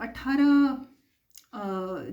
18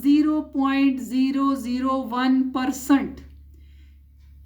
0.001%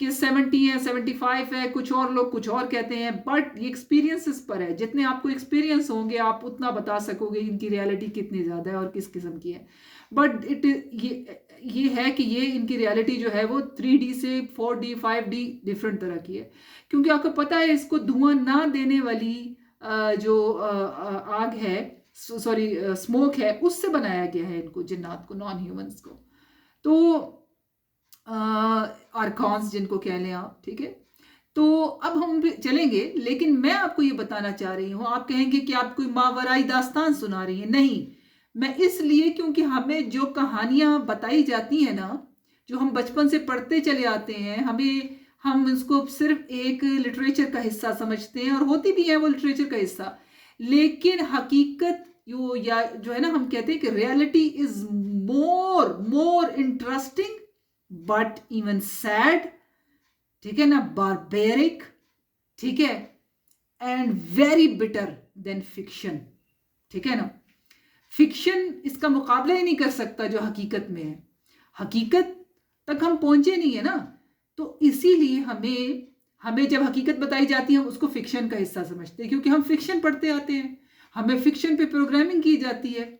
کہ 70 ہے 75 ہے, کچھ اور لوگ کچھ اور کہتے ہیں, بٹ یہ ایکسپیرینسز پر ہے. جتنے آپ کو ایکسپیرینس ہوں گے آپ اتنا بتا سکو گے ان کی ریالٹی کتنی زیادہ ہے اور کس قسم کی ہے. بٹ یہ ہے کہ یہ ان کی ریالٹی جو ہے وہ 3D سے 4D 5D ڈفرینٹ طرح کی ہے, کیونکہ آپ کو پتہ ہے اس کو دھواں نہ دینے والی جو آگ ہے, سوری اسموک ہے, اس سے بنایا گیا ہے ان کو, جنات کو, نان ہیومنس کو. تو آرکانس جن کو کہہ لیں آپ, ٹھیک ہے. تو اب ہم چلیں گے, لیکن میں آپ کو یہ بتانا چاہ رہی ہوں, آپ کہیں گے کہ آپ کوئی ماورائی داستان سنا رہی ہیں. نہیں, میں اس لیے کیونکہ ہمیں جو کہانیاں بتائی جاتی ہیں نا, جو ہم بچپن سے پڑھتے چلے آتے ہیں, ہم اس کو صرف ایک لٹریچر کا حصہ سمجھتے ہیں, اور ہوتی بھی ہے وہ لٹریچر کا حصہ, لیکن حقیقت یا جو ہے نا, ہم کہتے ہیں کہ reality is more interesting but even sad, ٹھیک ہے نا, باربیرک, ٹھیک ہے, and very better than fiction, ٹھیک ہے نا. فکشن اس کا مقابلہ ہی نہیں کر سکتا جو حقیقت میں ہے. حقیقت تک ہم پہنچے نہیں ہے نا, تو اسی لیے ہمیں جب حقیقت بتائی جاتی ہے ہم اس کو فکشن کا حصہ سمجھتے ہیں, کیونکہ ہم فکشن پڑھتے آتے ہیں, ہمیں فکشن پہ پروگرامنگ کی جاتی ہے.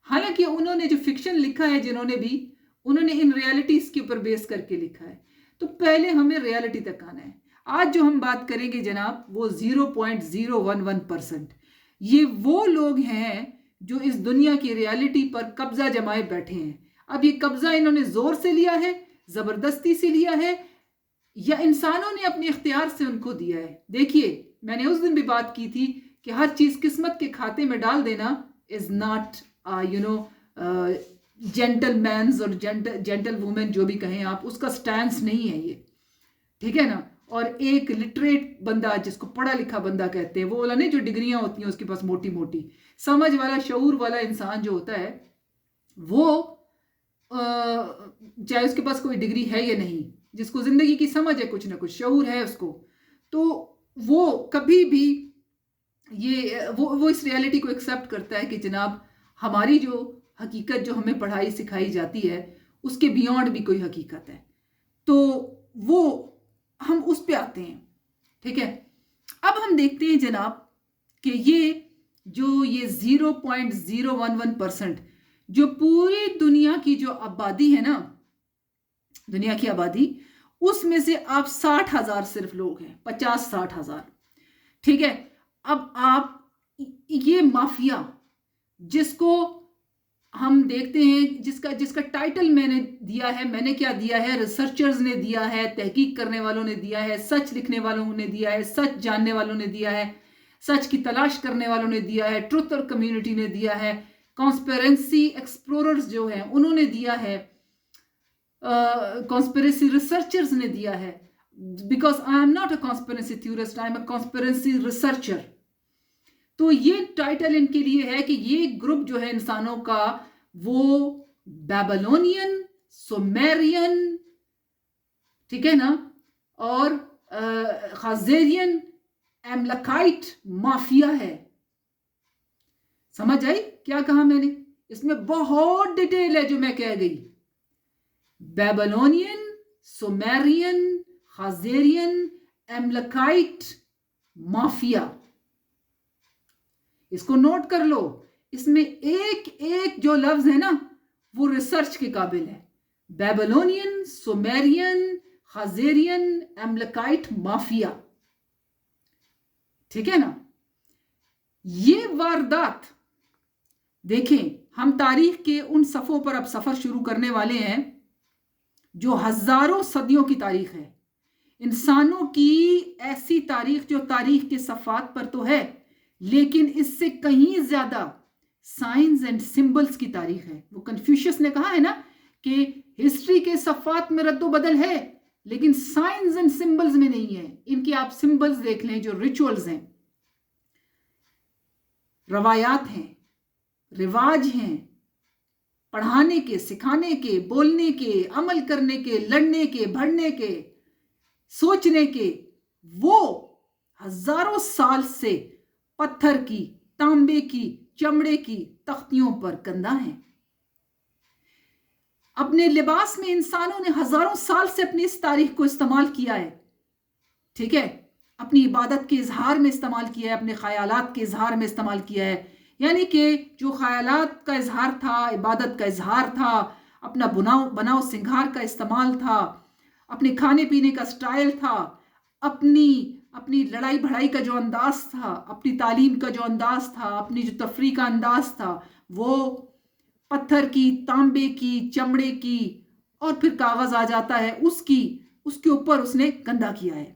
حالانکہ انہوں نے جو فکشن لکھا ہے, جنہوں نے بھی, انہوں نے ان ریالٹیز کے اوپر بیس کر کے لکھا ہے. تو پہلے ہمیں ریالٹی تک آنا ہے. آج جو ہم بات کریں گے جناب وہ 0.011%. یہ وہ لوگ ہیں جو اس دنیا کی ریالٹی پر قبضہ جمائے بیٹھے ہیں. اب یہ قبضہ انہوں نے زور سے لیا ہے, زبردستی سے لیا ہے, یا انسانوں نے اپنے اختیار سے ان کو دیا ہے. دیکھیے, میں نے اس دن بھی بات کی تھی کہ ہر چیز قسمت کے کھاتے میں ڈال دینا از ناٹ جینٹل مینز اور جینٹل وومن جو بھی کہیں آپ, اس کا سٹینس نہیں ہے یہ, ٹھیک ہے نا. اور ایک لٹریٹ بندہ, جس کو پڑھا لکھا بندہ کہتے ہیں, وہ والا نہیں جو ڈگریاں ہوتی ہیں اس کے پاس موٹی موٹی, سمجھ والا شعور والا انسان جو ہوتا ہے, وہ چاہے اس کے پاس کوئی ڈگری ہے یا نہیں, جس کو زندگی کی سمجھ ہے, کچھ نہ کچھ شعور ہے اس کو, تو وہ کبھی بھی وہ اس ریالٹی کو ایکسیپٹ کرتا ہے کہ جناب ہماری جو حقیقت جو ہمیں پڑھائی سکھائی جاتی ہے اس کے بیونڈ بھی کوئی حقیقت ہے. تو وہ ہم اس پہ آتے ہیں, ٹھیک ہے. اب ہم دیکھتے ہیں جناب کہ یہ 0.011% جو پوری دنیا کی جو آبادی ہے نا, دنیا کی آبادی, اس میں سے آپ 60,000 صرف لوگ ہیں, 50-60,000, ٹھیک ہے. اب آپ یہ مافیا جس کو ہم دیکھتے ہیں, جس کا ٹائٹل میں نے دیا ہے, میں نے کیا دیا ہے, ریسرچرز نے دیا ہے, تحقیق کرنے والوں نے دیا ہے, سچ لکھنے والوں نے دیا ہے, سچ جاننے والوں نے دیا ہے, سچ کی تلاش کرنے والوں نے دیا ہے, ٹروتھ اور کمیونٹی نے دیا ہے, کانسپیرنسی ایکسپلوررز جو ہیں انہوں نے دیا ہے, کانسپیرسی ریسرچرز نے دیا ہے. Because I am not a conspiracy theorist, I am a conspiracy researcher. تو یہ ٹائٹل ان کے لیے ہے کہ یہ گروپ جو ہے انسانوں کا, وہ بیبلونین, سومیرین, ٹھیک ہے نا, اور خازرین, ایملکائٹ مافیا ہے. سمجھ آئی کیا کہا میں نے؟ اس میں بہت ڈیٹیل ہے جو میں کہہ گئی. بیبلونین, سومیرین, خازرین, ایملکائٹ مافیا, اس کو نوٹ کر لو. اس میں ایک ایک جو لفظ ہے نا وہ ریسرچ کے قابل ہے. بیبلونین, سومیرین, خازرین, ایملکائٹ مافیا, ٹھیک ہے نا. یہ واردات دیکھیں, ہم تاریخ کے ان صفوں پر اب سفر شروع کرنے والے ہیں جو ہزاروں صدیوں کی تاریخ ہے. انسانوں کی ایسی تاریخ جو تاریخ کے صفحات پر تو ہے, لیکن اس سے کہیں زیادہ سائنز اینڈ سمبلز کی تاریخ ہے. وہ کنفیوشس نے کہا ہے نا کہ ہسٹری کے صفحات میں رد و بدل ہے, لیکن سائنز اینڈ سمبلز میں نہیں ہے. ان کی آپ سمبلز دیکھ لیں, جو ریچولز ہیں, روایات ہیں, رواج ہیں, پڑھانے کے, سکھانے کے, بولنے کے, عمل کرنے کے, لڑنے کے, بھڑنے کے, سوچنے کے, وہ ہزاروں سال سے پتھر کی, تانبے کی, چمڑے کی تختیوں پر کندہ ہیں. اپنے لباس میں انسانوں نے ہزاروں سال سے اپنی اس تاریخ کو استعمال کیا ہے، ٹھیک ہے، اپنی عبادت کے اظہار میں استعمال کیا ہے، اپنے خیالات کے اظہار میں استعمال کیا ہے. یعنی کہ جو خیالات کا اظہار تھا، عبادت کا اظہار تھا، اپنا بناؤ سنگھار کا استعمال تھا، اپنے کھانے پینے کا سٹائل تھا، اپنی لڑائی بھڑائی کا جو انداز تھا، اپنی تعلیم کا جو انداز تھا، اپنی جو تفریح کا انداز تھا، وہ پتھر کی، تانبے کی، چمڑے کی، اور پھر کاغذ آ جاتا ہے اس کے اوپر اس نے گندا کیا ہے.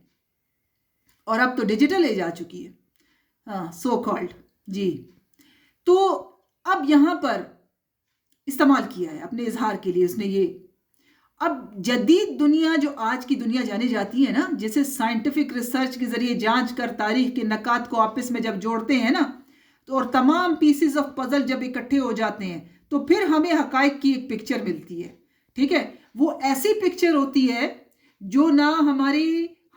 اور اب تو ڈیجیٹل ایج آ چکی ہے، ہاں، سو کالڈ. جی، تو اب یہاں پر استعمال کیا ہے اپنے اظہار کے لیے اس نے یہ. اب جدید دنیا جو آج کی دنیا جانی جاتی ہے نا، جسے سائنٹیفک ریسرچ کے ذریعے جانچ کر تاریخ کے نکات کو آپس میں جب جوڑتے ہیں نا، تو اور تمام پیسز آف پزل جب اکٹھے ہو جاتے ہیں تو پھر ہمیں حقائق کی ایک پکچر ملتی ہے. ٹھیک ہے، وہ ایسی پکچر ہوتی ہے جو نہ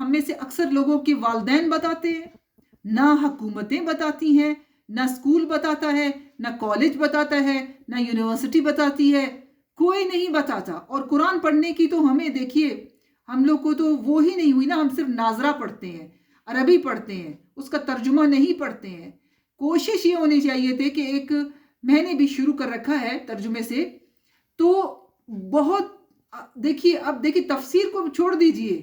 ہم میں سے اکثر لوگوں کے والدین بتاتے ہیں، نہ حکومتیں بتاتی ہیں، نہ اسکول بتاتا ہے، نہ کالج بتاتا ہے، نہ یونیورسٹی بتاتی ہے، کوئی نہیں بتاتا. اور قرآن پڑھنے کی تو ہمیں دیکھیے، ہم لوگ کو تو وہ ہی نہیں ہوئی نا، ہم صرف ناظرہ پڑھتے ہیں، عربی پڑھتے ہیں، اس کا ترجمہ نہیں پڑھتے ہیں. کوشش یہ ہونی چاہیے تھے کہ میں نے بھی شروع کر رکھا ہے ترجمے سے، تو بہت دیکھیے تفسیر کو چھوڑ دیجئے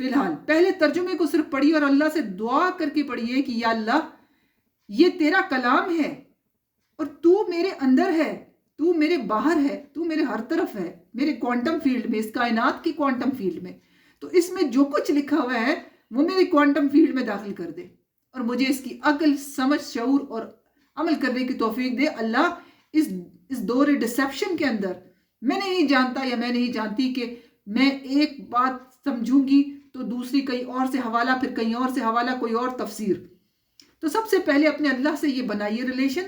فی الحال، پہلے ترجمے کو صرف پڑھیے اور اللہ سے دعا کر کے پڑھیے کہ یا اللہ، یہ تیرا کلام ہے اور تو میرے اندر ہے، تو میرے باہر ہے، تو میرے ہر طرف ہے، میرے کوانٹم فیلڈ میں، اس کائنات کی کوانٹم فیلڈ میں. تو اس میں جو کچھ لکھا ہوا ہے وہ میرے کوانٹم فیلڈ میں داخل کر دے اور مجھے اس کی عقل، سمجھ، شعور اور عمل کرنے کی توفیق دے. اللہ اس دور ڈسیپشن کے اندر میں نہیں جانتا یا میں نہیں جانتی کہ میں ایک بات سمجھوں گی تو دوسری کہیں اور سے حوالہ، پھر کہیں اور سے حوالہ، کوئی اور تفسیر. تو سب سے پہلے اپنے اللہ سے یہ بنائیے ریلیشن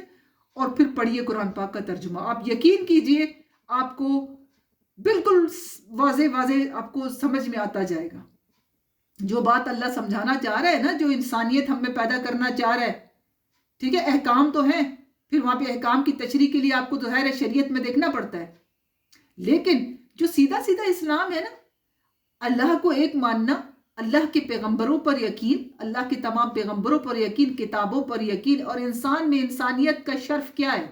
اور پھر پڑھیے قرآن پاک کا ترجمہ. آپ یقین کیجئے آپ کو بالکل واضح آپ کو سمجھ میں آتا جائے گا. جو بات اللہ سمجھانا چاہ رہا ہے نا، جو انسانیت ہم میں پیدا کرنا چاہ رہا ہے، ٹھیک ہے، احکام تو ہیں، پھر وہاں پہ احکام کی تشریح کے لیے آپ کو ظاہر شریعت میں دیکھنا پڑتا ہے، لیکن جو سیدھا اسلام ہے نا، اللہ کو ایک ماننا، اللہ کے پیغمبروں پر یقین، اللہ کے تمام پیغمبروں پر یقین، کتابوں پر یقین، اور انسان میں انسانیت کا شرف کیا ہے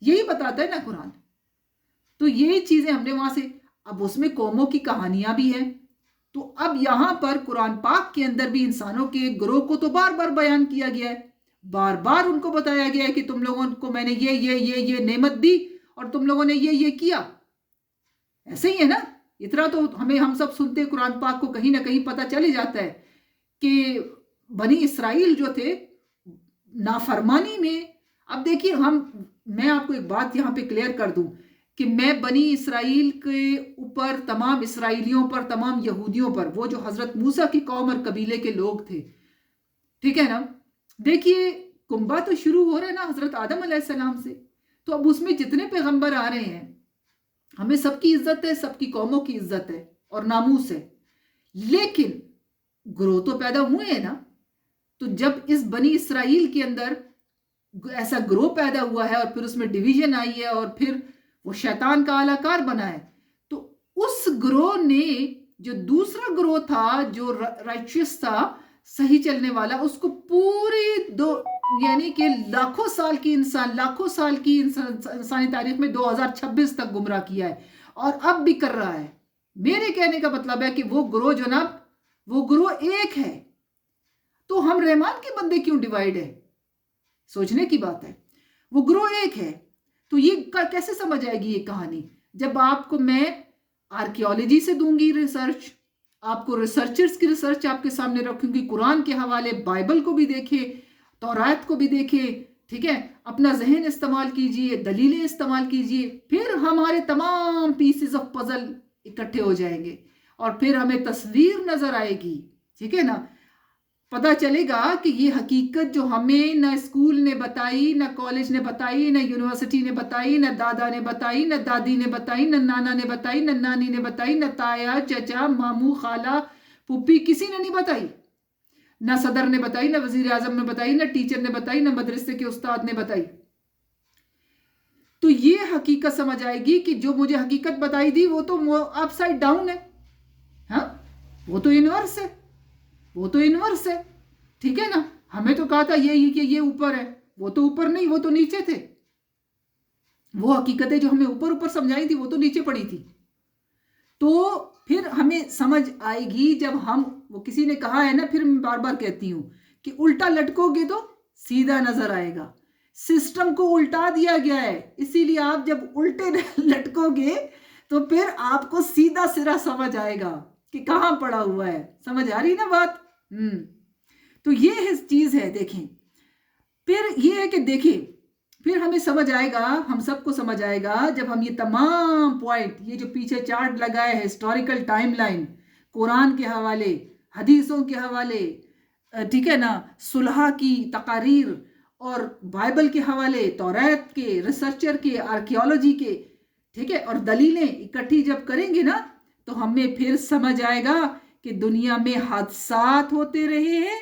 یہی بتاتا ہے نا قرآن. تو یہ چیزیں ہم نے وہاں سے، اب اس میں قوموں کی کہانیاں بھی ہیں. تو اب یہاں پر قرآن پاک کے اندر بھی انسانوں کے ایک گروہ کو تو بار بار بیان کیا گیا ہے، بار بار ان کو بتایا گیا ہے کہ تم لوگوں کو میں نے یہ نعمت دی اور تم لوگوں نے یہ کیا. ایسے ہی ہے نا، اتنا تو ہم سب سنتے قرآن پاک کو کہیں نہ کہیں پتہ چل جاتا ہے کہ بنی اسرائیل جو تھے نافرمانی میں. اب دیکھیے میں آپ کو ایک بات یہاں پہ کلیئر کر دوں کہ میں بنی اسرائیل کے اوپر، تمام اسرائیلیوں پر، تمام یہودیوں پر، وہ جو حضرت موسیٰ کی قوم اور قبیلے کے لوگ تھے، ٹھیک ہے نا، دیکھیے کنبہ تو شروع ہو رہا ہے نا حضرت آدم علیہ السلام سے. تو اب اس میں جتنے پیغمبر آ رہے ہیں، ہمیں سب کی عزت ہے، سب کی قوموں کی عزت ہے اور ناموس ہے، لیکن گروہ تو پیدا ہوئے ہیں نا. تو جب اس بنی اسرائیل کے اندر ایسا گروہ پیدا ہوا ہے اور پھر اس میں ڈویژن آئی ہے اور پھر وہ شیطان کا اعلی کار بنا ہے، تو اس گروہ نے جو دوسرا گروہ تھا جو رائچیس تھا، صحیح چلنے والا، اس کو پوری یعنی کہ لاکھوں سال کی انسانی تاریخ میں 2026 تک گمراہ کیا ہے اور اب بھی کر رہا ہے. میرے کہنے کا مطلب ہے کہ وہ گروہ جناب، وہ گروہ ایک ہے. تو ہم رحمان کے بندے کیوں ڈیوائیڈ ہے؟ سوچنے کی بات ہے. وہ گروہ ایک ہے. تو یہ کیسے سمجھ آئے گی یہ کہانی جب آپ کو میں آرکیالوجی سے دوں گی ریسرچ، آپ کو ریسرچرز کی ریسرچ آپ کے سامنے رکھوں گی، قرآن کے حوالے، بائبل کو بھی دیکھیں، تورات کو بھی دیکھیں، ٹھیک ہے، اپنا ذہن استعمال کیجئے، دلیلیں استعمال کیجئے، پھر ہمارے تمام پیسز آف پزل اکٹھے ہو جائیں گے اور پھر ہمیں تصویر نظر آئے گی. ٹھیک ہے نا، پتہ چلے گا کہ یہ حقیقت جو ہمیں نہ اسکول نے بتائی، نہ کالج نے بتائی، نہ یونیورسٹی نے بتائی، نہ دادا نے بتائی، نہ دادی نے بتائی، نہ نانا نے بتائی، نہ نانی نے بتائی، نہ تایا، چچا، ماموں، خالہ، پھوپھی، کسی نے نہیں بتائی، نہ صدر نے بتائی، نہ وزیر اعظم نے بتائی، نہ ٹیچر نے بتائی، نہ مدرسے کے استاد نے بتائی. تو یہ حقیقت سمجھ آئے گی کہ جو مجھے حقیقت بتائی دی وہ تو اپ سائڈ ڈاؤن ہے. ہاں وہ تو انورس ہے, وہ تو انورس ہے. ٹھیک ہے نا, ہمیں تو کہا تھا یہ کہ یہ اوپر ہے, وہ تو اوپر نہیں, وہ تو نیچے تھے. وہ حقیقتیں جو ہمیں اوپر اوپر سمجھائی تھی وہ تو نیچے پڑی تھی. تو پھر ہمیں سمجھ آئے گی جب ہم, وہ کسی نے کہا ہے نا, پھر میں بار بار کہتی ہوں کہ الٹا لٹکو گے تو سیدھا نظر آئے گا. سسٹم کو الٹا دیا گیا ہے, اسی لیے آپ جب الٹے لٹکو گے تو پھر آپ کو سیدھا سرا سمجھ آئے گا کہ کہاں پڑا ہوا ہے. سمجھ آ رہی نا بات؟ تو یہ چیز ہے. دیکھیں پھر یہ ہے کہ دیکھیں پھر ہمیں سمجھ آئے گا, ہم سب کو سمجھ آئے گا جب ہم یہ تمام پوائنٹ, یہ جو پیچھے چارٹ لگائے ہے, ہسٹوریکل ٹائم لائن, قرآن کے حوالے, حدیثوں کے حوالے, ٹھیک ہے نا, صلح کی تقاریر اور بائبل کے حوالے, توریت کے, ریسرچر کے, آرکیالوجی کے, ٹھیک ہے, اور دلیلیں اکٹھی جب کریں گے نا تو ہمیں پھر سمجھ آئے گا کہ دنیا میں حادثات ہوتے رہے ہیں,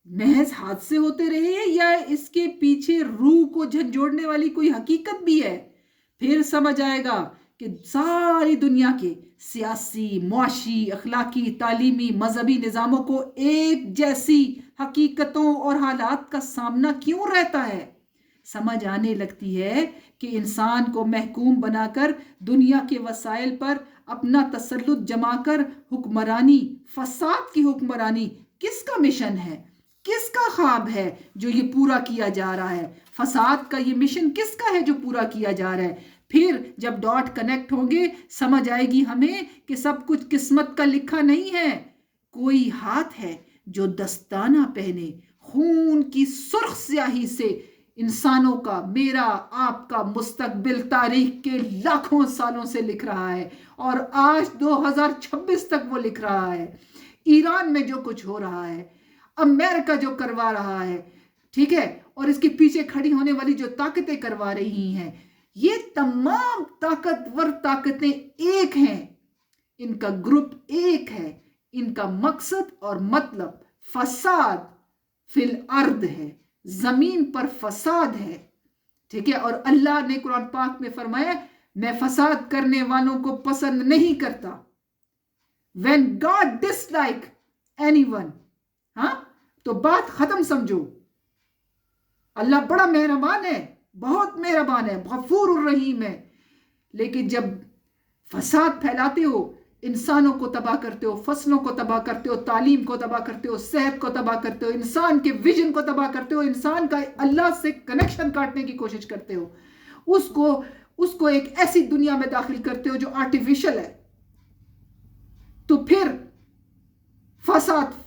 محض حادثے ہوتے رہے ہیں, یا اس کے پیچھے روح کو جھنجھوڑنے والی کوئی حقیقت بھی ہے. پھر سمجھ آئے گا کہ ساری دنیا کے سیاسی, معاشی, اخلاقی, تعلیمی, مذہبی نظاموں کو ایک جیسی حقیقتوں اور حالات کا سامنا کیوں رہتا ہے. سمجھ آنے لگتی ہے کہ انسان کو محکوم بنا کر دنیا کے وسائل پر اپنا تسلط جما کر حکمرانی, فساد کی حکمرانی کس کا مشن ہے, کس کا خواب ہے جو یہ پورا کیا جا رہا ہے. فساد کا یہ مشن کس کا ہے جو پورا کیا جا رہا ہے. پھر جب ڈاٹ کنیکٹ ہوں گے سمجھ آئے گی ہمیں کہ سب کچھ قسمت کا لکھا نہیں ہے. کوئی ہاتھ ہے جو دستانہ پہنے خون کی سرخ سیاہی سے انسانوں کا, میرا, آپ کا مستقبل تاریخ کے لاکھوں سالوں سے لکھ رہا ہے, اور آج 2026 تک وہ لکھ رہا ہے. ایران میں جو کچھ ہو رہا ہے, امریکہ جو کروا رہا ہے, ٹھیک ہے, اور اس کے پیچھے کھڑی ہونے والی جو طاقتیں کروا رہی ہیں, یہ تمام طاقتور طاقتیں ایک ہیں, ان کا گروپ ایک ہے, ان کا مقصد اور مطلب فساد فی الارض ہے, زمین پر فساد ہے. ٹھیک ہے, اور اللہ نے قرآن پاک میں فرمایا میں فساد کرنے والوں کو پسند نہیں کرتا. when God dislike anyone, ہاں تو بات ختم سمجھو. اللہ بڑا مہربان ہے, بہت مہربان ہے, غفور الرحیم ہے, لیکن جب فساد پھیلاتے ہو, انسانوں کو تباہ کرتے ہو, فصلوں کو تباہ کرتے ہو, تعلیم کو تباہ کرتے ہو, صحت کو تباہ کرتے ہو, انسان کے ویژن کو تباہ کرتے ہو, انسان کا اللہ سے کنیکشن کاٹنے کی کوشش کرتے ہو, اس کو ایک ایسی دنیا میں داخل کرتے ہو جو آرٹیفیشل ہے, تو پھر فساد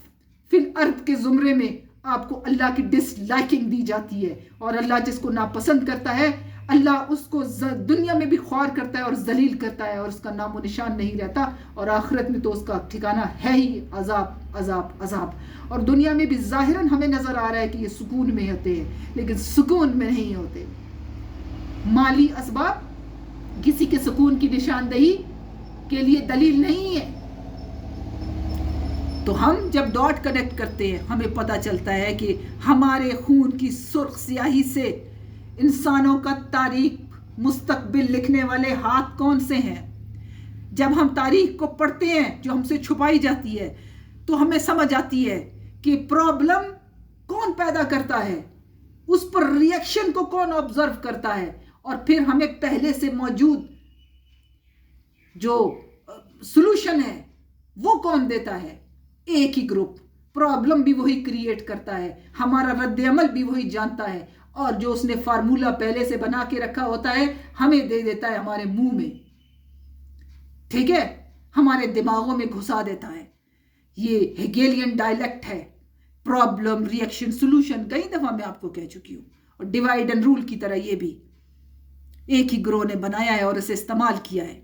فی الارض کے زمرے میں آپ کو اللہ کی ڈس لائکنگ دی جاتی ہے, اور اللہ جس کو ناپسند کرتا ہے اللہ اس کو دنیا میں بھی خوار کرتا ہے اور ذلیل کرتا ہے, اور اس کا نام و نشان نہیں رہتا, اور آخرت میں تو اس کا ٹھکانہ ہے ہی عذاب عذاب عذاب. اور دنیا میں بھی ظاہراً ہمیں نظر آ رہا ہے کہ یہ سکون میں ہوتے ہیں, لیکن سکون میں نہیں ہوتے. مالی اسباب کسی کے سکون کی نشاندہی کے لیے دلیل نہیں ہے. تو ہم جب ڈاٹ کنیکٹ کرتے ہیں ہمیں پتہ چلتا ہے کہ ہمارے خون کی سرخ سیاہی سے انسانوں کا تاریخ مستقبل لکھنے والے ہاتھ کون سے ہیں. جب ہم تاریخ کو پڑھتے ہیں جو ہم سے چھپائی جاتی ہے تو ہمیں سمجھ آتی ہے کہ پرابلم کون پیدا کرتا ہے, اس پر ریئیکشن کو کون آبزرو کرتا ہے, اور پھر ہمیں پہلے سے موجود جو سلوشن ہے وہ کون دیتا ہے. ایک ہی گروپ, پرابلم بھی وہی کریٹ کرتا ہے, ہمارا رد عمل بھی وہی جانتا ہے, اور جو اس نے فارمولا پہلے سے بنا کے رکھا ہوتا ہے ہمیں دے دیتا ہے ہمارے منہ میں, ٹھیک ہے, ہمارے دماغوں میں گھسا دیتا ہے. یہ ہیگیلین ڈائلیکٹ ہے, پرابلم ریئیکشن سلوشن, کئی دفعہ میں آپ کو کہہ چکی ہوں, اور ڈیوائیڈ اینڈ رول کی طرح یہ بھی ایک ہی گروہ نے بنایا ہے اور اسے استعمال کیا ہے.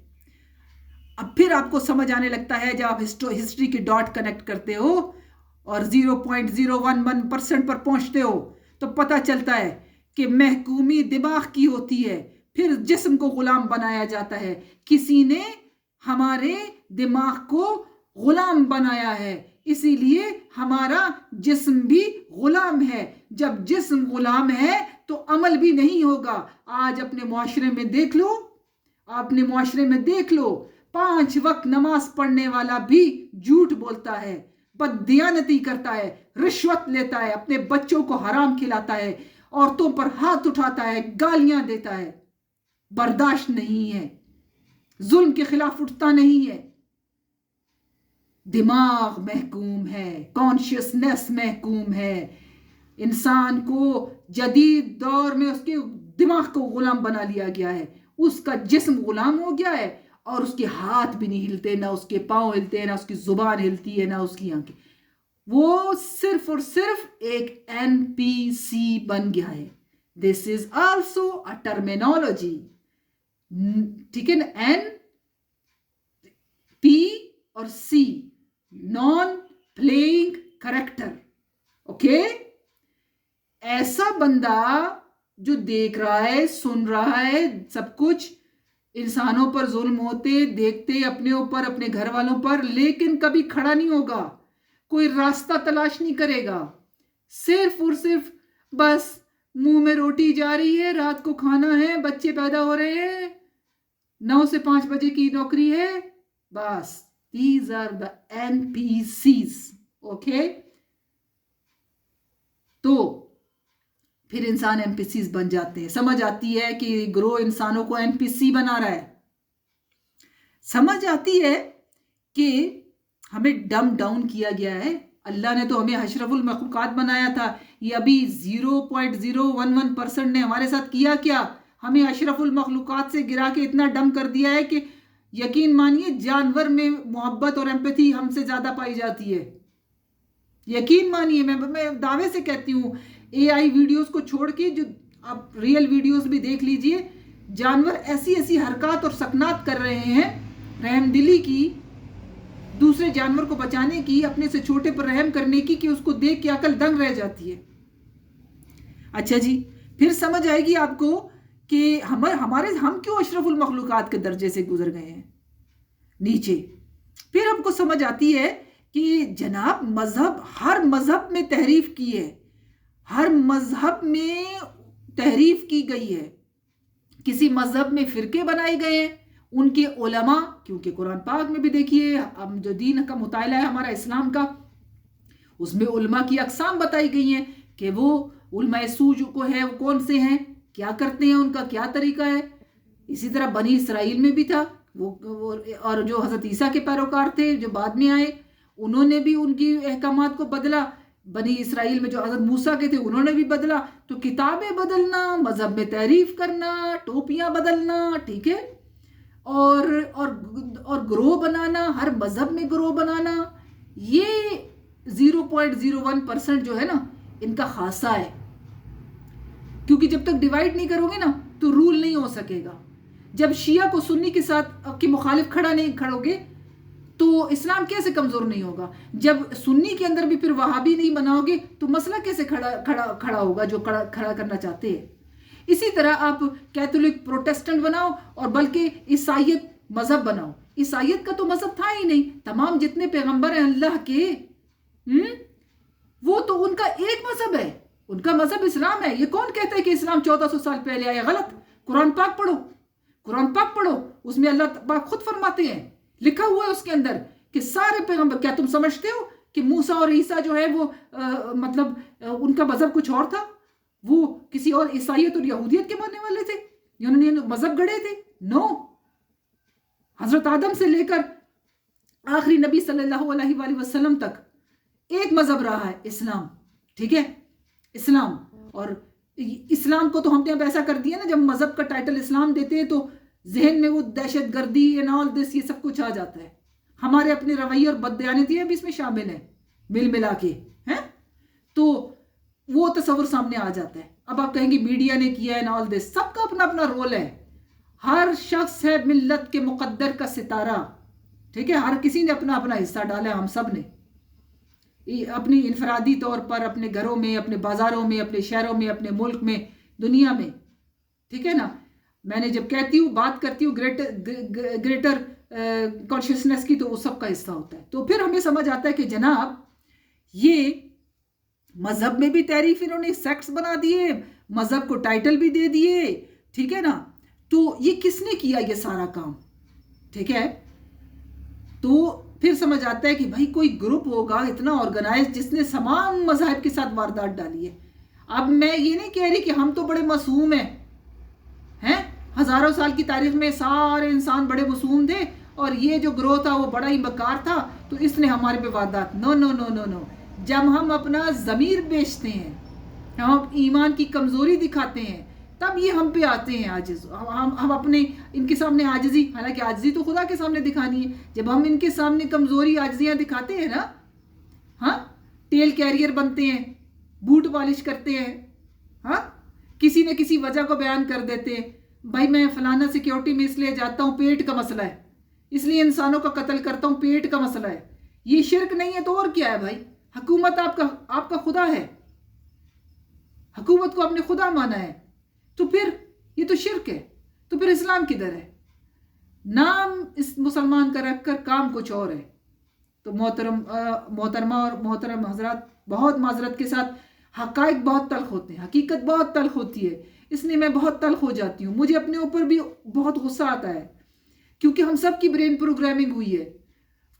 اب پھر آپ کو سمجھ آنے لگتا ہے جب آپ ہسٹری کے ڈاٹ کنیکٹ کرتے ہو اور 0.011% پر پہنچتے ہو تو پتہ چلتا ہے کہ محکومی دماغ کی ہوتی ہے, پھر جسم کو غلام بنایا جاتا ہے. کسی نے ہمارے دماغ کو غلام بنایا ہے, اسی لیے ہمارا جسم بھی غلام ہے. جب جسم غلام ہے تو عمل بھی نہیں ہوگا. آج اپنے معاشرے میں دیکھ لو, اپنے معاشرے میں دیکھ لو, 5 وقت نماز پڑھنے والا بھی جھوٹ بولتا ہے, بددیانتی کرتا ہے, رشوت لیتا ہے, اپنے بچوں کو حرام کھلاتا ہے, عورتوں پر ہاتھ اٹھاتا ہے, گالیاں دیتا ہے. برداشت نہیں ہے, ظلم کے خلاف اٹھتا نہیں ہے. دماغ محکوم ہے, کانشیسنس محکوم ہے. انسان کو جدید دور میں اس کے دماغ کو غلام بنا لیا گیا ہے, اس کا جسم غلام ہو گیا ہے, اور اس کے ہاتھ بھی نہیں ہلتے, نہ اس کے پاؤں ہلتے ہیں, نہ اس کی زبان ہلتی ہے, نہ اس کی آنکھیں. وہ صرف اور صرف ایک NPC بن گیا ہے. دس از آلسو اے ٹرمینالوجی. ٹھیک ہے نا, NP اور C, naan playing character. Okay, ایسا بندہ جو دیکھ رہا ہے, سن رہا ہے سب کچھ, انسانوں پر ظلم ہوتے دیکھتے, اپنے اوپر, اپنے گھر والوں پر, لیکن کبھی کھڑا نہیں ہوگا, کوئی راستہ تلاش نہیں کرے گا. صرف اور صرف بس منہ میں روٹی جا رہی ہے, رات کو کھانا ہے, بچے پیدا ہو رہے ہیں, 9 سے 5 بجے کی نوکری ہے, بس. These are the NPCs. Okay, تو پھر انسان NPCs بن جاتے ہیں. سمجھ آتی ہے کہ گروہ انسانوں کو NPC بنا رہا ہے. سمجھ آتی ہے کہ ہمیں ڈم ڈاؤن کیا گیا ہے. اللہ نے تو ہمیں اشرف المخلوقات بنایا تھا. یہ ابھی 0.011% نے ہمارے ساتھ کیا کیا, ہمیں اشرف المخلوقات سے گرا کے اتنا ڈم کر دیا ہے کہ یقین مانیے جانور میں محبت اور ایمپیتھی ہم سے زیادہ پائی جاتی ہے. یقین مانیے, میں دعوے سے کہتی ہوں, AI ویڈیوز کو چھوڑ کے جو آپ ریئل ویڈیوز بھی دیکھ لیجئے, جانور ایسی ایسی حرکات اور سکنات کر رہے ہیں رحم دلی کی, دوسرے جانور کو بچانے کی, اپنے سے چھوٹے پر رحم کرنے کی, کہ اس کو دیکھ کے عقل دنگ رہ جاتی ہے. اچھا جی, پھر سمجھ آئے گی آپ کو کہ ہم کیوں اشرف المخلوقات کے درجے سے گزر گئے ہیں نیچے. پھر آپ کو سمجھ آتی ہے کہ جناب مذہب, ہر مذہب میں تحریف کی ہے, ہر مذہب میں تحریف کی گئی ہے. کسی مذہب میں فرقے بنائے گئے ہیں, ان کے علماء, کیونکہ قرآن پاک میں بھی دیکھیے, ہم جو دین کا مطالعہ ہے ہمارا اسلام کا, اس میں علماء کی اقسام بتائی گئی ہیں کہ وہ علماء سو جو کو ہے وہ کون سے ہیں, کیا کرتے ہیں, ان کا کیا طریقہ ہے. اسی طرح بنی اسرائیل میں بھی تھا وہ, اور جو حضرت عیسیٰ کے پیروکار تھے جو بعد میں آئے, انہوں نے بھی ان کی احکامات کو بدلا. بنی اسرائیل میں جو حضرت موسیٰ کے تھے انہوں نے بھی بدلا. تو کتابیں بدلنا, مذہب میں تحریف کرنا, ٹوپیاں بدلنا, ٹھیک ہے, اور گروہ بنانا, ہر مذہب میں گروہ بنانا, یہ 0.01% جو ہے نا ان کا خاصہ ہے. کیونکہ جب تک ڈیوائیڈ نہیں کرو گے نا تو رول نہیں ہو سکے گا. جب شیعہ کو سنی کے ساتھ کے مخالف کھڑا نہیں کھڑو گے تو اسلام کیسے کمزور نہیں ہوگا. جب سنی کے اندر بھی پھر وہابی نہیں بناؤ گے تو مسئلہ کیسے کھڑا ہوگا جو کھڑا کرنا چاہتے ہیں. اسی طرح آپ کیتھولک پروٹیسٹنٹ بناؤ, اور بلکہ عیسائیت مذہب بناؤ. عیسائیت کا تو مذہب تھا ہی نہیں. تمام جتنے پیغمبر ہیں اللہ کے, وہ تو ان کا ایک مذہب ہے, ان کا مذہب اسلام ہے. یہ کون کہتا ہے کہ اسلام 1400 سال پہلے آیا؟ غلط. قرآن پاک پڑھو, قرآن پاک پڑھو, اس میں اللہ پاک خود فرماتے ہیں, لکھا ہوا ہے اس کے اندر کہ سارے پیغمبر. کیا تم سمجھتے ہو کہ موسیٰ اور عیسیٰ جو ہے وہ مطلب ان کا مذہب کچھ اور تھا, وہ کسی اور عیسائیت اور یہودیت کے ماننے والے تھے, انہوں نے مذہب گڑے تھے؟ نو. حضرت آدم سے لے کر آخری نبی صلی اللہ علیہ وآلہ وسلم تک ایک مذہب رہا ہے, اسلام. ٹھیک ہے, اسلام. اور اسلام کو تو ہم نے اب ایسا کر دیا نا, جب مذہب کا ٹائٹل اسلام دیتے ہیں تو ذہن میں وہ دہشت گردی اینڈ آل دس یہ سب کچھ آ جاتا ہے. ہمارے اپنے رویے اور بددیانتی بھی اس میں شامل ہیں مل ملا کے ہیں, تو وہ تصور سامنے آ جاتا ہے. اب آپ کہیں گے میڈیا نے کیا ہے آل دس, سب کا اپنا اپنا رول ہے. ہر شخص ہے ملت کے مقدر کا ستارہ. ٹھیک ہے, ہر کسی نے اپنا اپنا حصہ ڈالا. ہم سب نے اپنی انفرادی طور پر اپنے گھروں میں, اپنے بازاروں میں, اپنے شہروں میں, اپنے ملک میں, دنیا میں. ٹھیک ہے نا. میں نے جب کہتی ہوں, بات کرتی ہوں گریٹر کانشیسنس کی, تو وہ سب کا حصہ ہوتا ہے. تو پھر ہمیں سمجھ آتا ہے کہ جناب یہ مذہب میں بھی تحریف انہوں نے سیکٹس بنا دیے، مذہب کو ٹائٹل بھی دے دیے، ٹھیک ہے نا. تو یہ کس نے کیا یہ سارا کام؟ ٹھیک ہے، تو پھر سمجھ آتا ہے کہ بھائی کوئی گروپ ہوگا اتنا آرگنائز جس نے تمام مذاہب کے ساتھ واردات ڈالی ہے. اب میں یہ نہیں کہہ رہی کہ ہم تو بڑے معصوم ہیں، ہزاروں سال کی تاریخ میں سارے انسان بڑے معصوم تھے اور یہ جو گروہ تھا وہ بڑا ہی مکار تھا تو اس نے ہمارے پہ واردات. نو نو نو نو نو. جب ہم اپنا ضمیر بیچتے ہیں، ہم ایمان کی کمزوری دکھاتے ہیں، تب یہ ہم پہ آتے ہیں عاجز. ہم اپنے ان کے سامنے عاجزی، حالانکہ عاجزی تو خدا کے سامنے دکھانی ہے. جب ہم ان کے سامنے کمزوری عاجزیاں دکھاتے ہیں نا، ہاں، ٹیل کیریئر بنتے ہیں، بوٹ پالش کرتے ہیں، ہاں، کسی نہ کسی وجہ کو بیان کر دیتے ہیں. بھائی میں فلانا سیکیورٹی میں اس لیے جاتا ہوں، پیٹ کا مسئلہ ہے، اس لیے انسانوں کا قتل کرتا ہوں، پیٹ کا مسئلہ ہے. یہ شرک نہیں ہے تو اور کیا ہے بھائی؟ حکومت آپ کا خدا ہے، حکومت کو آپ نے خدا مانا ہے، تو پھر یہ تو شرک ہے. تو پھر اسلام کدھر ہے؟ نام اس مسلمان کا رکھ کر کام کچھ اور ہے. تو محترمہ اور محترم حضرات، بہت معذرت کے ساتھ، حقائق بہت تلخ ہوتے ہیں، حقیقت بہت تلخ ہوتی ہے، اس لیے میں بہت تلخ ہو جاتی ہوں. مجھے اپنے اوپر بھی بہت غصہ آتا ہے کیونکہ ہم سب کی برین پروگرامنگ ہوئی ہے،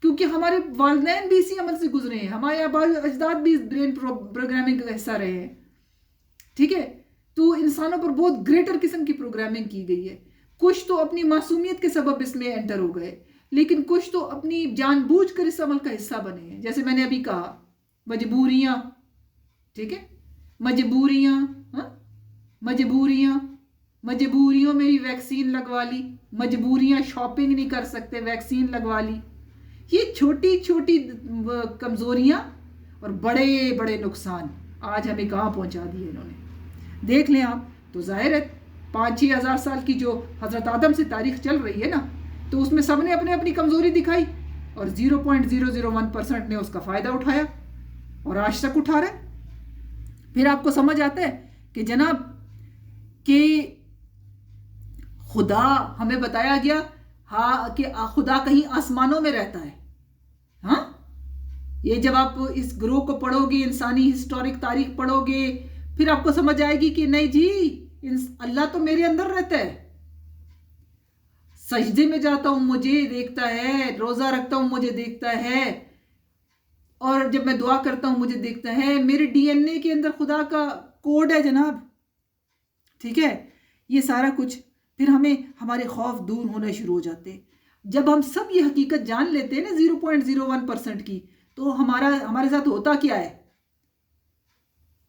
کیونکہ ہمارے والدین بھی اسی عمل سے گزرے ہیں، ہمارے آباء اجداد بھی اس برین پروگرامنگ کا حصہ رہے ہیں. ٹھیک ہے، تو انسانوں پر بہت گریٹر قسم کی پروگرامنگ کی گئی ہے. کچھ تو اپنی معصومیت کے سبب اس میں انٹر ہو گئے، لیکن کچھ تو اپنی جان بوجھ کر اس عمل کا حصہ بنے ہیں. جیسے میں نے ابھی کہا، مجبوریاں. ٹھیک ہے، مجبوریاں، ہاں، مجبوریوں میں بھی ویکسین لگوا لی، مجبوریاں شاپنگ نہیں کر سکتے، ویکسین لگوا لی. یہ چھوٹی چھوٹی کمزوریاں اور بڑے بڑے نقصان آج ہمیں کہاں پہنچا دیے انہوں نے. دیکھ لیں آپ، تو ظاہر ہے 5-6 ہزار سال کی جو حضرت آدم سے تاریخ چل رہی ہے نا، تو اس میں سب نے اپنے اپنی کمزوری دکھائی اور 0.001% نے اس کا فائدہ اٹھایا اور آج تک اٹھا رہے. پھر آپ کو سمجھ آتا ہے کہ جناب کہ خدا ہمیں بتایا گیا ہاں کہ خدا کہیں آسمانوں میں رہتا ہے. ہاں، یہ جب آپ اس گروہ کو پڑھو گے، انسانی ہسٹورک تاریخ پڑھو گے، پھر آپ کو سمجھ آئے گی کہ نہیں جی، اللہ تو میرے اندر رہتا ہے. سجدے میں جاتا ہوں مجھے دیکھتا ہے، روزہ رکھتا ہوں مجھے دیکھتا ہے، اور جب میں دعا کرتا ہوں مجھے دیکھتا ہے. میرے ڈی این اے کے اندر خدا کا کوڈ ہے جناب. ٹھیک ہے، یہ سارا کچھ پھر ہمیں ہمارے خوف دور ہونا شروع ہو جاتے ہیں. جب ہم سب یہ حقیقت جان لیتے ہیں نا 0.01% کی، تو ہمارے ساتھ ہوتا کیا ہے؟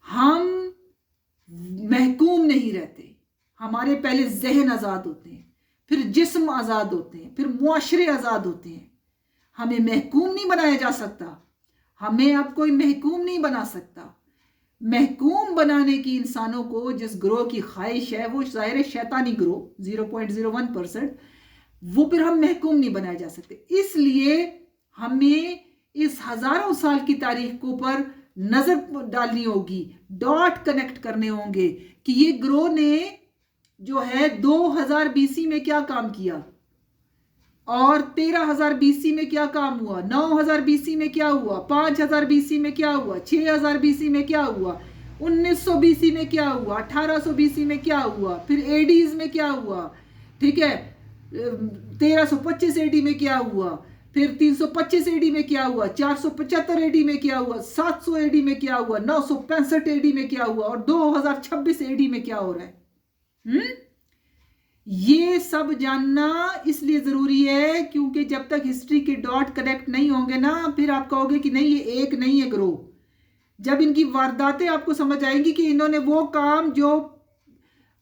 ہم محکوم نہیں رہتے. ہمارے پہلے ذہن آزاد ہوتے ہیں، پھر جسم آزاد ہوتے ہیں، پھر معاشرے آزاد ہوتے ہیں. ہمیں محکوم نہیں بنایا جا سکتا، ہمیں اب کوئی محکوم نہیں بنا سکتا. محکوم بنانے کی انسانوں کو جس گروہ کی خواہش ہے، وہ ظاہر شیطانی گروہ 0.01%، وہ پھر ہم محکوم نہیں بنائے جا سکتے. اس لیے ہمیں اس ہزاروں سال کی تاریخ کو پر نظر ڈالنی ہوگی، ڈاٹ کنیکٹ کرنے ہوں گے کہ یہ گروہ نے جو ہے 2000 BC میں کیا کام کیا، اور 13000 BC میں کیا کام ہوا، 9000 BC میں کیا ہوا، 5000 BC میں کیا ہوا، 6000 BC میں کیا ہوا، 1900 BC میں کیا ہوا، 1800 BC میں کیا ہوا، پھر ایڈیز میں کیا ہوا. ٹھیک ہے، 1325 AD میں کیا ہوا، پھر 325 AD میں کیا ہوا، 475 AD میں کیا ہوا، 700 AD میں کیا ہوا، 965 AD میں کیا ہوا، اور 2026 AD میں کیا ہو رہا ہے. یہ سب جاننا اس لیے ضروری ہے کیونکہ جب تک ہسٹری کے ڈاٹ کنیکٹ نہیں ہوں گے نا، پھر آپ کہو گے کہ نہیں یہ ایک نہیں ہے گروہ. جب ان کی وارداتیں آپ کو سمجھ آئیں گی کہ انہوں نے وہ کام جو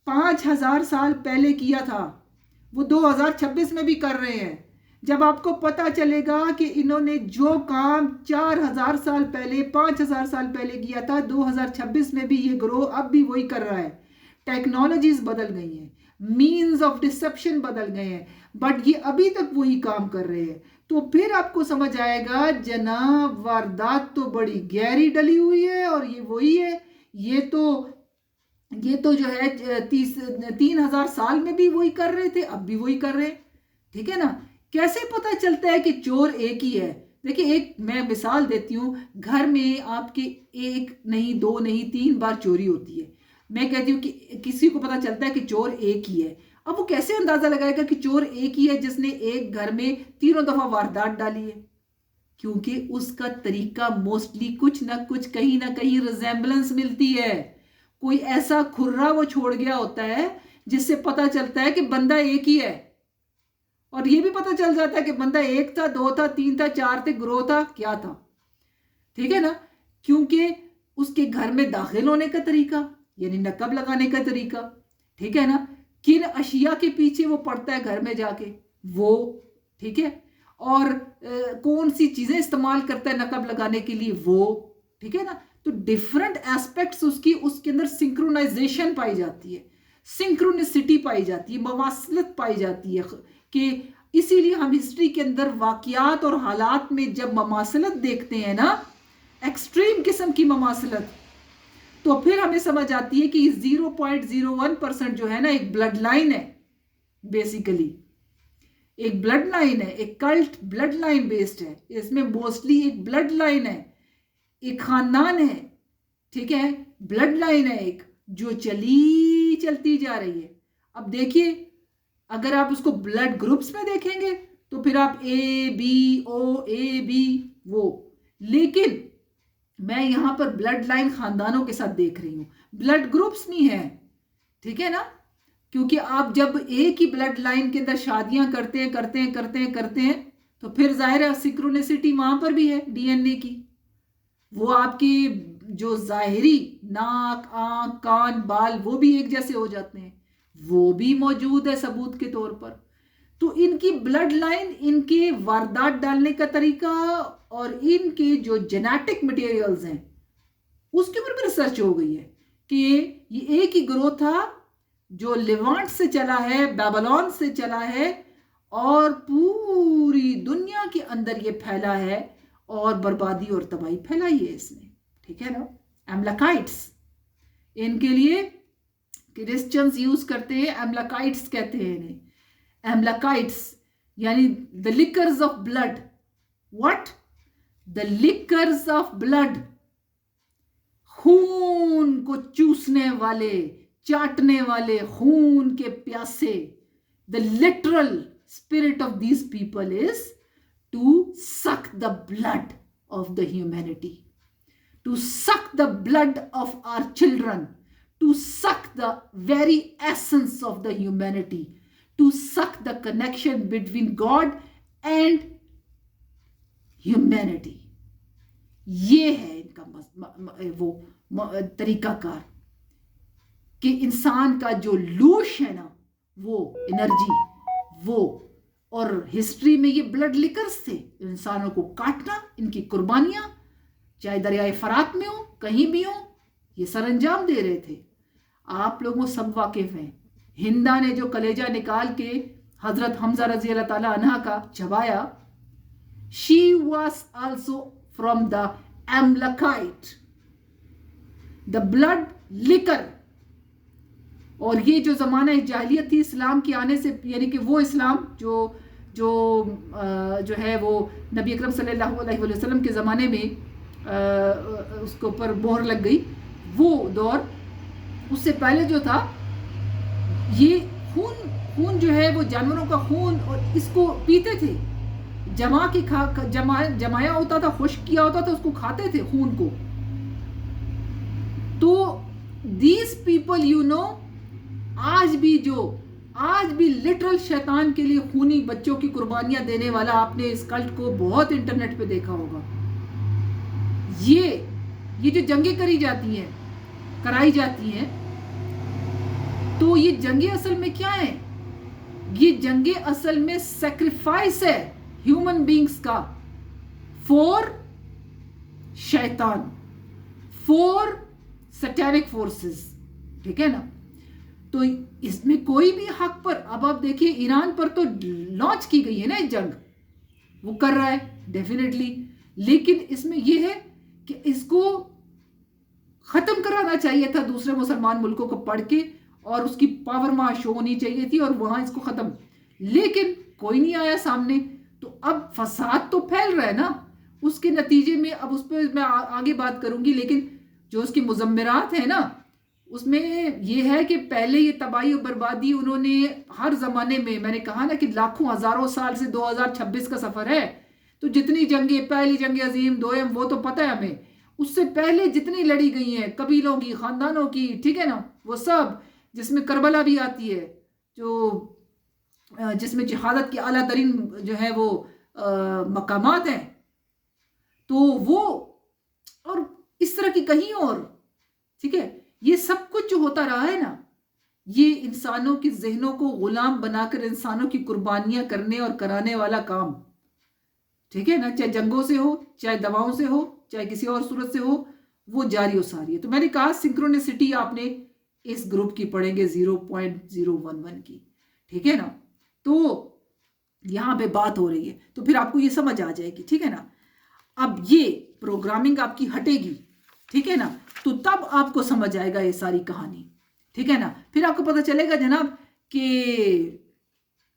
5000 سال پہلے کیا تھا وہ 2026 میں بھی کر رہے ہیں. جب آپ کو پتا چلے گا کہ انہوں نے جو کام 4000 سال پہلے، 5000 سال پہلے کیا تھا، 2026 میں بھی یہ گروہ اب بھی وہی کر رہا ہے. ٹیکنالوجیز بدل گئی ہیں، مینز آف ڈسپشن بدل گئے ہیں، بٹ یہ ابھی تک وہی کام کر رہے ہیں. تو پھر آپ کو سمجھ آئے گا جناب واردات تو بڑی گہری ڈلی ہوئی ہے اور یہ وہی ہے. یہ تو جو ہے 3000 سال میں بھی وہی کر رہے تھے، اب بھی وہی کر رہے ہیں. ٹھیک ہے نا. کیسے پتہ چلتا ہے کہ چور ایک ہی ہے؟ دیکھیے ایک میں مثال دیتی ہوں، گھر میں آپ کے ایک نہیں، دو نہیں، 3 بار چوری ہوتی ہے. میں کہتی ہوں کہ کسی کو پتا چلتا ہے کہ چور ایک ہی ہے. اب وہ کیسے اندازہ لگائے گا کہ چور ایک ہی ہے جس نے ایک گھر میں 3 دفعہ واردات ڈالی ہے؟ کیونکہ اس کا طریقہ موسٹلی کچھ نہ کچھ کہیں نہ کہیں ریزیمبلنس ملتی ہے. کوئی ایسا کھرا وہ چھوڑ گیا ہوتا ہے جس سے پتا چلتا ہے کہ بندہ ایک ہی ہے. اور یہ بھی پتا چل جاتا ہے کہ بندہ 1 تھا، 2 تھا، 3 تھا، 4 تھے، گروہ تھا، کیا تھا. ٹھیک ہے نا؟ کیونکہ اس کے گھر میں داخل ہونے کا طریقہ، یعنی نقب لگانے کا طریقہ، ٹھیک ہے نا، کن اشیاء کے پیچھے وہ پڑتا ہے گھر میں جا کے، وہ ٹھیک ہے، اور کون سی چیزیں استعمال کرتا ہے نقب لگانے کے لیے، وہ ٹھیک ہے نا. تو ڈیفرنٹ ایسپیکٹس اس کے اندر سنکرونائزیشن پائی جاتی ہے، سنکرونسٹی پائی جاتی ہے، مماثلت پائی جاتی ہے. کہ اسی لیے ہم ہسٹری کے اندر واقعات اور حالات میں جب مماثلت دیکھتے ہیں نا، ایکسٹریم قسم کی مماثلت، تو پھر ہمیں سمجھ آتی ہے کہ 0.01% جو ہے نا ایک بلڈ لائن ہے. بیسیکلی ایک بلڈ لائن ہے، ایک کلٹ بلڈ لائن بیسڈ ہے. اس میں موسٹلی ایک بلڈ لائن ہے، ایک خاندان ہے، ٹھیک ہے، بلڈ لائن ہے ایک جو چلتی جا رہی ہے. اب دیکھیے اگر آپ اس کو بلڈ گروپس میں دیکھیں گے تو پھر آپ اے بی او اے بی وہ، لیکن میں یہاں پر بلڈ لائن خاندانوں کے ساتھ دیکھ رہی ہوں، بلڈ گروپس بھی ہیں. ٹھیک ہے نا؟ کیونکہ آپ جب ایک ہی بلڈ لائن کے اندر شادیاں کرتے ہیں تو پھر ظاہر ہے سنکرونسٹی وہاں پر بھی ہے ڈی این اے کی. وہ آپ کی جو ظاہری ناک، آنکھ، کان، بال وہ بھی ایک جیسے ہو جاتے ہیں، وہ بھی موجود ہے ثبوت کے طور پر. تو ان کی بلڈ لائن، ان کے واردات ڈالنے کا طریقہ اور ان کے جو جینیٹک مٹیریلز ہیں اس کے اوپر بھی ریسرچ ہو گئی ہے کہ یہ ایک ہی گروہ تھا جو لیوانٹ سے چلا ہے، بیبلون سے چلا ہے اور پوری دنیا کے اندر یہ پھیلا ہے اور بربادی اور تباہی پھیلائی ہے اس نے. ٹھیک ہے نا؟ ایملاکائٹس، ان کے لیے کرسچنز یوز کرتے ہیں، ایملاکائٹس کہتے ہیں انہیں. ایملاکائٹس یعنی the liquors of blood. What? The liquors of blood. خون کو چوسنے والے، چاٹنے والے، خون کے پیاسے. The literal spirit of these people is to suck the blood of the humanity, to suck the blood of our children, to suck the very essence of the humanity, to suck the connection between God and humanity. یہ ہے ان کا وہ طریقہ کار کہ انسان کا جو لوش ہے نا، وہ انرجی، وہ اور ہسٹری میں یہ بلڈ لیکرز تھے، انسانوں کو کاٹنا، ان کی قربانیاں چاہے دریائے فرات میں ہو، کہیں بھی ہو، یہ سر انجام دے رہے تھے. آپ لوگوں سب واقف ہیں، ہندا نے جو کلیجہ نکال کے حضرت حمزہ رضی اللہ تعالیٰ عنہ کا چبایا، she was also from the Amalekite, the blood liquor. اور یہ جو زمانہ جاہلیت تھی اسلام کے آنے سے، یعنی کہ وہ اسلام جو ہے وہ نبی اکرم صلی اللہ علیہ وسلم کے زمانے میں اس کے اوپر مہر لگ گئی، وہ دور. اس سے پہلے جو تھا یہ خون جو ہے وہ جانوروں کا خون، اور اس کو پیتے تھے، جمایا ہوتا تھا، خشک کیا ہوتا تھا، اس کو کھاتے تھے خون کو. تو these people آج بھی لٹرل شیطان کے لیے خونی بچوں کی قربانیاں دینے والا، آپ نے اس کلٹ کو بہت انٹرنیٹ پہ دیکھا ہوگا. یہ جو جنگیں کرائی جاتی ہیں، تو یہ جنگیں اصل میں کیا ہیں؟ یہ جنگیں اصل میں سیکریفائس ہے ہیومن بینگز کا فور شیطان، فور سیٹینک فورسز. ٹھیک ہے نا؟ تو اس میں کوئی بھی حق پر، اب آپ دیکھیں ایران پر تو لانچ کی گئی ہے نا جنگ، وہ کر رہا ہے ڈیفینیٹلی، لیکن اس میں یہ ہے کہ اس کو ختم کرانا چاہیے تھا دوسرے مسلمان ملکوں کو پڑھ کے، اور اس کی پاور وہاں شو ہونی چاہیے تھی، اور وہاں اس کو ختم، لیکن کوئی نہیں آیا سامنے. تو اب فساد تو پھیل رہا ہے نا. اس کے نتیجے میں اب اس پہ میں آگے بات کروں گی، لیکن جو اس کی مضمرات ہیں نا اس میں یہ ہے کہ پہلے یہ تباہی و بربادی انہوں نے ہر زمانے میں نے کہا نا کہ لاکھوں ہزاروں سال سے 2026 کا سفر ہے، تو جتنی جنگیں، پہلی جنگ عظیم، دوئم، وہ تو پتہ ہے ہمیں، اس سے پہلے جتنی لڑی گئی ہیں قبیلوں کی، خاندانوں کی، ٹھیک ہے نا، وہ سب، جس میں کربلا بھی آتی ہے، جس میں جہادت کی اعلیٰ ترین جو ہے وہ مقامات ہیں، تو وہ اور اس طرح کی کہیں اور، ٹھیک ہے، یہ سب کچھ جو ہوتا رہا ہے نا، یہ انسانوں کی ذہنوں کو غلام بنا کر انسانوں کی قربانیاں کرنے اور کرانے والا کام، ٹھیک ہے نا، چاہے جنگوں سے ہو، چاہے دواؤں سے ہو، چاہے کسی اور صورت سے ہو، وہ جاری و ساری ہے۔ تو میں نے کہا سنکرونسٹی آپ نے اس گروپ کی پڑھیں گے 0.011 کی، ٹھیک ہے نا، تو یہاں پہ بات ہو رہی ہے تو پھر آپ کو یہ سمجھ آ جائے گی، ٹھیک ہے نا۔ اب یہ پروگرامنگ آپ کی ہٹے گی، ٹھیک ہے نا، تو تب آپ کو سمجھ آئے گا یہ ساری کہانی، ٹھیک ہے نا، پھر آپ کو پتہ چلے گا جناب کہ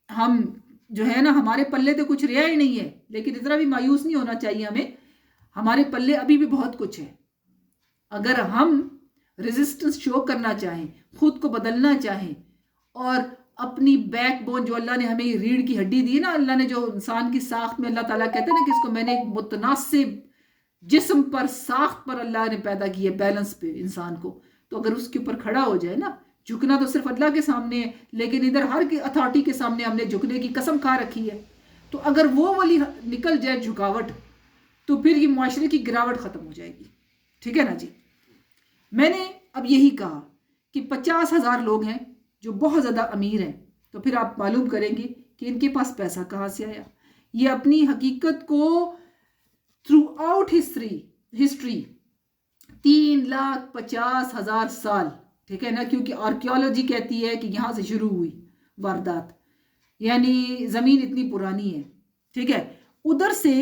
ہم جو ہے نا ہمارے پلے تو کچھ رہا ہی نہیں ہے، لیکن اتنا بھی مایوس نہیں ہونا چاہیے ہمیں، ہمارے پلے ابھی بھی بہت کچھ ہے۔ اگر ہم ریزسٹنس شو کرنا چاہیں، خود کو بدلنا چاہیں، اور اپنی بیک بون جو اللہ نے ہمیں یہ ریڑھ کی ہڈی دی ہے نا، اللہ نے جو انسان کی ساخت میں، اللہ تعالیٰ کہتے ہیں نا کہ اس کو میں نے ایک متناسب جسم پر، ساخت پر اللہ نے پیدا کی ہے، بیلنس پہ انسان کو، تو اگر اس کے اوپر کھڑا ہو جائے نا، جھکنا تو صرف اللہ کے سامنے ہے، لیکن ادھر ہر اتھارٹی کے سامنے ہم نے جھکنے کی قسم کھا رکھی ہے، تو اگر وہ والی نکل جائے جھکاوٹ، تو پھر یہ معاشرے کی گراوٹ ختم ہو جائے گی، ٹھیک ہے نا جی۔ میں نے اب یہی کہا کہ 50,000 لوگ ہیں جو بہت زیادہ امیر ہیں، تو پھر آپ معلوم کریں گے کہ ان کے پاس پیسہ کہاں سے آیا۔ یہ اپنی حقیقت کو تھرو آؤٹ ہسٹری 3,50,000 سال، ٹھیک ہے نا، کیونکہ آرکیولوجی کہتی ہے کہ یہاں سے شروع ہوئی واردات، یعنی زمین اتنی پرانی ہے، ٹھیک ہے، ادھر سے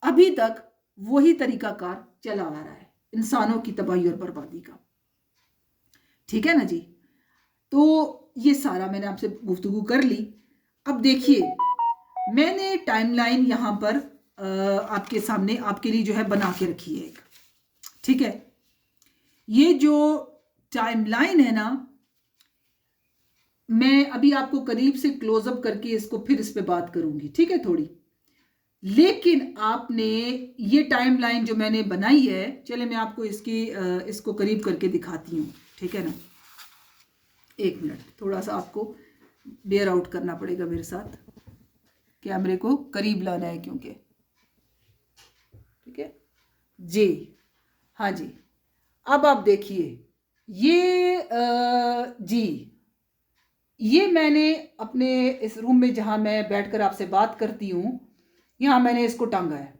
ابھی تک وہی طریقہ کار چلا آ رہا ہے انسانوں کی تباہی اور بربادی کا، ٹھیک ہے نا جی۔ تو یہ سارا میں نے آپ سے گفتگو کر لی۔ اب دیکھیے میں نے ٹائم لائن یہاں پر آپ کے سامنے آپ کے لیے جو ہے بنا کے رکھی ہے ایک، ٹھیک ہے، یہ جو ٹائم لائن ہے نا، میں ابھی آپ کو قریب سے کلوز اپ کر کے اس کو پھر اس پہ بات کروں گی، ٹھیک ہے تھوڑی، لیکن آپ نے یہ ٹائم لائن جو میں نے بنائی ہے، چلے میں آپ کو اس کو قریب کر کے دکھاتی ہوں، ٹھیک ہے نا، ایک منٹ، تھوڑا سا آپ کو بیئر آؤٹ کرنا پڑے گا میرے ساتھ، کیمرے کو قریب لانا ہے کیونکہ، ٹھیک ہے جی، ہاں جی، اب آپ دیکھیے جی، یہ میں نے اپنے اس روم میں جہاں میں بیٹھ کر آپ سے بات کرتی ہوں، یہاں میں نے اس کو ٹانگا ہے۔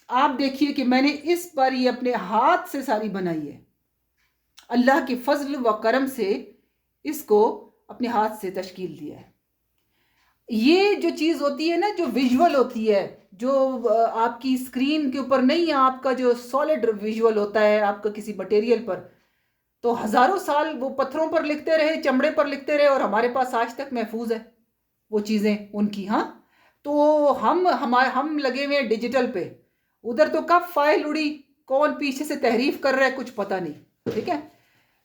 آپ دیکھیے کہ میں نے اس پر یہ اپنے ہاتھ سے ساری بنائی ہے، اللہ کے فضل و کرم سے اس کو اپنے ہاتھ سے تشکیل دیا ہے۔ یہ جو چیز ہوتی ہے نا، جو ویژول ہوتی ہے، جو آپ کی اسکرین کے اوپر نہیں ہے، آپ کا جو سالڈ ویژول ہوتا ہے آپ کا کسی مٹیریل پر، تو ہزاروں سال وہ پتھروں پر لکھتے رہے، چمڑے پر لکھتے رہے، اور ہمارے پاس آج تک محفوظ ہے وہ چیزیں ان کی، ہاں، تو ہم لگے ہوئے ہیں ڈیجیٹل پہ، ادھر تو کب فائل اڑی، کون پیچھے سے تحریف کر رہا ہے کچھ پتہ نہیں، ٹھیک ہے۔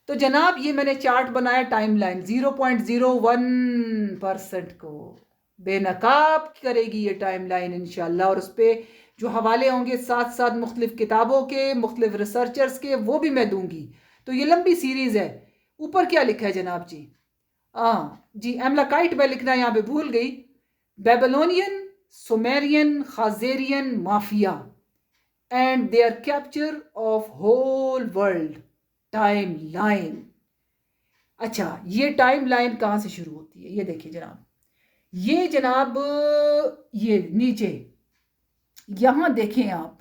تو جناب یہ میں نے چارٹ بنایا ٹائم لائن 0.01% کو بے نقاب کرے گی یہ ٹائم لائن انشاءاللہ، اور اس پہ جو حوالے ہوں گے ساتھ ساتھ مختلف کتابوں کے، مختلف ریسرچرز کے، وہ بھی میں دوں گی۔ تو یہ لمبی سیریز ہے۔ اوپر کیا لکھا ہے جناب جی؟ جی ایملاکائٹ میں لکھنا یہاں پہ بھول گئی، Babylonian, Sumerian, Khazarian mafia and their capture of whole world timeline. اچھا یہ ٹائم لائن کہاں سے شروع ہوتی ہے؟ یہ دیکھیں جناب، یہ جناب یہ نیچے یہاں دیکھیں آپ،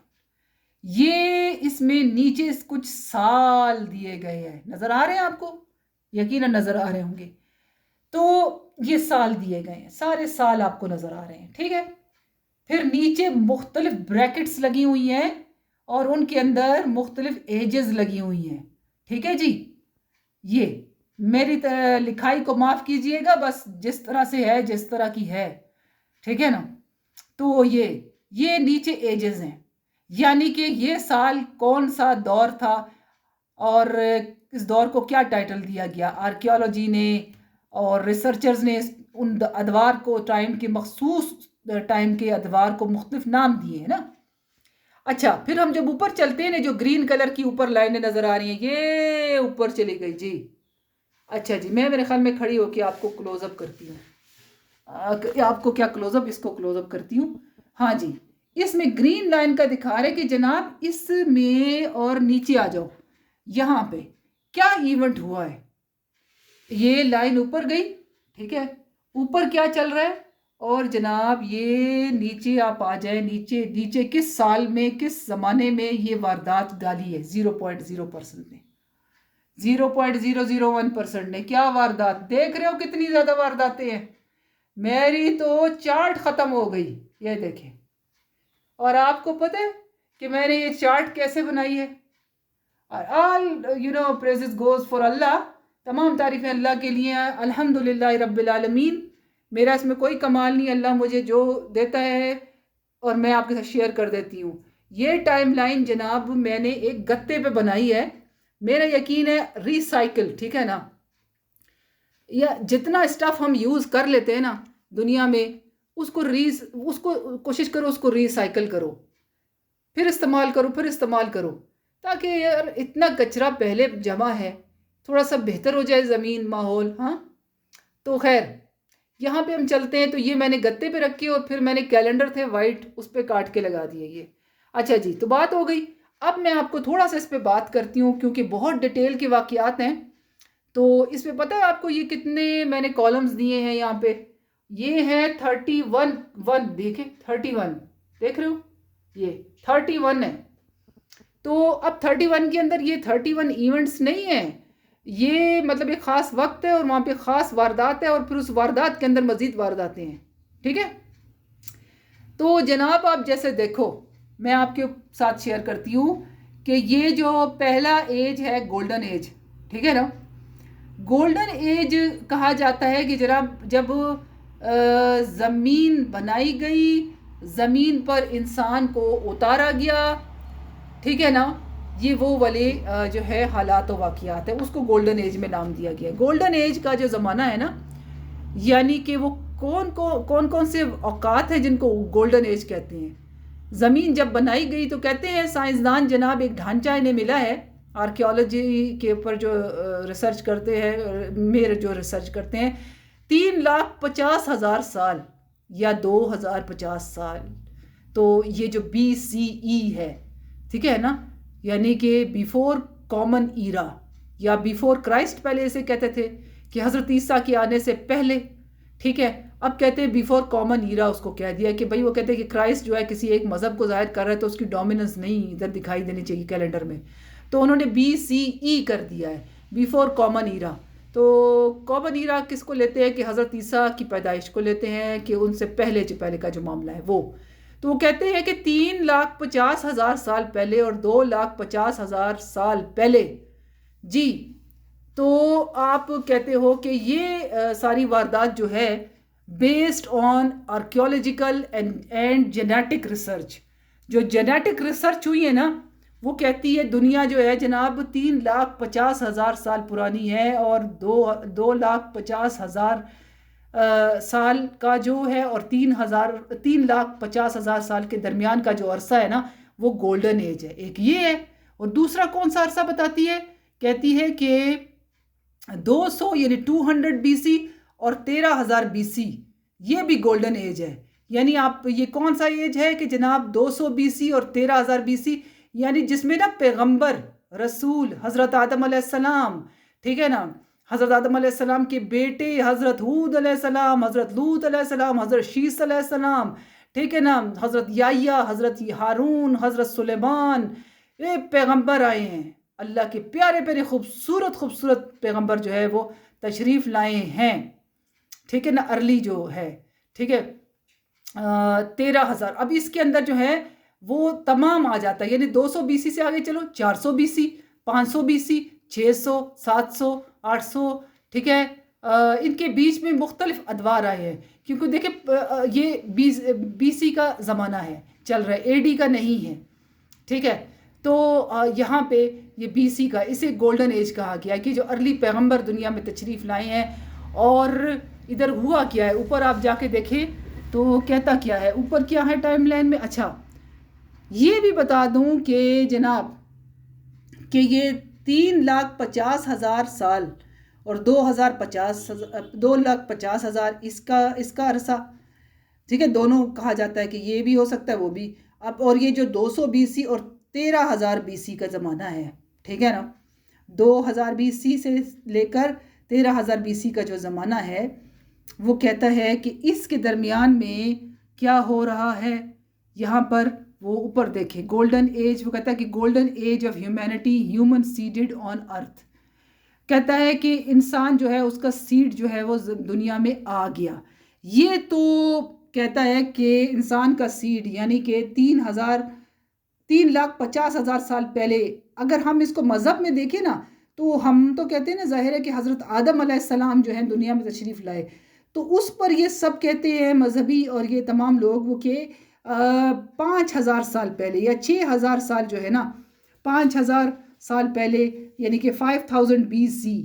یہ اس میں نیچے کچھ سال دیے گئے ہیں، نظر آ رہے ہیں آپ کو؟ یقیناً نظر آ رہے ہوں گے۔ تو یہ سال دیے گئے ہیں، سارے سال آپ کو نظر آ رہے ہیں، ٹھیک ہے۔ پھر نیچے مختلف بریکٹس لگی ہوئی ہیں اور ان کے اندر مختلف ایجز لگی ہوئی ہیں، ٹھیک ہے جی۔ یہ میری لکھائی کو معاف کیجئے گا، بس جس طرح سے ہے، جس طرح کی ہے، ٹھیک ہے نا۔ تو یہ نیچے ایجز ہیں، یعنی کہ یہ سال کون سا دور تھا اور اس دور کو کیا ٹائٹل دیا گیا. آرکیالوجی نے اور ریسرچرز نے ان ادوار کو ٹائم کے مخصوص ٹائم کے ادوار کو مختلف نام دیے ہیں نا. اچھا پھر ہم جب اوپر چلتے ہیں جو گرین کلر کی اوپر لائنیں نظر آ رہی ہیں یہ اوپر چلی گئی جی. اچھا جی میں میرے خیال میں کھڑی ہو کے آپ کو کلوز اپ کرتی ہوں. آپ کو کیا کلوز اپ، اس کو کلوز اپ کرتی ہوں. ہاں جی اس میں گرین لائن کا دکھا رہے کہ جناب اس میں، اور نیچے آ جاؤ یہاں پہ کیا ایونٹ ہوا ہے. یہ لائن اوپر گئی، ٹھیک ہے، اوپر کیا چل رہا ہے، اور جناب یہ نیچے آپ آ جائیں، نیچے کس سال میں کس زمانے میں یہ واردات ڈالی ہے. 0.0% نے، 0.001% نے کیا واردات. دیکھ رہے ہو کتنی زیادہ وارداتیں ہیں. میری تو چارٹ ختم ہو گئی یہ دیکھیں. اور آپ کو پتہ ہے کہ میں نے یہ چارٹ کیسے بنائی ہے. آل پریزز گوز فار اللہ. تمام تعریفیں اللہ کے لیے ہیں. الحمدللہ رب العالمین. میرا اس میں کوئی کمال نہیں، اللہ مجھے جو دیتا ہے اور میں آپ کے ساتھ شیئر کر دیتی ہوں. یہ ٹائم لائن جناب میں نے ایک گتے پہ بنائی ہے. میرا یقین ہے ریسائکل، ٹھیک ہے نا، یا جتنا اسٹف ہم یوز کر لیتے ہیں نا دنیا میں اس کو کوشش کرو اس کو ریسائکل کرو، پھر استعمال کرو تاکہ یار اتنا کچرا پہلے جمع ہے تھوڑا سا بہتر ہو جائے زمین، ماحول. ہاں تو خیر یہاں پہ ہم چلتے ہیں. تو یہ میں نے گتے پہ رکھی اور پھر میں نے کیلنڈر تھے وائٹ اس پہ کاٹ کے لگا دیے یہ. اچھا جی تو بات ہو گئی. اب میں آپ کو تھوڑا سا اس پہ بات کرتی ہوں کیونکہ بہت ڈیٹیل کے واقعات ہیں. تو اس پہ پتہ ہے آپ کو یہ کتنے میں نے کالمز دیے ہیں یہاں پہ. یہ ہے 31 دیکھیں 31 دیکھ رہے ہو یہ 31 ہے. تو اب 31 کے اندر یہ 31 ایونٹس نہیں ہیں، یہ مطلب ایک خاص وقت ہے اور وہاں پہ خاص واردات ہے اور پھر اس واردات کے اندر مزید وارداتیں ہیں. ٹھیک ہے تو جناب آپ جیسے دیکھو میں آپ کے ساتھ شیئر کرتی ہوں کہ یہ جو پہلا ایج ہے گولڈن ایج، ٹھیک ہے نا. گولڈن ایج کہا جاتا ہے کہ جناب جب زمین بنائی گئی، زمین پر انسان کو اتارا گیا، ٹھیک ہے نا، یہ وہ والے جو ہے حالات و واقعات ہیں، اس کو گولڈن ایج میں نام دیا گیا ہے. گولڈن ایج کا جو زمانہ ہے نا، یعنی کہ وہ کون سے اوقات ہیں جن کو گولڈن ایج کہتے ہیں. زمین جب بنائی گئی تو کہتے ہیں سائنسدان جناب ایک ڈھانچہ انہیں ملا ہے، آرکیالوجی کے اوپر جو ریسرچ کرتے ہیں، میرے جو ریسرچ کرتے ہیں، 3,50,000 سال یا 2,050 سال. تو یہ جو BCE ہے، ٹھیک ہے نا، یعنی کہ بیفور کامن ایرا یا بیفور کرائسٹ پہلے اسے کہتے تھے کہ حضرت عیسیٰ کے آنے سے پہلے. ٹھیک ہے اب کہتے ہیں بیفور کامن ایرا، اس کو کہہ دیا کہ بھائی وہ کہتے ہیں کہ کرائسٹ جو ہے کسی ایک مذہب کو ظاہر کر رہا ہے تو اس کی ڈومیننس نہیں ادھر دکھائی دینی چاہیے کیلنڈر میں، تو انہوں نے BCE کر دیا ہے، بیفور کامن ایرا. تو کامن ایرا کس کو لیتے ہیں کہ حضرت عیسیٰ کی پیدائش کو لیتے ہیں کہ ان سے پہلے کا جو معاملہ ہے وہ. تو وہ کہتے ہیں کہ 3,50,000 سال پہلے اور 2,50,000 سال پہلے. جی تو آپ کہتے ہو کہ یہ ساری واردات جو ہے based on archaeological and genetic research, جو جینیٹک ریسرچ ہوئی ہے نا وہ کہتی ہے دنیا جو ہے جناب 3,50,000 سال پرانی ہے اور 2,50,000 سال کا جو ہے اور 3,50,000 سال کے درمیان کا جو عرصہ ہے نا وہ گولڈن ایج ہے. ایک یہ ہے، اور دوسرا کون سا عرصہ بتاتی ہے، کہتی ہے کہ 200 یعنی 200 BC اور 13,000 BC یہ بھی گولڈن ایج ہے. یعنی آپ یہ کون سا ایج ہے کہ جناب 200 BC اور 13,000 BC، یعنی جس میں نا پیغمبر رسول حضرت آدم علیہ السلام، ٹھیک ہے نا، حضرت آدم علیہ السلام کے بیٹے حضرت ہود علیہ السلام، حضرت لوط علیہ السلام، حضرت شیس علیہ السلام، ٹھیک ہے نا، حضرت یحییٰ، حضرت ہارون، حضرت سلیمان، یہ پیغمبر آئے ہیں. اللہ کے پیارے خوبصورت پیغمبر جو ہے وہ تشریف لائے ہیں. ٹھیک ہے نا، ارلی جو ہے، ٹھیک ہے 13,000. اب اس کے اندر جو ہے وہ تمام آ جاتا ہے، یعنی 200 BC سے آگے چلو 400 BC، 500 BC، 600، 700، 800. ٹھیک ہے ان کے بیچ میں مختلف ادوار آئے ہیں کیونکہ دیکھیں یہ BC کا زمانہ ہے چل رہا ہے، AD کا نہیں ہے. ٹھیک ہے. تو یہاں پہ یہ بی سی کا اسے گولڈن ایج کہا گیا کہ جو ارلی پیغمبر دنیا میں تشریف لائے ہیں. اور ادھر ہوا کیا ہے, اوپر آپ جا کے دیکھیں تو کہتا کیا ہے, اوپر کیا ہے ٹائم لائن میں. اچھا یہ بھی بتا دوں کہ جناب کہ یہ 3,50,000 سال اور 2,50,000 اس کا عرصہ. ٹھیک ہے, دونوں کہا جاتا ہے کہ یہ بھی ہو سکتا ہے وہ بھی. اب اور یہ جو 200 بی سی اور 13,000 بی سی کا زمانہ ہے, ٹھیک ہے نا, 2,000 بی سی سے لے کر 13,000 بی سی کا جو زمانہ ہے وہ کہتا ہے کہ اس کے درمیان میں کیا ہو رہا ہے. یہاں پر وہ اوپر دیکھیں گولڈن ایج, وہ کہتا ہے کہ golden age of humanity human seeded on earth. کہتا ہے کہ انسان جو ہے اس کا سیڈ جو ہے وہ دنیا میں آ گیا. یہ تو کہتا ہے کہ انسان کا سیڈ یعنی کہ 3,50,000 سال پہلے. اگر ہم اس کو مذہب میں دیکھیں نا تو ہم تو کہتے ہیں نا, ظاہر ہے کہ حضرت آدم علیہ السلام جو ہیں دنیا میں تشریف لائے, تو اس پر یہ سب کہتے ہیں مذہبی اور یہ تمام لوگ وہ کہ 5,000 سال پہلے یا 6,000 سال جو ہے نا, 5,000 سال پہلے یعنی کہ 5,000 بی سی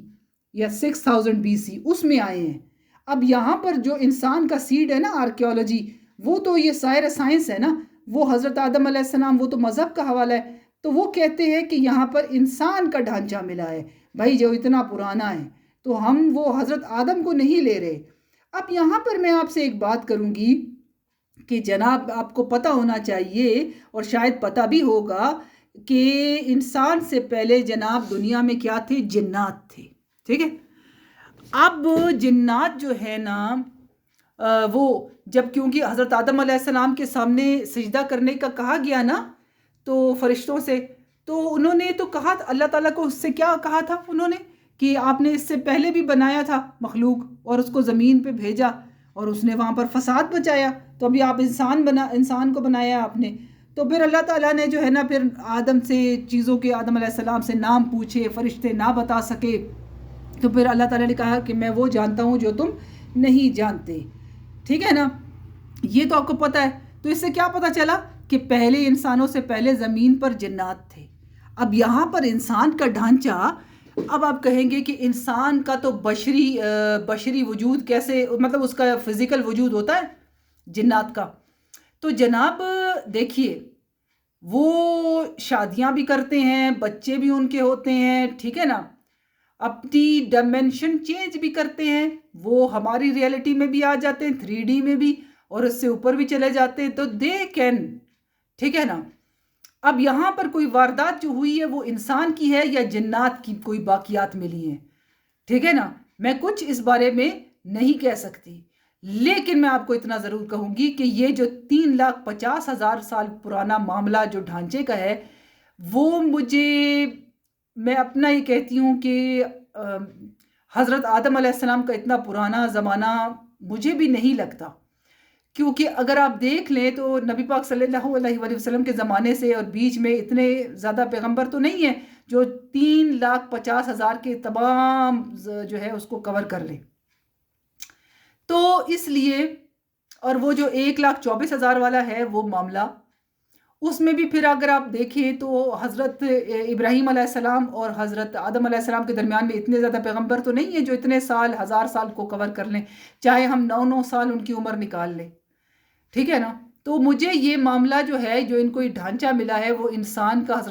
یا 6,000 بی سی اس میں آئے ہیں. اب یہاں پر جو انسان کا سیڈ ہے نا آرکیولوجی, وہ تو یہ سائنس ہے نا, وہ حضرت آدم علیہ السلام وہ تو مذہب کا حوالہ ہے. تو وہ کہتے ہیں کہ یہاں پر انسان کا ڈھانچہ ملا ہے بھائی جو اتنا پرانا ہے, تو ہم وہ حضرت آدم کو نہیں لے رہے. اب یہاں پر میں آپ سے ایک بات کروں گی کہ جناب آپ کو پتہ ہونا چاہیے اور شاید پتہ بھی ہوگا کہ انسان سے پہلے جناب دنیا میں کیا تھے, جنات تھے. ٹھیک ہے, اب جنات جو ہے نا وہ جب کیونکہ حضرت آدم علیہ السلام کے سامنے سجدہ کرنے کا کہا گیا نا تو فرشتوں سے, تو انہوں نے تو کہا, اللہ تعالیٰ کو اس سے کیا کہا تھا انہوں نے کہ آپ نے اس سے پہلے بھی بنایا تھا مخلوق اور اس کو زمین پہ بھیجا اور اس نے وہاں پر فساد بچایا, تو ابھی آپ انسان کو بنایا آپ نے. تو پھر اللہ تعالیٰ نے جو ہے نا پھر آدم سے چیزوں کے, آدم علیہ السلام سے نام پوچھے, فرشتے نہ بتا سکے, تو پھر اللہ تعالیٰ نے کہا کہ میں وہ جانتا ہوں جو تم نہیں جانتے. ٹھیک ہے نا, یہ تو آپ کو پتہ ہے. تو اس سے کیا پتہ چلا کہ پہلے انسانوں سے پہلے زمین پر جنات تھے. اب یہاں پر انسان کا ڈھانچہ, اب آپ کہیں گے کہ انسان کا تو بشری وجود کیسے, مطلب اس کا فزیکل وجود ہوتا ہے جنات کا. تو جناب دیکھیے وہ شادیاں بھی کرتے ہیں, بچے بھی ان کے ہوتے ہیں, ٹھیک ہے نا, اپنی ڈائمینشن چینج بھی کرتے ہیں, وہ ہماری ریئلٹی میں بھی آ جاتے ہیں 3D میں بھی, اور اس سے اوپر بھی چلے جاتے ہیں, تو دے کین. ٹھیک ہے نا. اب یہاں پر کوئی واردات جو ہوئی ہے وہ انسان کی ہے یا جنات کی کوئی باقیات ملی ہیں, ٹھیک ہے نا, میں کچھ اس بارے میں نہیں کہہ سکتی, لیکن میں آپ کو اتنا ضرور کہوں گی کہ یہ جو 3,50,000 سال پرانا معاملہ جو ڈھانچے کا ہے وہ میں اپنا یہ کہتی ہوں کہ حضرت آدم علیہ السلام کا اتنا پرانا زمانہ مجھے بھی نہیں لگتا. کیونکہ اگر آپ دیکھ لیں تو نبی پاک صلی اللہ علیہ وآلہ وسلم کے زمانے سے اور بیچ میں اتنے زیادہ پیغمبر تو نہیں ہیں جو 3,50,000 کے تمام جو ہے اس کو کور کر لیں. تو اس لیے, اور وہ جو 1,24,000 والا ہے وہ معاملہ, اس میں بھی پھر اگر آپ دیکھیں تو حضرت ابراہیم علیہ السلام اور حضرت آدم علیہ السلام کے درمیان میں اتنے زیادہ پیغمبر تو نہیں ہیں جو اتنے سال 1,000 سال کو کور کر لیں, چاہے ہم 9 سال ان کی عمر نکال لیں. ٹھیک ہے نا. تو مجھے یہ معاملہ جو ہے جو ان کو یہ ڈھانچہ ملا ہے وہ انسان کا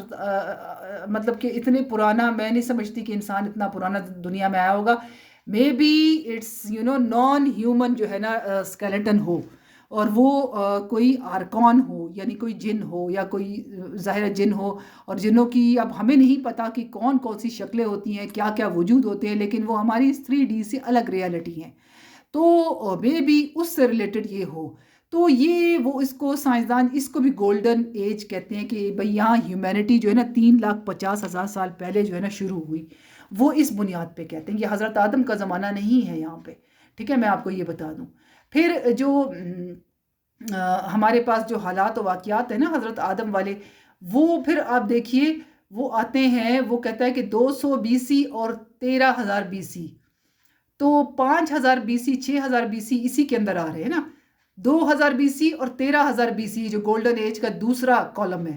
مطلب کہ اتنے پرانا, میں نہیں سمجھتی کہ انسان اتنا پرانا دنیا میں آیا ہوگا. Maybe it's non human جو ہے نا اسکیلیٹن ہو, اور وہ کوئی آرکان ہو یعنی کوئی جن ہو یا کوئی ظاہر جن ہو, اور جنوں کی اب ہمیں نہیں پتا کہ کون کون سی شکلیں ہوتی ہیں, کیا کیا وجود ہوتے ہیں, لیکن وہ ہماری 3D سے الگ ریالٹی ہیں. تو مے بی اس سے ریلیٹڈ یہ ہو. تو یہ وہ اس کو سائنسدان اس کو بھی گولڈن ایج کہتے ہیں کہ بھئی یہاں ہیومینٹی جو ہے نا 3,50,000 سال پہلے جو ہے نا شروع ہوئی, وہ اس بنیاد پہ کہتے ہیں. یہ حضرت آدم کا زمانہ نہیں ہے یہاں پہ, ٹھیک ہے, میں آپ کو یہ بتا دوں. پھر جو ہمارے پاس جو حالات و واقعات ہیں نا حضرت آدم والے, وہ پھر آپ دیکھیے وہ آتے ہیں, وہ کہتا ہے کہ 200 بی سی اور 13,000 بی سی, تو 5,000 بی سی 6,000 بی سی اسی کے اندر آ رہے ہیں نا. 2,000 بی سی اور 13,000 بی سی جو گولڈن ایج کا دوسرا کالم ہے,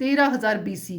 13,000 BC,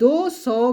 200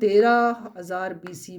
13,000 BC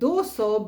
200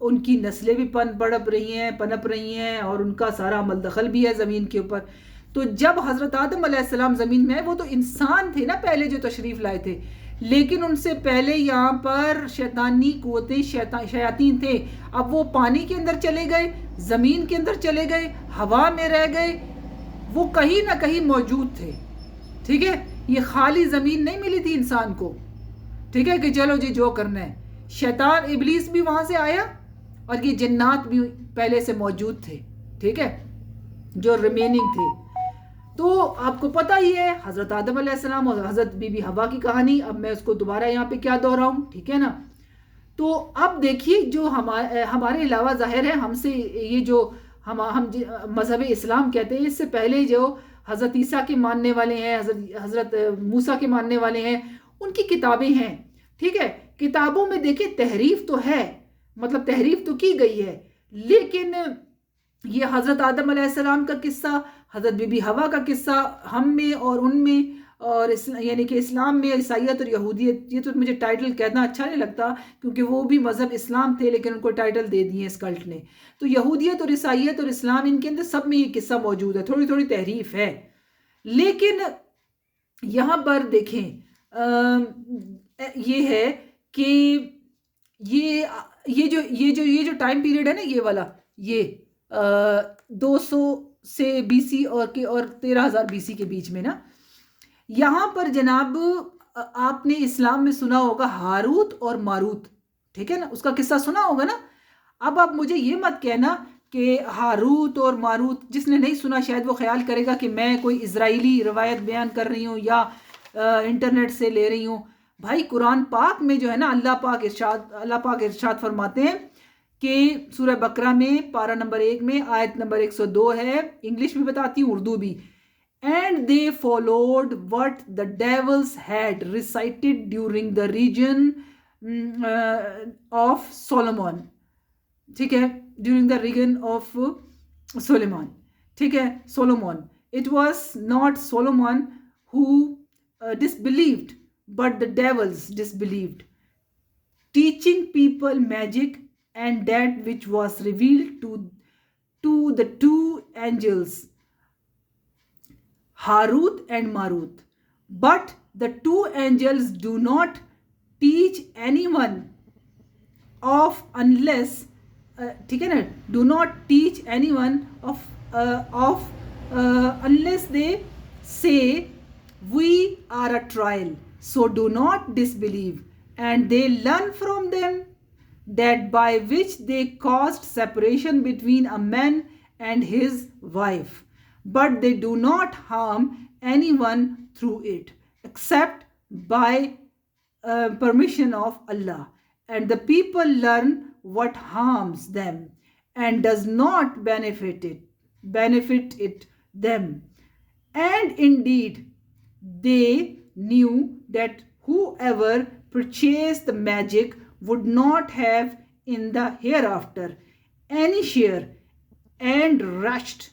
ان کی نسلیں بھی پنپ رہی ہیں اور ان کا سارا عمل دخل بھی ہے زمین کے اوپر. تو جب حضرت آدم علیہ السلام زمین میں آئے، وہ تو انسان تھے نا پہلے جو تشریف لائے تھے، لیکن ان سے پہلے یہاں پر شیطانی قوتیں شیاطین تھے. اب وہ پانی کے اندر چلے گئے، زمین کے اندر چلے گئے، ہوا میں رہ گئے، وہ کہیں نہ کہیں موجود تھے. ٹھیک ہے، یہ خالی زمین نہیں ملی تھی انسان کو. ٹھیک ہے کہ چلو جی جو کرنا ہے. شیطان ابلیس بھی وہاں سے آیا اور یہ جنات بھی پہلے سے موجود تھے. ٹھیک ہے، جو ریمیننگ تھے. تو آپ کو پتہ ہی ہے حضرت آدم علیہ السلام اور حضرت بی بی حوا کی کہانی. اب میں اس کو دوبارہ یہاں پہ کیا دہراؤں، ٹھیک ہے نا. تو اب دیکھیے جو ہمارے علاوہ ظاہر ہے ہم سے یہ جو ہم مذہب اسلام کہتے ہیں، اس سے پہلے جو حضرت عیسیٰ کے ماننے والے ہیں، حضرت موسیٰ کے ماننے والے ہیں، ان کی کتابیں ہیں. ٹھیک ہے، کتابوں میں دیکھیں تحریف تو ہے، مطلب تحریف تو کی گئی ہے، لیکن یہ حضرت آدم علیہ السلام کا قصہ، حضرت بی بی حوا کا قصہ ہم میں اور ان میں، اور یعنی کہ اسلام میں عیسائیت اور یہودیت، یہ تو مجھے ٹائٹل کہنا اچھا نہیں لگتا کیونکہ وہ بھی مذہب اسلام تھے لیکن ان کو ٹائٹل دے دیے اس کلٹ نے. تو یہودیت اور عیسائیت اور اسلام، ان کے اندر سب میں یہ قصہ موجود ہے، تھوڑی تھوڑی تحریف ہے. لیکن یہاں پر دیکھیں یہ ہے کہ یہ جو ٹائم پیریڈ ہے نا، یہ والا، یہ 200 سے BC اور 13,000 BC کے بیچ میں نا، یہاں پر جناب آپ نے اسلام میں سنا ہوگا ہاروت اور ماروت. ٹھیک ہے نا، اس کا قصہ سنا ہوگا نا. اب آپ مجھے یہ مت کہنا کہ ہاروت اور ماروت، جس نے نہیں سنا شاید وہ خیال کرے گا کہ میں کوئی اسرائیلی روایت بیان کر رہی ہوں یا انٹرنیٹ سے لے رہی ہوں. بھائی قرآن پاک میں جو ہے نا، اللہ پاک ارشاد فرماتے ہیں کہ سورہ بقرہ میں پارہ نمبر 1 میں آیت نمبر 102 ہے. انگلش بھی بتاتی ہوں، اردو بھی. And they followed what the devils had recited during the region of Solomon. ٹھیک ہے، during the reign of Solomon. ٹھیک ہے، Solomon. It was not Solomon who disbelieved, but the devils disbelieved, teaching people magic and that which was revealed to the two angels, Harut and Marut. But the two angels do not teach anyone of unless ٹھیک ہے نا، do not teach anyone of unless they say we are a trial, so do not disbelieve. And they learn from them that by which they caused separation between a man and his wife, but they do not harm anyone through it except by permission of Allah. And the people learn what harms them and does not benefit it them. And indeed they knew that whoever purchased the magic would not have in the hereafter any share, and rushed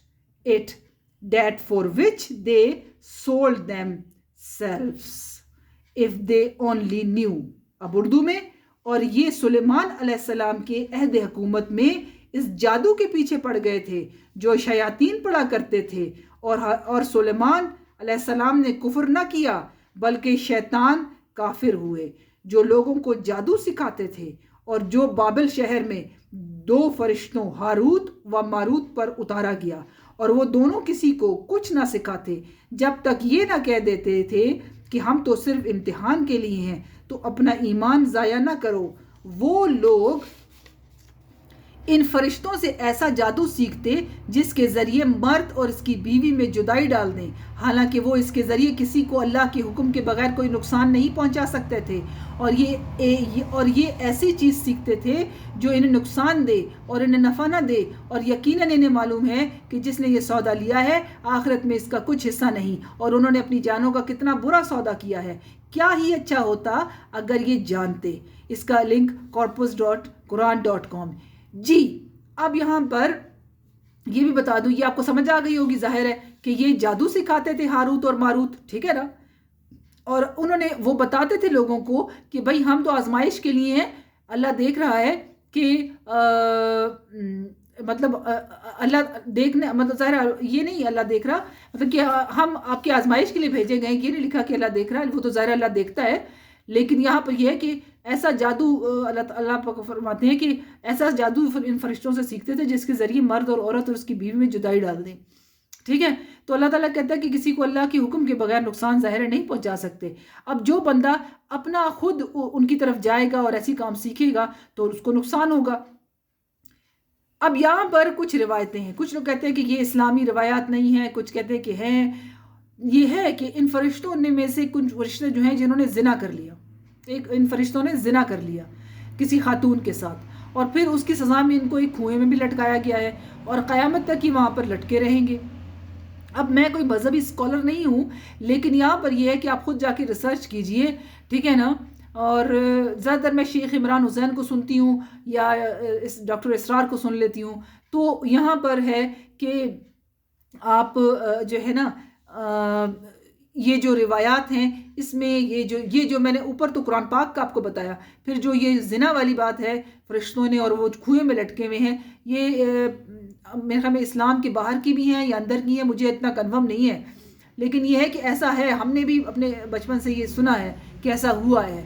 it that for which they sold themselves if they only knew. اب اردو میں، اور یہ سلیمان علیہ السلام کے عہد حکومت میں اس جادو کے پیچھے پڑ گئے تھے جو شیاطین پڑا کرتے تھے، اور سلیمان علیہ السلام نے کفر نہ کیا بلکہ شیطان کافر ہوئے جو لوگوں کو جادو سکھاتے تھے، اور جو بابل شہر میں 2 فرشتوں ہاروت و ماروت پر اتارا گیا، اور وہ دونوں کسی کو کچھ نہ سکھاتے جب تک یہ نہ کہہ دیتے تھے کہ ہم تو صرف امتحان کے لیے ہیں، تو اپنا ایمان ضائع نہ کرو. وہ لوگ ان فرشتوں سے ایسا جادو سیکھتے جس کے ذریعے مرد اور اس کی بیوی میں جدائی ڈال دیں، حالانکہ وہ اس کے ذریعے کسی کو اللہ کے حکم کے بغیر کوئی نقصان نہیں پہنچا سکتے تھے، اور یہ ایسی چیز سیکھتے تھے جو انہیں نقصان دے اور انہیں نفع نہ دے، اور یقیناً انہیں معلوم ہے کہ جس نے یہ سودا لیا ہے آخرت میں اس کا کچھ حصہ نہیں، اور انہوں نے اپنی جانوں کا کتنا برا سودا کیا ہے. کیا ہی اچھا ہوتا اگر یہ جانتے. اس کا لنک corpus.quran.com. جی اب یہاں پر یہ بھی بتا دوں، یہ آپ کو سمجھ آ گئی ہوگی ظاہر ہے کہ یہ جادو سکھاتے تھے ہاروت اور ماروت. ٹھیک ہے نا، اور انہوں نے وہ بتاتے تھے لوگوں کو کہ بھائی ہم تو آزمائش کے لیے ہیں، اللہ دیکھ رہا ہے کہ مطلب اللہ دیکھنے مطلب ظاہر یہ نہیں اللہ دیکھ رہا مطلب کہ ہم آپ کی آزمائش کے لیے بھیجے گئے، یہ نہیں لکھا کہ اللہ دیکھ رہا ہے، وہ تو ظاہر اللہ دیکھتا ہے، لیکن یہاں پر یہ ہے کہ ایسا جادو اللہ فرماتے ہیں کہ ایسا جادو ان فرشتوں سے سیکھتے تھے جس کے ذریعے مرد اور عورت اور اس کی بیوی میں جدائی ڈال دیں. ٹھیک ہے، تو اللہ تعالیٰ کہتا ہے کہ کسی کو اللہ کے حکم کے بغیر نقصان ظاہر نہیں پہنچا سکتے. اب جو بندہ اپنا خود ان کی طرف جائے گا اور ایسی کام سیکھے گا تو اس کو نقصان ہوگا. اب یہاں پر کچھ روایتیں ہیں، کچھ لوگ کہتے ہیں کہ یہ اسلامی روایات نہیں ہیں، کچھ کہتے ہیں کہ ہیں. یہ ہے کہ ان فرشتوں میں سے کچھ فرشتے جو ہیں جنہوں نے زنا کر لیا، ان فرشتوں نے زنا کر لیا کسی خاتون کے ساتھ، اور پھر اس کی سزا میں ان کو ایک کنویں میں بھی لٹکایا گیا ہے اور قیامت تک ہی وہاں پر لٹکے رہیں گے. اب میں کوئی مذہبی اسکالر نہیں ہوں، لیکن یہاں پر یہ ہے کہ آپ خود جا کے ریسرچ کیجئے، ٹھیک ہے نا. اور زیادہ تر میں شیخ عمران حسین کو سنتی ہوں یا ڈاکٹر اسرار کو سن لیتی ہوں. تو یہاں پر ہے کہ آپ جو ہے نا یہ جو روایات ہیں اس میں یہ جو میں نے اوپر تو قرآن پاک کا آپ کو بتایا، پھر جو یہ زنا والی بات ہے فرشتوں نے اور وہ کنویں میں لٹکے ہوئے ہیں، یہ میرے خیال میں اسلام کے باہر کی بھی ہیں یا اندر کی ہیں، مجھے اتنا کنفرم نہیں ہے، لیکن یہ ہے کہ ایسا ہے. ہم نے بھی اپنے بچپن سے یہ سنا ہے کہ ایسا ہوا ہے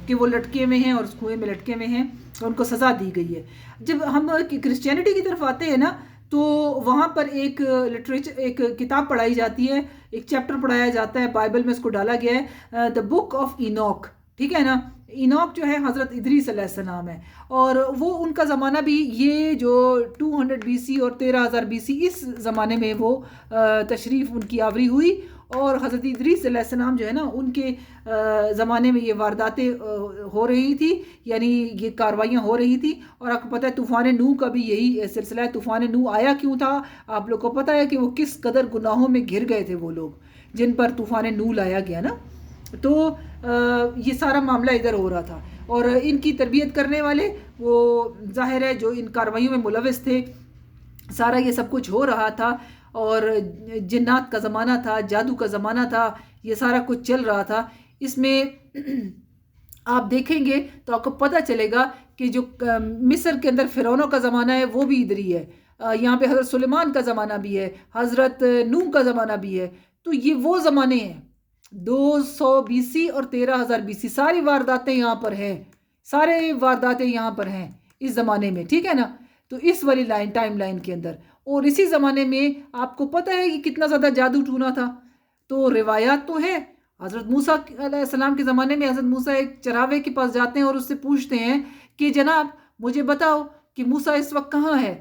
کہ وہ لٹکے ہوئے ہیں اور اس کنویں میں لٹکے ہوئے ہیں اور ان کو سزا دی گئی ہے. جب ہم کرسچینٹی کی طرف آتے ہیں نا تو وہاں پر ایک لٹریچر ایک کتاب پڑھائی جاتی ہے، ایک چیپٹر پڑھایا جاتا ہے، بائبل میں اس کو ڈالا گیا ہے، دا بک آف اینوک. ٹھیک ہے نا، اینوک جو ہے حضرت ادریس علیہ السلام ہے، اور وہ ان کا زمانہ بھی یہ جو 200 BC اور 13,000 BC اس زمانے میں وہ تشریف ان کی آوری ہوئی. اور حضرت ادریس علیہ السلام جو ہے نا ان کے زمانے میں یہ وارداتیں ہو رہی تھی، یعنی یہ کاروائیاں ہو رہی تھی. اور آپ کو پتہ ہے طوفان نوح کا بھی یہی سلسلہ ہے. طوفان نوح آیا کیوں تھا؟ آپ لوگ کو پتہ ہے کہ وہ کس قدر گناہوں میں گھر گئے تھے وہ لوگ جن پر طوفان نوح لایا گیا نا. تو یہ سارا معاملہ ادھر ہو رہا تھا، اور ان کی تربیت کرنے والے وہ ظاہر ہے جو ان کاروائیوں میں ملوث تھے. سارا یہ سب کچھ ہو رہا تھا، اور جنات کا زمانہ تھا، جادو کا زمانہ تھا، یہ سارا کچھ چل رہا تھا. اس میں آپ دیکھیں گے تو آپ کو پتہ چلے گا کہ جو مصر کے اندر فرعونوں کا زمانہ ہے وہ بھی ادھر ہی ہے. یہاں پہ حضرت سلیمان کا زمانہ بھی ہے، حضرت نوح کا زمانہ بھی ہے. تو یہ وہ زمانے ہیں 200 BC اور 13,000 BC، ساری وارداتیں یہاں پر ہیں، سارے وارداتیں یہاں پر ہیں اس زمانے میں. ٹھیک ہے نا، تو اس والی ٹائم لائن کے اندر. اور اسی زمانے میں آپ کو پتہ ہے کہ کتنا زیادہ جادو ٹونا تھا. تو روایات تو ہے. حضرت موسیٰ علیہ السلام کے زمانے میں حضرت موسیٰ ایک چراوے کے پاس جاتے ہیں اور اس سے پوچھتے ہیں کہ جناب مجھے بتاؤ کہ موسیٰ اس وقت کہاں ہے.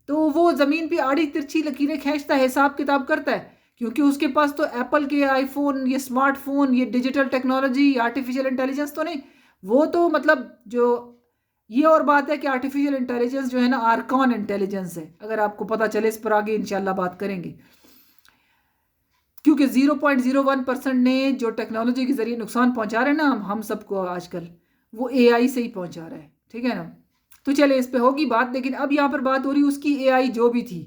تو وہ زمین پہ آڑی ترچھی لکیریں کھینچتا ہے، حساب کتاب کرتا ہے، کیونکہ اس کے پاس تو ایپل کے آئی فون، یہ اسمارٹ فون، یہ ڈیجیٹل ٹیکنالوجی، یہ آرٹیفیشل انٹیلیجنس تو نہیں. وہ تو مطلب جو یہ اور بات ہے کہ آرٹیفیشل انٹیلیجنس جو ہے نا آرکان انٹیلیجنس ہے، اگر آپ کو پتہ چلے اس پر آگے انشاءاللہ بات کریں گے. کیونکہ 0.01% نے جو ٹیکنالوجی کے ذریعے نقصان پہنچا رہے ہیں نا ہم سب کو آج کل، وہ AI سے ہی پہنچا رہا ہے. ٹھیک ہے نا، تو چلے اس پہ ہوگی بات. لیکن اب یہاں پر بات ہو رہی اس کی AI جو بھی تھی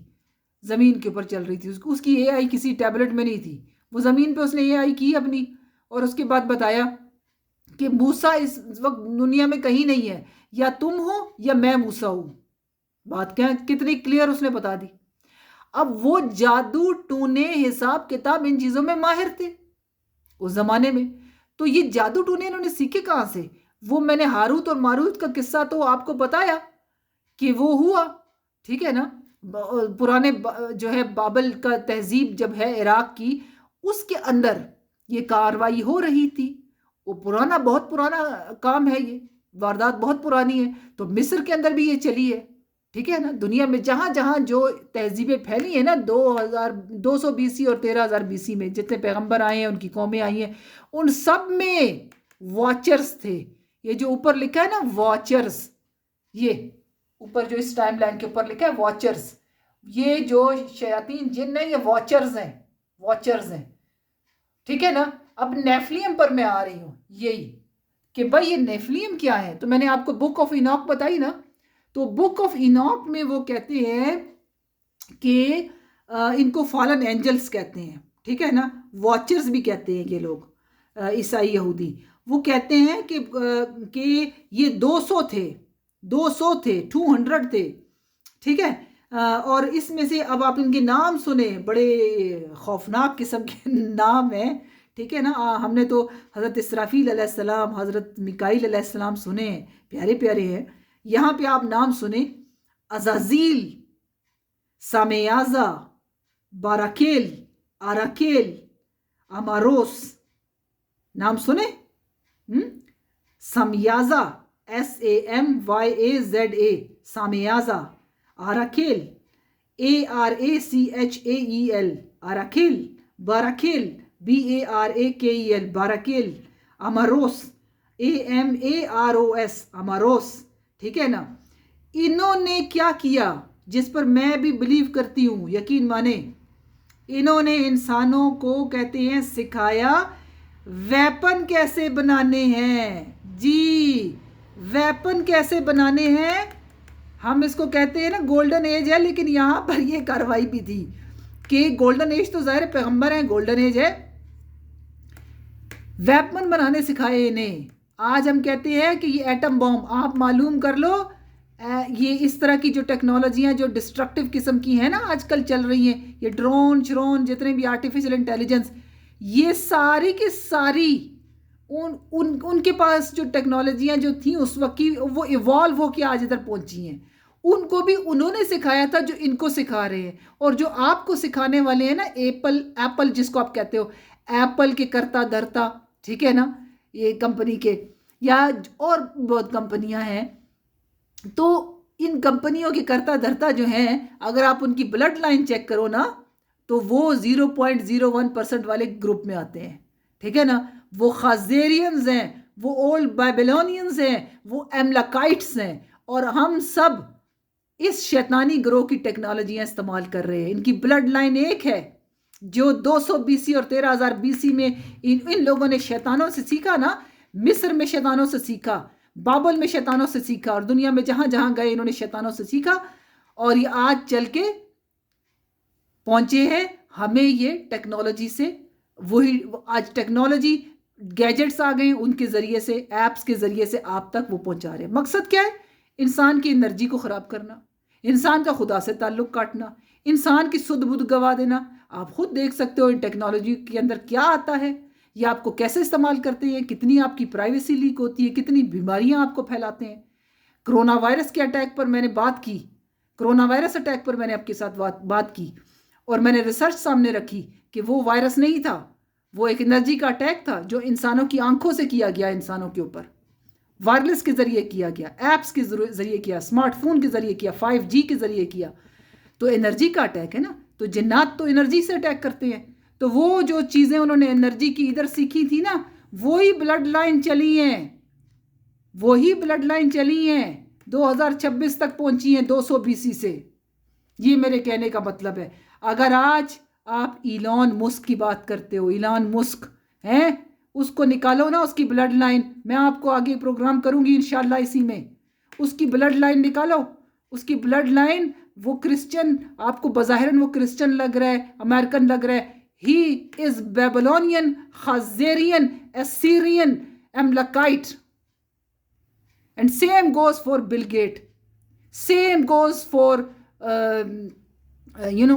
زمین کے اوپر چل رہی تھی، اس کی AI کسی ٹیبلٹ میں نہیں تھی، وہ زمین پہ اس نے AI کی اپنی. اور اس کے بعد بتایا کہ موسیٰ اس وقت دنیا میں کہیں نہیں ہے، یا تم ہو یا میں موسیٰ ہوں. بات کیا کتنی کلیئر اس نے بتا دی. اب وہ جادو ٹونے، حساب کتاب، ان چیزوں میں ماہر تھے اس زمانے میں. تو یہ جادو ٹونے انہوں نے سیکھے کہاں سے؟ وہ میں نے ہاروت اور ماروت کا قصہ تو آپ کو بتایا کہ وہ ہوا. ٹھیک ہے نا، پرانے جو ہے بابل کا تہذیب جب ہے عراق کی، اس کے اندر یہ کاروائی ہو رہی تھی. وہ پرانا بہت پرانا کام ہے، یہ واردات بہت پرانی ہے. تو مصر کے اندر بھی یہ چلی ہے. ٹھیک ہے نا، دنیا میں جہاں جہاں جو تہذیبیں پھیلی ہیں نا 200 BC اور 13,000 BC میں جتنے پیغمبر آئے ہیں، ان کی قومیں آئی ہیں، ان سب میں واچرز تھے. یہ جو اوپر لکھا ہے نا واچرز، یہ اوپر جو اس ٹائم لائن کے اوپر لکھا ہے واچرز، یہ جو شیاطین جن ہیں یہ واچرز ہیں، واچرز ہیں. ٹھیک ہے نا. اب نیفلیم پر میں آ رہی ہوں، یہی کہ بھائی یہ نیفلیم کیا ہے. تو میں نے آپ کو بک آف اینوک بتائی نا، تو بک آف اینوک میں وہ کہتے ہیں کہ ان کو فالن اینجلز کہتے ہیں. ٹھیک ہے نا، واچرز بھی کہتے ہیں یہ لوگ. عیسائی یہودی، وہ کہتے ہیں کہ یہ 200 تھے 200 تھے 200 تھے، ٹھیک ہے. اور اس میں سے اب آپ ان کے نام سنیں، بڑے خوفناک قسم کے نام ہیں، ٹھیک ہے نا. ہم نے تو حضرت اسرافیل علیہ السلام، حضرت میکائیل علیہ السلام سنے ہیں، پیارے پیارے ہیں. یہاں پہ آپ نام سنیں: عزازیل، سامیازا، باراکیل، آراکیل، اماروس. نام سنیں. سامیازا، SAMYAZA، سامیازا. آراکیل، ARACHAEL، آراکیل. باراکیل، BARAKEL، باراکیل. اماروس، AMAROS، اماروس. ٹھیک ہے نا. انہوں نے کیا کیا جس پر میں بھی بلیو کرتی ہوں، یقین مانے. انہوں نے انسانوں کو کہتے ہیں سکھایا ویپن کیسے بنانے ہیں. جی، ویپن کیسے بنانے ہیں. ہم اس کو کہتے ہیں نا گولڈن ایج ہے، لیکن یہاں پر یہ کاروائی بھی تھی کہ گولڈن ایج تو ظاہر پیغمبر ہیں، گولڈن ایج ہے. ویپن بنانے سکھائے انہیں. آج ہم کہتے ہیں کہ یہ ایٹم بوم، آپ معلوم کر لو یہ اس طرح کی جو ٹیکنالوجیاں جو ڈسٹرکٹیو قسم کی ہیں نا آج کل چل رہی ہیں، یہ ڈرون شرون جتنے بھی آرٹیفیشل انٹیلیجنس، یہ ساری کی ساری ان کے پاس جو ٹیکنالوجیاں جو تھیں اس وقت کی، وہ ایوالو ہو کے آج ادھر پہنچی ہیں. ان کو بھی انہوں نے سکھایا تھا جو ان کو سکھا رہے ہیں، اور جو آپ کو سکھانے والے ہیں نا، ایپل جس کو آپ کہتے ہو، ایپل کے کرتا دھرتا، ٹھیک ہے نا، یہ کمپنی کے، یا اور بہت کمپنیاں ہیں. تو ان کمپنیوں کے کرتا دھرتا جو ہیں، اگر آپ ان کی بلڈ لائن چیک کرو نا، تو وہ 0.01% والے گروپ میں آتے ہیں. ٹھیک ہے نا. وہ خازیرینز ہیں، وہ اولڈ بائبلونینز ہیں، وہ ایملاکائٹس ہیں، اور ہم سب اس شیطانی گروہ کی ٹیکنالوجیاں استعمال کر رہے ہیں. ان کی بلڈ لائن ایک ہے. جو 200 BC اور 13,000 BC میں ان لوگوں نے شیطانوں سے سیکھا نا، مصر میں شیطانوں سے سیکھا، بابل میں شیطانوں سے سیکھا، اور دنیا میں جہاں جہاں گئے انہوں نے شیطانوں سے سیکھا، اور یہ آج چل کے پہنچے ہیں ہمیں یہ ٹیکنالوجی سے. وہی آج ٹیکنالوجی گیجٹس آ گئے، ان کے ذریعے سے، ایپس کے ذریعے سے آپ تک وہ پہنچا رہے ہیں. مقصد کیا ہے؟ انسان کی انرجی کو خراب کرنا، انسان کا خدا سے تعلق کاٹنا، انسان کی سدھ بدھ گوا دینا. آپ خود دیکھ سکتے ہو ان ٹیکنالوجی کے اندر کیا آتا ہے، یہ آپ کو کیسے استعمال کرتے ہیں، کتنی آپ کی پرائیویسی لیک ہوتی ہے، کتنی بیماریاں آپ کو پھیلاتے ہیں. کرونا وائرس کے اٹیک پر میں نے بات کی، کرونا وائرس اٹیک پر میں نے آپ کے ساتھ بات کی، اور میں نے ریسرچ سامنے رکھی کہ وہ وائرس نہیں تھا، وہ ایک انرجی کا اٹیک تھا جو انسانوں کی آنکھوں سے کیا گیا، انسانوں کے اوپر وائرلیس کے ذریعے کیا گیا، ایپس کے ذریعے کیا، اسمارٹ فون کے ذریعے کیا، 5G کے ذریعے کیا. تو انرجی کا اٹیک ہے نا. تو جنات تو انرجی سے اٹیک کرتے ہیں. تو وہ جو چیزیں انہوں نے انرجی کی ادھر سیکھی تھی نا، وہی بلڈ لائن چلی ہیں، وہی بلڈ لائن چلی ہیں، 2026 تک پہنچی ہیں 200 BC سے. یہ میرے کہنے کا مطلب ہے. اگر آج آپ ایلان مسک کی بات کرتے ہو، ایلان مسک ہیں، اس کو نکالو نا، اس کی بلڈ لائن، میں آپ کو آگے پروگرام کروں گی انشاءاللہ اسی میں. اس کی بلڈ لائن نکالو، اس کی بلڈ لائن، وہ کرسچن، آپ کو بظاہراً وہ کرسچن لگ رہا ہے، امریکن لگ رہا ہے. He is Babylonian, Khazarian, Assyrian, Amalekite. And same goes for Bill Gate, same goes for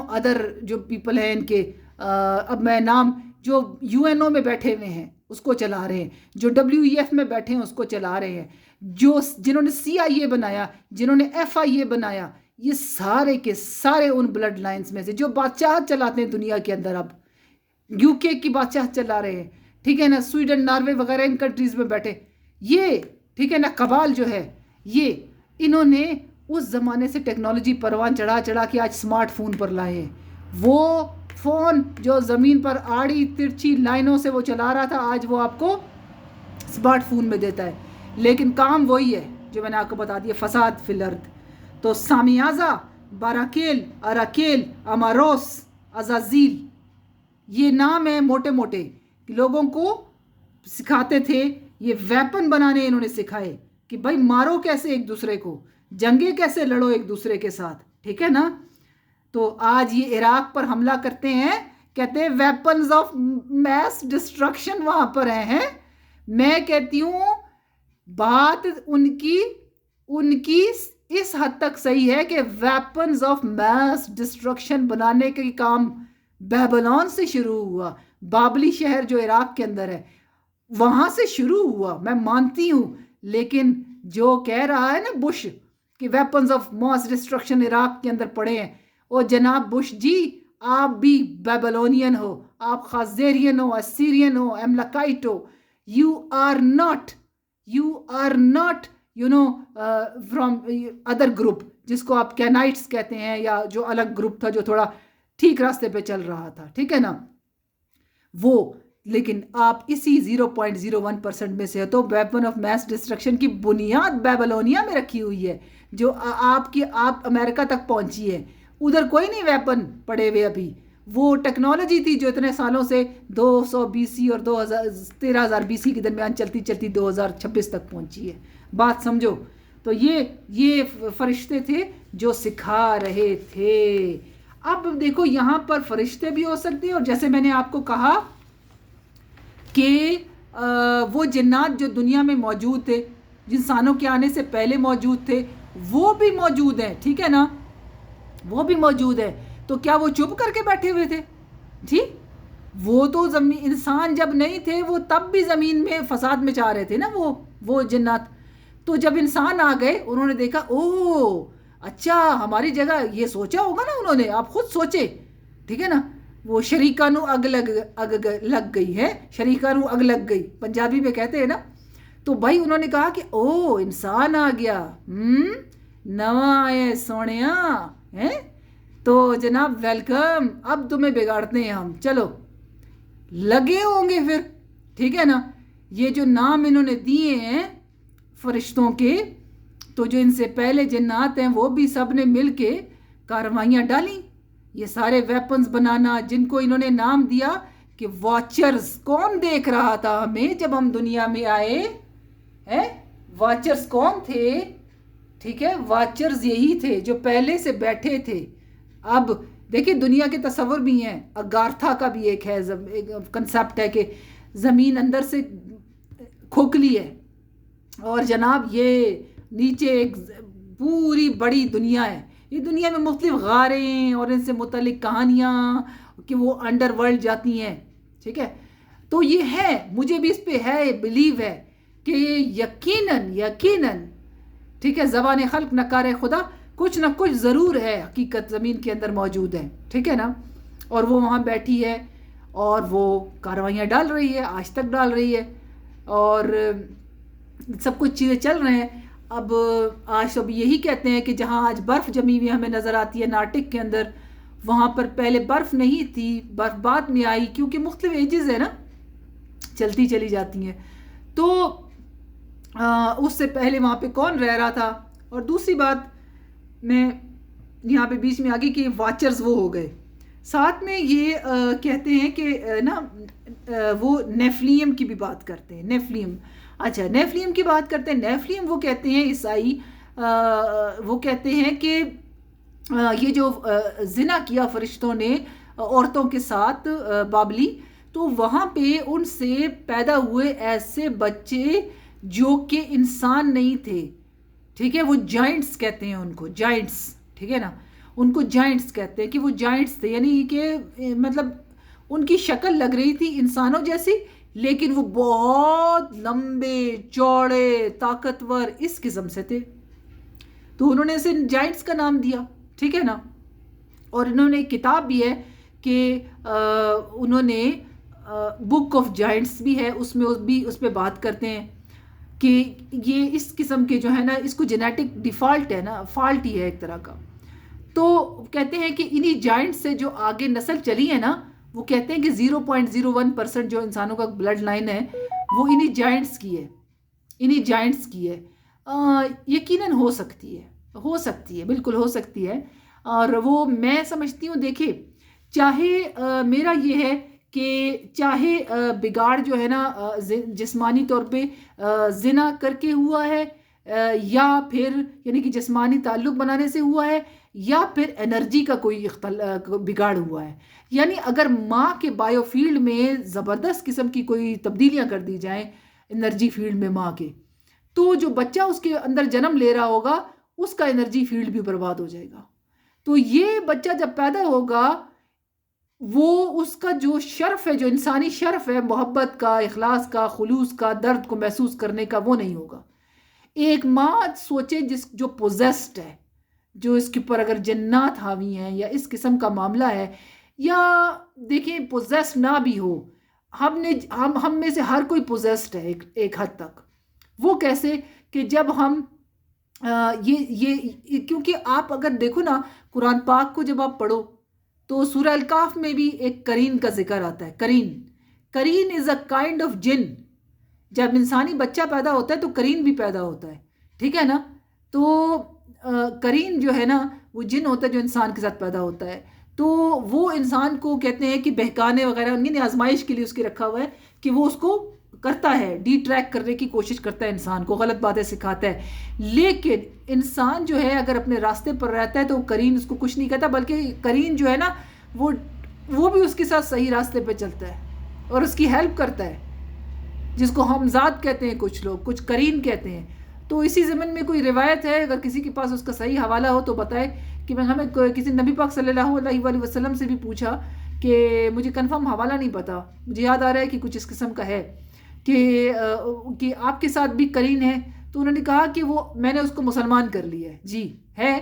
other جو پیپل ہیں ان کے. اب میں نام، جو UNO میں بیٹھے ہوئے ہیں اس کو چلا رہے ہیں، جو WEF میں بیٹھے ہیں اس کو چلا رہے ہیں، جنہوں نے CIA بنایا، جنہوں نے FIA بنایا، یہ سارے کے سارے ان بلڈ لائنز میں سے جو بادشاہت چلاتے ہیں دنیا کے اندر. اب UK کی بادشاہت چلا رہے ہیں، ٹھیک ہے نا، سویڈن، ناروے وغیرہ ان کنٹریز میں بیٹھے یہ، ٹھیک ہے نا، قبال جو ہے یہ، انہوں نے اس زمانے سے ٹیکنالوجی پروان چڑھا کے آج سمارٹ فون پر لائے ہیں. وہ فون جو زمین پر آڑی ترچھی لائنوں سے وہ چلا رہا تھا، آج وہ آپ کو سمارٹ فون میں دیتا ہے. لیکن کام وہی ہے جو میں نے آپ کو بتا دیا، فساد فی الارض. تو سامیازا، باراکیل، اراکیل، اماروس، عزازیل، یہ نام ہیں موٹے موٹے، لوگوں کو سکھاتے تھے. یہ ویپن بنانے انہوں نے سکھائے کہ بھائی مارو کیسے ایک دوسرے کو، جنگیں کیسے لڑو ایک دوسرے کے ساتھ. ٹھیک ہے نا. تو آج یہ عراق پر حملہ کرتے ہیں کہتے ہیں ویپنز آف میس ڈسٹرکشن وہاں پر ہیں. میں کہتی ہوں بات ان کی اس حد تک صحیح ہے کہ ویپنز آف میس ڈسٹرکشن بنانے کا کام بیبلون سے شروع ہوا. بابلی شہر جو عراق کے اندر ہے وہاں سے شروع ہوا، میں مانتی ہوں. لیکن جو کہہ رہا ہے نا بش کہ weapons of mass destruction Iraq کے اندر پڑے ہیں، او جناب بش جی آپ بھی بیبلونین ہو، آپ خازیرین ہو، اسیرین ہو، ایملکائٹ ہو. You are not from other group جس کو آپ کینائٹس کہتے ہیں، یا جو الگ گروپ تھا جو تھوڑا ٹھیک راستے پہ چل رہا تھا، ٹھیک ہے نا وہ. لیکن آپ اسی 0.01% میں سے. تو ویپن آف میس ڈسٹرکشن کی بنیاد بیبلونیا میں رکھی ہوئی ہے جو آپ امریکہ تک پہنچی ہے. ادھر کوئی نہیں ویپن پڑے ہوئے ابھی. وہ ٹیکنالوجی تھی جو اتنے سالوں سے 200 BC اور 13,000 BC کے درمیان چلتی 2026 تک پہنچی ہے. بات سمجھو. تو یہ فرشتے تھے جو سکھا رہے تھے. اب دیکھو یہاں پر فرشتے بھی ہو سکتے ہیں، اور جیسے میں نے آپ کو کہا کہ وہ جنات جو دنیا میں موجود تھے، انسانوں کے آنے سے پہلے موجود تھے، وہ بھی موجود ہیں، ٹھیک ہے نا، وہ بھی موجود ہے. تو کیا وہ چپ کر کے بیٹھے ہوئے تھے؟ جی وہ تو انسان جب نہیں تھے وہ تب بھی زمین میں فساد میں چاہ رہے تھے نا وہ جنات. تو جب انسان آ گئے انہوں نے دیکھا او اچھا ہماری جگہ، یہ سوچا ہوگا نا انہوں نے، آپ خود سوچے، ٹھیک ہے نا. وہ شریکانو اگ لگ گئی ہے، شریکانو اگ لگ گئی پنجابی میں کہتے ہیں نا. تو بھائی انہوں نے کہا کہ او انسان آ گیا، نواں آئے سونیا ہے تو جناب ویلکم، اب تمہیں بگاڑتے ہیں ہم، چلو لگے ہوں گے پھر، ٹھیک ہے نا. یہ جو نام انہوں نے دیے ہیں فرشتوں کے، تو جو ان سے پہلے جنات ہیں وہ بھی سب نے مل کے کارروائیاں ڈالیں، یہ سارے ویپنز بنانا جن کو انہوں نے نام دیا کہ واچرز. کون دیکھ رہا تھا ہمیں جب ہم دنیا میں آئے ہیں؟ واچرز کون تھے؟ ٹھیک ہے، واچرز یہی تھے جو پہلے سے بیٹھے تھے. اب دیکھیں دنیا کے تصور بھی ہیں، اگارتھا کا بھی ایک ہے کنسیپٹ ہے کہ زمین اندر سے کھوکھلی ہے اور جناب یہ نیچے ایک پوری بڑی دنیا ہے. یہ دنیا میں مختلف غاریں اور ان سے متعلق کہانیاں کہ وہ انڈر ورلڈ جاتی ہیں، ٹھیک ہے. تو یہ ہے، مجھے بھی اس پہ ہے بلیو ہے کہ یقیناً ٹھیک ہے، زبان خلق نکار خدا، کچھ نہ کچھ ضرور ہے حقیقت زمین کے اندر موجود ہے، ٹھیک ہے نا. اور وہ وہاں بیٹھی ہے اور وہ کارروائیاں ڈال رہی ہے، آج تک ڈال رہی ہے، اور سب کچھ چیزیں چل رہے ہیں. اب آج سب یہی کہتے ہیں کہ جہاں آج برف جمی ہوئی ہمیں نظر آتی ہے نارٹک کے اندر، وہاں پر پہلے برف نہیں تھی، برف بعد میں آئی کیونکہ مختلف ایجز ہے نا، چلتی چلی جاتی ہیں. تو اس سے پہلے وہاں پہ کون رہ رہا تھا؟ اور دوسری بات میں یہاں پہ بیچ میں آگے کہ واچرز وہ ہو گئے. ساتھ میں یہ کہتے ہیں کہ نا وہ نیفلیم کی بھی بات کرتے ہیں. نیفلیم، اچھا نیفلیم کی بات کرتے ہیں. نیفلیم وہ کہتے ہیں عیسائی، وہ کہتے ہیں کہ یہ جو زنا کیا فرشتوں نے عورتوں کے ساتھ بابلی، تو وہاں پہ ان سے پیدا ہوئے ایسے بچے جو کہ انسان نہیں تھے، ٹھیک ہے. وہ جائنٹس کہتے ہیں ان کو، جائنٹس، ٹھیک ہے نا. ان کو جائنٹس کہتے ہیں کہ وہ جائنٹس تھے، یعنی کہ مطلب ان کی شکل لگ رہی تھی انسانوں جیسی، لیکن وہ بہت لمبے چوڑے طاقتور اس قسم سے تھے. تو انہوں نے اسے جائنٹس کا نام دیا، ٹھیک ہے نا. اور انہوں نے ایک کتاب بھی ہے کہ انہوں نے بک آف جائنٹس بھی ہے، اس میں بھی اس پہ بات کرتے ہیں کہ یہ اس قسم کے جو ہے نا، اس کو جینیٹک ڈیفالٹ ہے نا، فالٹ ہی ہے ایک طرح کا. تو کہتے ہیں کہ انہی جائنٹس سے جو آگے نسل چلی ہے نا، وہ کہتے ہیں کہ 0.01% جو انسانوں کا بلڈ لائن ہے وہ انہی جائنٹس کی ہے، انہی جائنٹس کی ہے. یقیناً ہو سکتی ہے، بالکل ہو سکتی ہے. اور وہ میں سمجھتی ہوں، دیکھیں چاہے میرا یہ ہے کہ چاہے بگاڑ جو ہے نا جسمانی طور پہ زنا کر کے ہوا ہے، یا پھر یعنی کہ جسمانی تعلق بنانے سے ہوا ہے، یا پھر انرجی کا کوئی بگاڑ ہوا ہے. یعنی اگر ماں کے بائیو فیلڈ میں زبردست قسم کی کوئی تبدیلیاں کر دی جائیں انرجی فیلڈ میں ماں کے، تو جو بچہ اس کے اندر جنم لے رہا ہوگا اس کا انرجی فیلڈ بھی برباد ہو جائے گا. تو یہ بچہ جب پیدا ہوگا وہ اس کا جو شرف ہے، جو انسانی شرف ہے، محبت کا، اخلاص کا، خلوص کا، درد کو محسوس کرنے کا، وہ نہیں ہوگا. ایک ماں سوچے جو پوزیسڈ ہے، جو اس کے اوپر اگر جنات حاوی ہیں یا اس قسم کا معاملہ ہے، یا دیکھیں پوزیسڈ نہ بھی ہو، ہم میں سے ہر کوئی پوزیسڈ ہے ایک حد تک. وہ کیسے کہ جب ہم یہ کیونکہ آپ اگر دیکھو نا قرآن پاک کو جب آپ پڑھو تو سورہ الکاف میں بھی ایک قرین کا ذکر آتا ہے. قرین از اے کائنڈ آف جن. جب انسانی بچہ پیدا ہوتا ہے تو قرین بھی پیدا ہوتا ہے، ٹھیک ہے نا. تو قرین جو ہے نا وہ جن ہوتا ہے جو انسان کے ساتھ پیدا ہوتا ہے. تو وہ انسان کو کہتے ہیں کہ بہکانے وغیرہ یعنی آزمائش کے لیے اس کے رکھا ہوا ہے کہ وہ اس کو کرتا ہے، ڈی ٹریک کرنے کی کوشش کرتا ہے، انسان کو غلط باتیں سکھاتا ہے. لیکن انسان جو ہے اگر اپنے راستے پر رہتا ہے تو قرین اس کو کچھ نہیں کہتا، بلکہ قرین جو ہے نا وہ بھی اس کے ساتھ صحیح راستے پہ چلتا ہے اور اس کی ہیلپ کرتا ہے، جس کو ہمزاد کہتے ہیں کچھ لوگ، کچھ قرین کہتے ہیں. تو اسی ضمن میں کوئی روایت ہے، اگر کسی کے پاس اس کا صحیح حوالہ ہو تو بتائے کہ ہمیں کسی نبی پاک صلی اللہ علیہ وآلہ وسلم سے بھی پوچھا کہ مجھے کنفرم حوالہ نہیں پتا، مجھے یاد آ رہا ہے کہ کچھ اس قسم کا ہے کہ آپ کے ساتھ بھی قرین ہے. تو انہوں نے کہا کہ وہ میں نے اس کو مسلمان کر لیا ہے. جی ہے،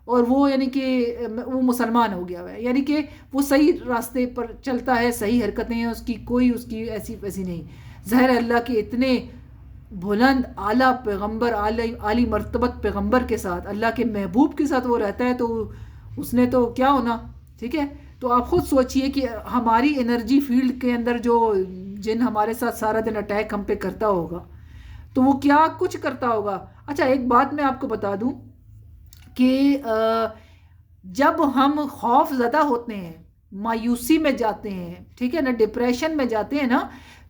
اور وہ یعنی کہ وہ مسلمان ہو گیا ہے، یعنی کہ وہ صحیح راستے پر چلتا ہے، صحیح حرکتیں ہیں اس کی، کوئی اس کی ایسی ویسی نہیں. ظاہر اللہ کے اتنے بلند اعلیٰ پیغمبر، عالی مرتبت پیغمبر کے ساتھ، اللہ کے محبوب کے ساتھ وہ رہتا ہے تو اس نے تو کیا ہونا. ٹھیک ہے، تو آپ خود سوچئے کہ ہماری انرجی فیلڈ کے اندر جو جن ہمارے ساتھ سارا دن اٹیک ہم پہ کرتا ہوگا تو وہ کیا کچھ کرتا ہوگا. اچھا ایک بات میں آپ کو بتا دوں کہ جب ہم خوف زدہ ہوتے ہیں، مایوسی میں جاتے ہیں، ٹھیک ہے نا، ڈپریشن میں جاتے ہیں نا،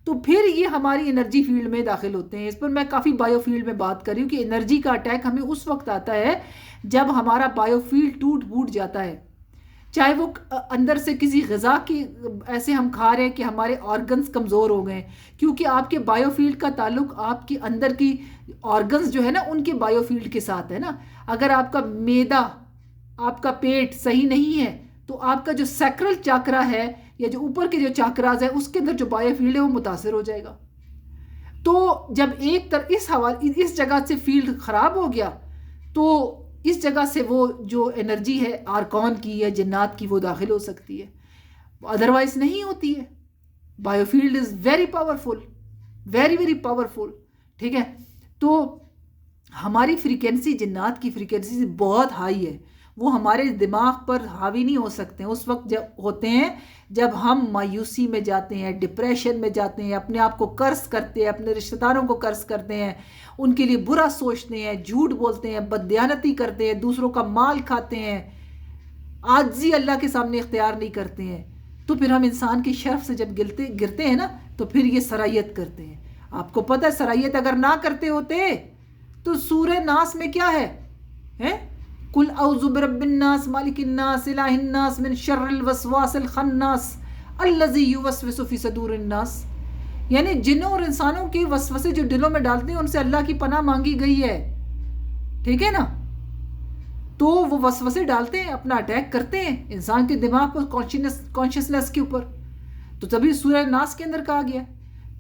تو پھر یہ ہماری انرجی فیلڈ میں داخل ہوتے ہیں. اس پر میں کافی بائیو فیلڈ میں بات کر رہی ہوں کہ انرجی کا اٹیک ہمیں اس وقت آتا ہے جب ہمارا بائیو فیلڈ ٹوٹ پھوٹ جاتا ہے، چاہے وہ اندر سے کسی غذا کی ایسے ہم کھا رہے ہیں کہ ہمارے آرگنز کمزور ہو گئے، کیونکہ آپ کے بائیو فیلڈ کا تعلق آپ کے اندر کی آرگنز جو ہے نا ان کے بائیو فیلڈ کے ساتھ ہے نا. اگر آپ کا معدہ، آپ کا پیٹ صحیح نہیں ہے تو آپ کا جو سیکرل چاکرا ہے یا جو اوپر کے جو چاکراز ہے اس کے اندر جو بائیو فیلڈ ہے وہ متاثر ہو جائے گا. تو جب ایک اس جگہ سے فیلڈ خراب ہو گیا تو اس جگہ سے وہ جو انرجی ہے آرکان کی یا جنات کی وہ داخل ہو سکتی ہے، ادروائز نہیں ہوتی ہے. Bio field is very powerful, very very powerful. ٹھیک ہے، تو ہماری فریکوینسی، جنات کی فریکوینسی بہت ہائی ہے، وہ ہمارے دماغ پر حاوی نہیں ہو سکتے ہیں. اس وقت جب ہوتے ہیں جب ہم مایوسی میں جاتے ہیں، ڈپریشن میں جاتے ہیں، اپنے آپ کو قرض کرتے ہیں، اپنے رشتہ داروں کو قرض کرتے ہیں، ان کے لیے برا سوچتے ہیں، جھوٹ بولتے ہیں، بددیانتی کرتے ہیں، دوسروں کا مال کھاتے ہیں، عاجزی اللہ کے سامنے اختیار نہیں کرتے ہیں. تو پھر ہم انسان کی شرف سے جب گرتے ہیں نا تو پھر یہ سرائیت کرتے ہیں. آپ کو پتہ ہے سرائیت اگر نہ کرتے ہوتے تو سورہ ناس میں کیا ہے؟ قل اعوذ برب الناس مالک الناس الہ الناس من شر الوسواس الخناس الذی یوسوس فی صدور الناس. یعنی جنوں اور انسانوں کے وسوسے جو دلوں میں ڈالتے ہیں ان سے اللہ کی پناہ مانگی گئی ہے. ٹھیک ہے نا، تو وہ وسوسے ڈالتے ہیں، اپنا اٹیک کرتے ہیں انسان کے دماغ پر، کانشیسنس کے اوپر. تو تبھی سورہ ناس کے اندر کہا گیا.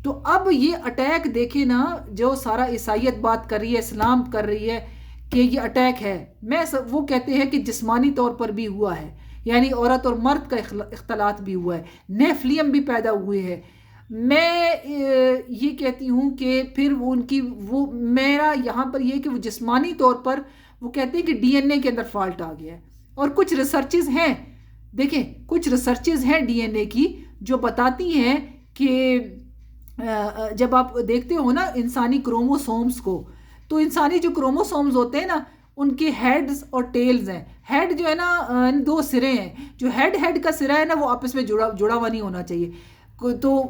تو اب یہ اٹیک دیکھیں نا، جو سارا عیسائیت بات کر رہی ہے، اسلام کر رہی ہے کہ یہ اٹیک ہے، وہ کہتے ہیں کہ جسمانی طور پر بھی ہوا ہے، یعنی عورت اور مرد کا اختلاط بھی ہوا ہے، نیفلیم بھی پیدا ہوئے ہیں. میں یہ کہتی ہوں کہ پھر وہ میرا یہاں پر یہ کہ وہ جسمانی طور پر وہ کہتے ہیں کہ ڈی این اے کے اندر فالٹ آ گیا ہے. اور کچھ ریسرچز ہیں، دیکھیں کچھ ریسرچز ہیں ڈی این اے کی جو بتاتی ہیں کہ جب آپ دیکھتے ہو نا انسانی کروموسومز کو، تو انسانی جو کروموسومز ہوتے ہیں نا ان کے ہیڈز اور ٹیلز ہیں. ہیڈ جو ہے نا دو سرے ہیں، جو ہیڈ کا سرا ہے نا وہ آپس میں جڑا ہوا نہیں ہونا چاہیے. تو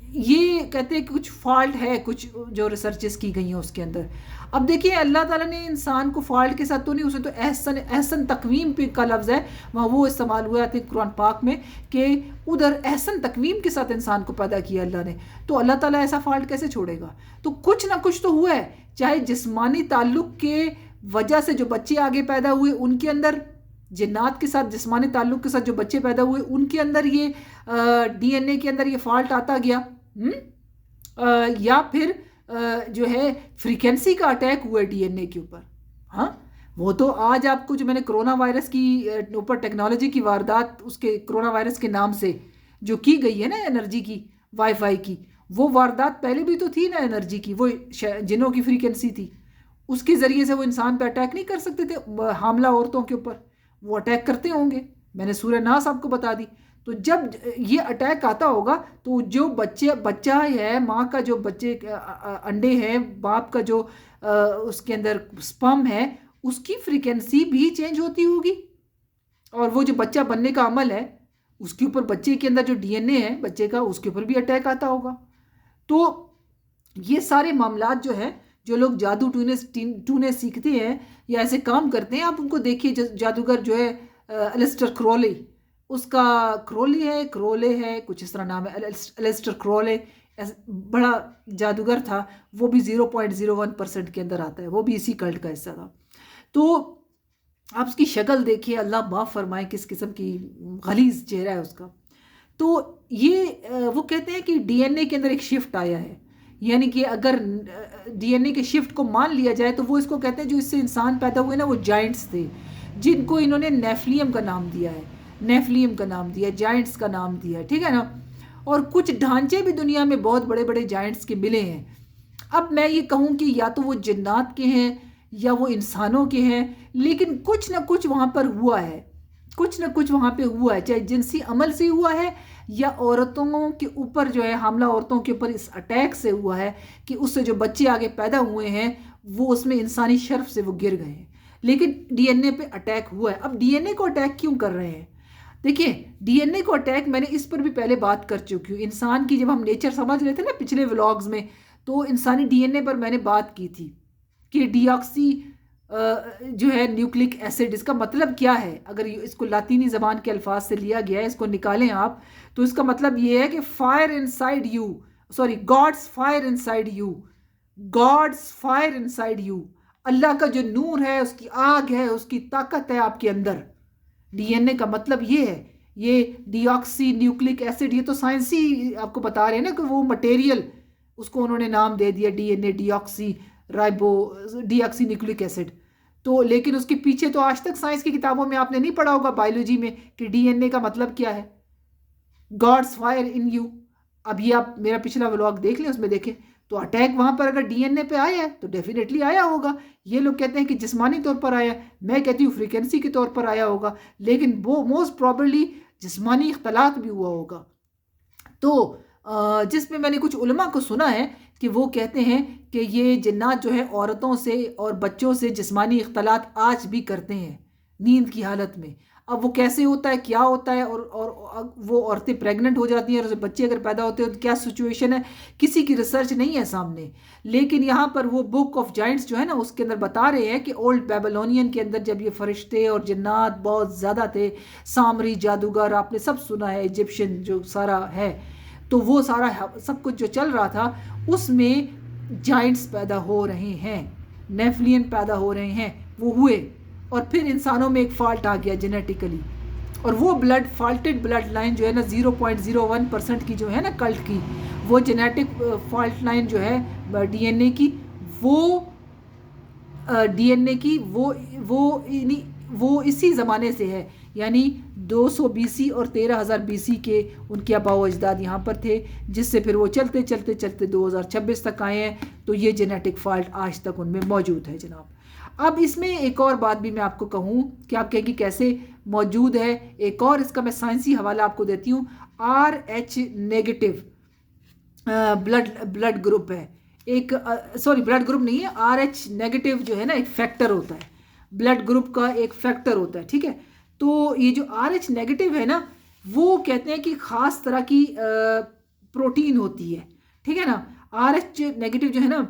یہ کہتے ہیں کہ کچھ فالٹ ہے کچھ جو ریسرچز کی گئی ہیں اس کے اندر. اب دیکھیے اللہ تعالیٰ نے انسان کو فالٹ کے ساتھ تو نہیں، اسے تو احسن تقویم پہ کا لفظ ہے وہاں وہ استعمال ہوا تھا قرآن پاک میں کہ ادھر احسن تقویم کے ساتھ انسان کو پیدا کیا اللہ نے. تو اللہ تعالیٰ ایسا فالٹ کیسے چھوڑے گا؟ تو کچھ نہ کچھ تو ہوا ہے، چاہے جسمانی تعلق کے وجہ سے جو بچے آگے پیدا ہوئے ان کے اندر، جنات کے ساتھ جسمانی تعلق کے ساتھ جو بچے پیدا ہوئے ان کے اندر یہ ڈی این اے کے اندر یہ فالٹ آتا گیا، یا پھر جو ہے فریکوینسی کا اٹیک ہوا ہے ڈی این اے کے اوپر. ہاں وہ تو آج آپ کو جو میں نے کرونا وائرس کی اوپر ٹیکنالوجی کی واردات اس کے کرونا وائرس کے نام سے جو کی گئی ہے نا انرجی کی، وائی فائی کی، وہ واردات پہلے بھی تو تھی نا انرجی کی، وہ جنوں کی فریکوینسی تھی، اس کے ذریعے سے وہ انسان پہ اٹیک نہیں کر سکتے تھے حاملہ عورتوں کے اوپر، وہ اٹیک کرتے ہوں گے. میں نے سورہ ناس آپ کو بتا دی. تو جب یہ اٹیک آتا ہوگا تو جو بچہ ہے، ماں کا جو بچے انڈے ہیں، باپ کا جو اس کے اندر سپرم ہے، اس کی فریکوینسی بھی چینج ہوتی ہوگی، اور وہ جو بچہ بننے کا عمل ہے اس کے اوپر، بچے کے اندر جو ڈی این اے ہے بچے کا، اس کے اوپر بھی اٹیک آتا ہوگا. تو یہ سارے معاملات جو ہیں، جو لوگ جادو ٹونے سیکھتے ہیں یا ایسے کام کرتے ہیں، آپ ان کو دیکھیے. جادوگر جو ہے الیسٹر کرولے، اس کا کرولے ہے کچھ اس طرح نام ہے، الیسٹر کرولے بڑا جادوگر تھا، وہ بھی 0.01% کے اندر آتا ہے، وہ بھی اسی کلٹ کا حصہ تھا. تو آپ اس کی شکل دیکھیے، اللہ معاف فرمائے کس قسم کی غلیظ چہرہ ہے اس کا. تو یہ وہ کہتے ہیں کہ ڈی این اے کے اندر ایک شفٹ آیا ہے، یعنی کہ اگر ڈی این اے کے شفٹ کو مان لیا جائے تو وہ اس کو کہتے ہیں جو اس سے انسان پیدا ہوئے نا وہ جائنٹس تھے، جن کو انہوں نے نیفلیم کا نام دیا ہے، جائنٹس کا نام دیا ہے، ٹھیک ہے نا. اور کچھ ڈھانچے بھی دنیا میں بہت بڑے بڑے جائنٹس کے ملے ہیں. اب میں یہ کہوں کہ یا تو وہ جنات کے ہیں یا وہ انسانوں کے ہیں، لیکن کچھ نہ کچھ وہاں پر ہوا ہے، کچھ نہ کچھ وہاں پہ ہوا ہے، چاہے جنسی عمل سے ہوا ہے یا عورتوں کے اوپر جو ہے، حاملہ عورتوں کے اوپر اس اٹیک سے ہوا ہے کہ اس سے جو بچے آگے پیدا ہوئے ہیں وہ اس میں انسانی شرف سے وہ گر گئے ہیں، لیکن ڈی این اے پہ اٹیک ہوا ہے. اب ڈی این اے کو اٹیک کیوں کر رہے ہیں؟ دیکھیں ڈی این اے کو اٹیک، میں نے اس پر بھی پہلے بات کر چکی ہوں. انسان کی جب ہم نیچر سمجھ رہے تھے نا پچھلے ولاگز میں، تو انسانی ڈی این اے پر میں نے بات کی تھی کہ ڈی آکسی جو ہے نیوکلک ایسڈ، اس کا مطلب کیا ہے؟ اگر اس کو لاطینی زبان کے الفاظ سے لیا گیا ہے، اس کو نکالیں آپ، تو اس کا مطلب یہ ہے کہ fire inside you, God's fire inside you, God's fire inside you, اللہ کا جو نور ہے، اس کی آگ ہے، اس کی طاقت ہے آپ کے اندر. ڈی این اے کا مطلب یہ ہے. یہ ڈی آکسی نیوکلک ایسڈ، یہ تو سائنسی آپ کو بتا رہے ہیں نا کہ وہ مٹیریل، اس کو انہوں نے نام دے دیا ڈی این اے، ڈی آکسی نیوکلک ایسڈ. تو لیکن اس کے پیچھے تو آج تک سائنس کی کتابوں میں آپ نے نہیں پڑھا ہوگا، بایولوجی میں، کہ ڈی این اے کا مطلب کیا ہے، گاڈز فائر ان یو. اب یہ آپ میرا پچھلا ولاگ دیکھ لیں، اس میں دیکھیں. تو اٹیک وہاں پر اگر ڈی این اے پہ آیا ہے تو ڈیفینیٹلی آیا ہوگا. یہ لوگ کہتے ہیں کہ جسمانی طور پر آیا، میں کہتی ہوں فریکوینسی کے طور پر آیا ہوگا، لیکن وہ موسٹ پرابیبلی جسمانی اختلاط بھی ہوا ہوگا. تو جس میں نے کچھ علماء کو سنا ہے کہ وہ کہتے ہیں کہ یہ جنات جو ہے عورتوں سے اور بچوں سے جسمانی اختلاط آج بھی کرتے ہیں نیند کی حالت میں. اب وہ کیسے ہوتا ہے، کیا ہوتا ہے، اور وہ عورتیں پریگننٹ ہو جاتی ہیں اور بچے اگر پیدا ہوتے ہیں تو کیا سچویشن ہے، کسی کی ریسرچ نہیں ہے سامنے. لیکن یہاں پر وہ بک آف جائنٹس جو ہے نا، اس کے اندر بتا رہے ہیں کہ اولڈ بیبلونین کے اندر جب یہ فرشتے اور جنات بہت زیادہ تھے، سامری جادوگر آپ نے سب سنا ہے، ایجپشن جو سارا ہے، تو وہ سارا سب کچھ جو چل رہا تھا اس میں جائنٹس پیدا ہو رہے ہیں، نیفلین پیدا ہو رہے ہیں، وہ ہوئے. اور پھر انسانوں میں ایک فالٹ آ گیا جینیٹیکلی، اور وہ فالٹڈ بلڈ لائن جو ہے نا 0.01% کی جو ہے نا کلٹ کی، وہ جینیٹک فالٹ لائن جو ہے ڈی این اے کی، وہ اسی زمانے سے ہے. یعنی 200 BC اور 13,000 BC کے ان کے آباء و اجداد یہاں پر تھے، جس سے پھر وہ چلتے 2026 تک آئے ہیں. تو یہ جینیٹک فالٹ آج تک ان میں موجود ہے جناب. اب اس میں ایک اور بات بھی میں آپ کو کہوں کہ آپ کہیں کہ کیسے موجود ہے، ایک اور اس کا میں سائنسی حوالہ آپ کو دیتی ہوں. RH نیگیٹو بلڈ گروپ ہے، ایک بلڈ گروپ نہیں ہے، RH نیگیٹو جو ہے نا ایک فیکٹر ہوتا ہے، بلڈ گروپ کا ایک فیکٹر ہوتا ہے، ٹھیک ہے. تو یہ جو RH نیگیٹو ہے نا، وہ کہتے ہیں کہ خاص طرح کی پروٹین ہوتی ہے, ٹھیک ہے نا. RH نیگیٹو جو ہے نا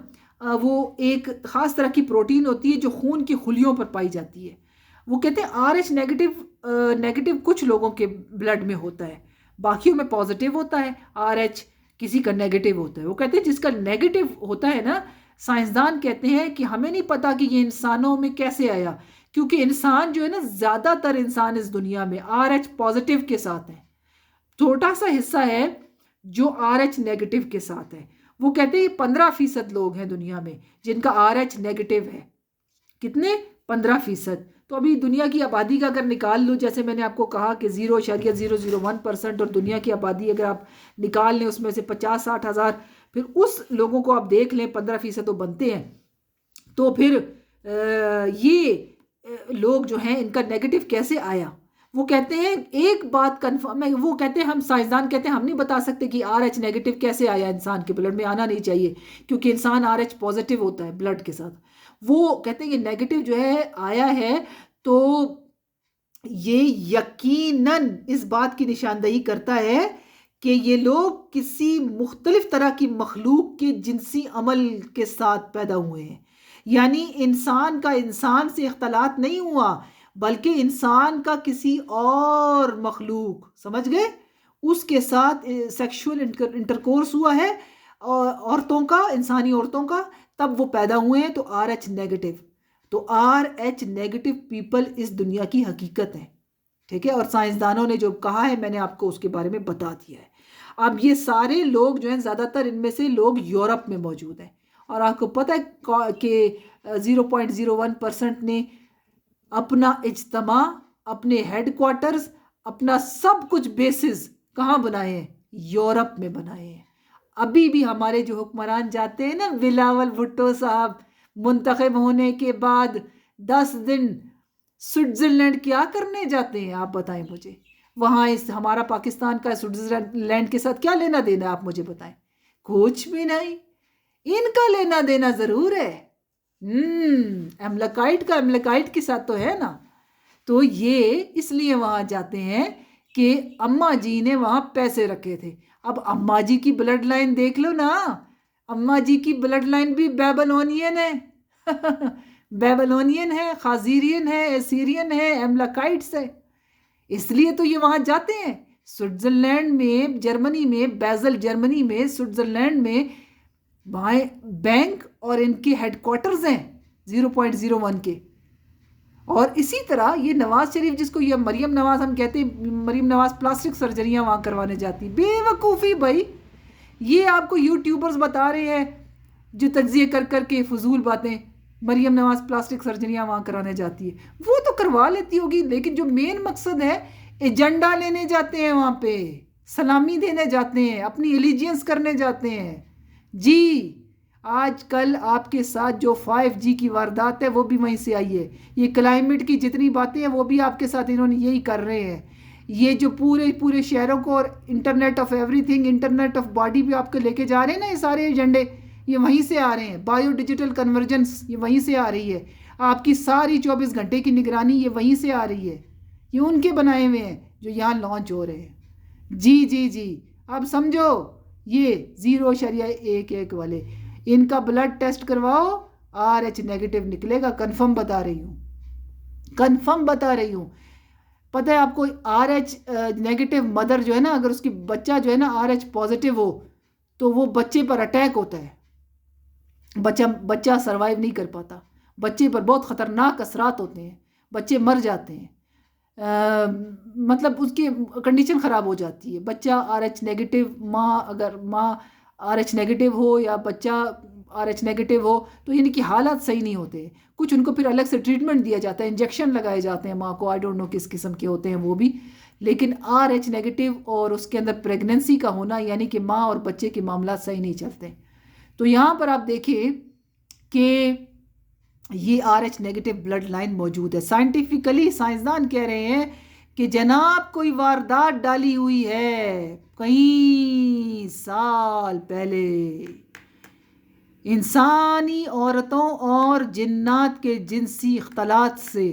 وہ ایک خاص طرح کی پروٹین ہوتی ہے جو خون کی خلیوں پر پائی جاتی ہے. وہ کہتے ہیں RH نیگیٹو کچھ لوگوں کے بلڈ میں ہوتا ہے, باقیوں میں پازیٹیو ہوتا ہے, RH کسی کا نیگیٹو ہوتا ہے. وہ کہتے ہیں جس کا نیگیٹو ہوتا ہے نا, سائنسدان کہتے ہیں کہ ہمیں نہیں پتا کہ یہ انسانوں میں کیسے آیا, کیونکہ انسان جو ہے نا زیادہ تر انسان اس دنیا میں RH پازیٹیو کے ساتھ ہیں, چھوٹا سا حصہ ہے جو RH نیگیٹو کے ساتھ ہے. وہ کہتے ہیں 15% لوگ ہیں دنیا میں جن کا RH نیگیٹو ہے. کتنے؟ 15%. تو ابھی دنیا کی آبادی کا اگر نکال لو, جیسے میں نے آپ کو کہا کہ 0.001%, اور دنیا کی آبادی اگر آپ نکال لیں اس میں سے 50-60 ہزار, پھر اس لوگوں کو آپ دیکھ لیں 15% تو بنتے ہیں. تو پھر یہ لوگ جو ہیں ان کا نیگیٹو کیسے آیا؟ وہ کہتے ہیں ایک بات کنفرم ہے, وہ کہتے ہیں ہم سائنسدان کہتے ہیں ہم نہیں بتا سکتے کہ RH نیگیٹو کیسے آیا, انسان کے بلڈ میں آنا نہیں چاہیے کیونکہ انسان RH پازیٹیو ہوتا ہے بلڈ کے ساتھ. وہ کہتے ہیں کہ نیگیٹو جو ہے آیا ہے, تو یہ یقیناً اس بات کی نشاندہی کرتا ہے کہ یہ لوگ کسی مختلف طرح کی مخلوق کے جنسی عمل کے ساتھ پیدا ہوئے ہیں. یعنی انسان کا انسان سے اختلاط نہیں ہوا, بلکہ انسان کا کسی اور مخلوق, سمجھ گئے, اس کے ساتھ سیکشول انٹرکورس ہوا ہے عورتوں کا, انسانی عورتوں کا, تب وہ پیدا ہوئے ہیں. تو RH نیگیٹو, تو RH نیگیٹو پیپل اس دنیا کی حقیقت ہے, ٹھیک ہے. اور سائنسدانوں نے جو کہا ہے میں نے آپ کو اس کے بارے میں بتا دیا ہے. اب یہ سارے لوگ جو ہیں زیادہ تر ان میں سے لوگ یورپ میں موجود ہیں, اور آپ کو پتہ ہے کہ 0.01% نے اپنا اجتماع, اپنے ہیڈ کوارٹرز, اپنا سب کچھ بیسز کہاں بنائے ہیں؟ یورپ میں بنائے ہیں. ابھی بھی ہمارے جو حکمران جاتے ہیں نا, بلاول بھٹو صاحب منتخب ہونے کے بعد 10 دن سوئٹزرلینڈ کیا کرنے جاتے ہیں, آپ بتائیں مجھے. وہاں ہمارا پاکستان کا سوئٹزرلینڈ کے ساتھ کیا لینا دینا, آپ مجھے بتائیں. کچھ بھی نہیں. ان کا لینا دینا ضرور ہے, ایملکائٹ کا ایملکائٹ کے ساتھ تو ہے نا. تو یہ اس لیے وہاں جاتے ہیں کہ اماں جی نے وہاں پیسے رکھے تھے. اب اماں جی کی بلڈ لائن دیکھ لو نا, اماں جی کی بلڈ لائن بھی بیبلونین ہے بیبلونین ہے, خازیرین ہے, ایسیرین ہے, ایملکائٹس ہے. اس لیے تو یہ وہاں جاتے ہیں. سوئٹزرلینڈ میں, جرمنی میں, بیزل جرمنی میں, سوئٹزرلینڈ میں وہاں بینک اور ان کے ہیڈ کوارٹرز ہیں 0.01 کے. اور اسی طرح یہ نواز شریف, جس کو یہ مریم نواز ہم کہتے ہیں, مریم نواز پلاسٹک سرجریاں وہاں کروانے جاتی. بے وقوفی بھائی, یہ آپ کو یوٹیوبرز بتا رہے ہیں جو تجزیے کر کر کے فضول باتیں. مریم نواز پلاسٹک سرجریاں وہاں کرانے جاتی ہے, وہ تو کروا لیتی ہوگی, لیکن جو مین مقصد ہے ایجنڈا لینے جاتے ہیں وہاں پہ, سلامی دینے جاتے ہیں, اپنی ایلیجنس کرنے جاتے ہیں. جی آج کل آپ کے ساتھ جو 5G کی واردات ہے وہ بھی وہیں سے آئی ہے. یہ کلائمیٹ کی جتنی باتیں ہیں وہ بھی آپ کے ساتھ انہوں نے یہی کر رہے ہیں. یہ جو پورے شہروں کو, اور internet of every thing, internet of body بھی آپ کے لے کے جا رہے ہیں نا, یہ سارے ایجنڈے یہ وہیں سے آ رہے ہیں. بایو ڈیجیٹل کنورجنس یہ وہیں سے آ رہی ہے. آپ کی ساری 24 گھنٹے کی نگرانی یہ وہیں سے آ رہی ہے. یہ ان کے بنائے ہوئے ہیں جو یہاں لانچ ہو رہے ہیں. جی اب سمجھو, یہ 0.11 والے, ان کا بلڈ ٹیسٹ کرواؤ, RH نیگیٹو نکلے گا. کنفرم بتا رہی ہوں. پتہ ہے آپ کو, RH نیگیٹو مدر جو ہے نا, اگر اس کی بچہ جو ہے نا RH پازیٹیو ہو تو وہ بچے پر اٹیک ہوتا ہے, بچہ سروائیو نہیں کر پاتا, بچے پر بہت خطرناک اثرات ہوتے ہیں, بچے مر جاتے ہیں, مطلب اس کی کنڈیشن خراب ہو جاتی ہے. بچہ RH نیگیٹو, اگر ماں RH نیگیٹو ہو یا بچہ RH نیگیٹو ہو تو یعنی کہ حالات صحیح نہیں ہوتے. کچھ ان کو پھر الگ سے ٹریٹمنٹ دیا جاتا ہے, انجیکشن لگائے جاتے ہیں ماں کو, آئی ڈونٹ نو کس قسم کے ہوتے ہیں وہ بھی. لیکن RH نیگیٹو اور اس کے اندر پریگننسی کا ہونا, یعنی کہ ماں اور بچے کے معاملات صحیح نہیں چلتے. تو یہاں پر آپ دیکھیں کہ یہ RH نیگیٹو بلڈ لائن موجود ہے. سائنٹیفکلی سائنسدان کہہ رہے ہیں کہ جناب کوئی واردات ڈالی ہوئی ہے کئی سال پہلے, انسانی عورتوں اور جنات کے جنسی اختلاط سے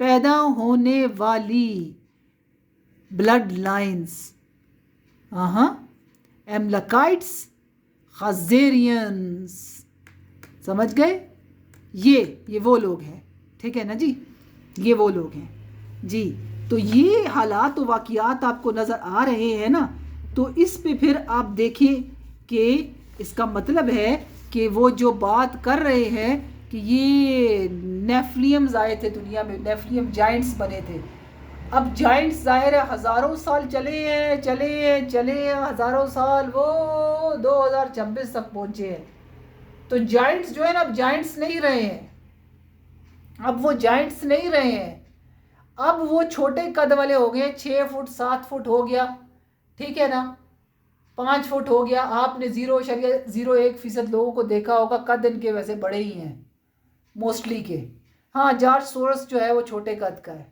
پیدا ہونے والی بلڈ لائنز, ایملاکائٹس، خازیرینس. سمجھ گئے؟ یہ وہ لوگ ہیں. ٹھیک ہے نا جی، یہ وہ لوگ ہیں جی. تو یہ حالات و واقعات آپ کو نظر آ رہے ہیں نا، تو اس پہ پھر آپ دیکھیں کہ اس کا مطلب ہے کہ وہ جو بات کر رہے ہیں کہ یہ نیفلیمز آئے تھے دنیا میں، نیفلیم جائنٹس بنے تھے. اب جائنٹس ظاہر ہے ہزاروں سال چلے ہیں ہزاروں سال، وہ 2026 تک پہنچے ہیں. تو جائنٹس جو ہے نا اب جائنٹس نہیں رہے ہیں، اب وہ جائنٹس نہیں رہے ہیں، اب وہ چھوٹے قد والے ہو گئے. 6 فٹ 7 فٹ ہو گیا، ٹھیک ہے نا، 5 فٹ ہو گیا. آپ نے 0.01% لوگوں کو دیکھا ہوگا، قد ان کے ویسے بڑے ہی ہیں موسٹلی کے. ہاں جارج سورس جو ہے وہ چھوٹے قد کا ہے.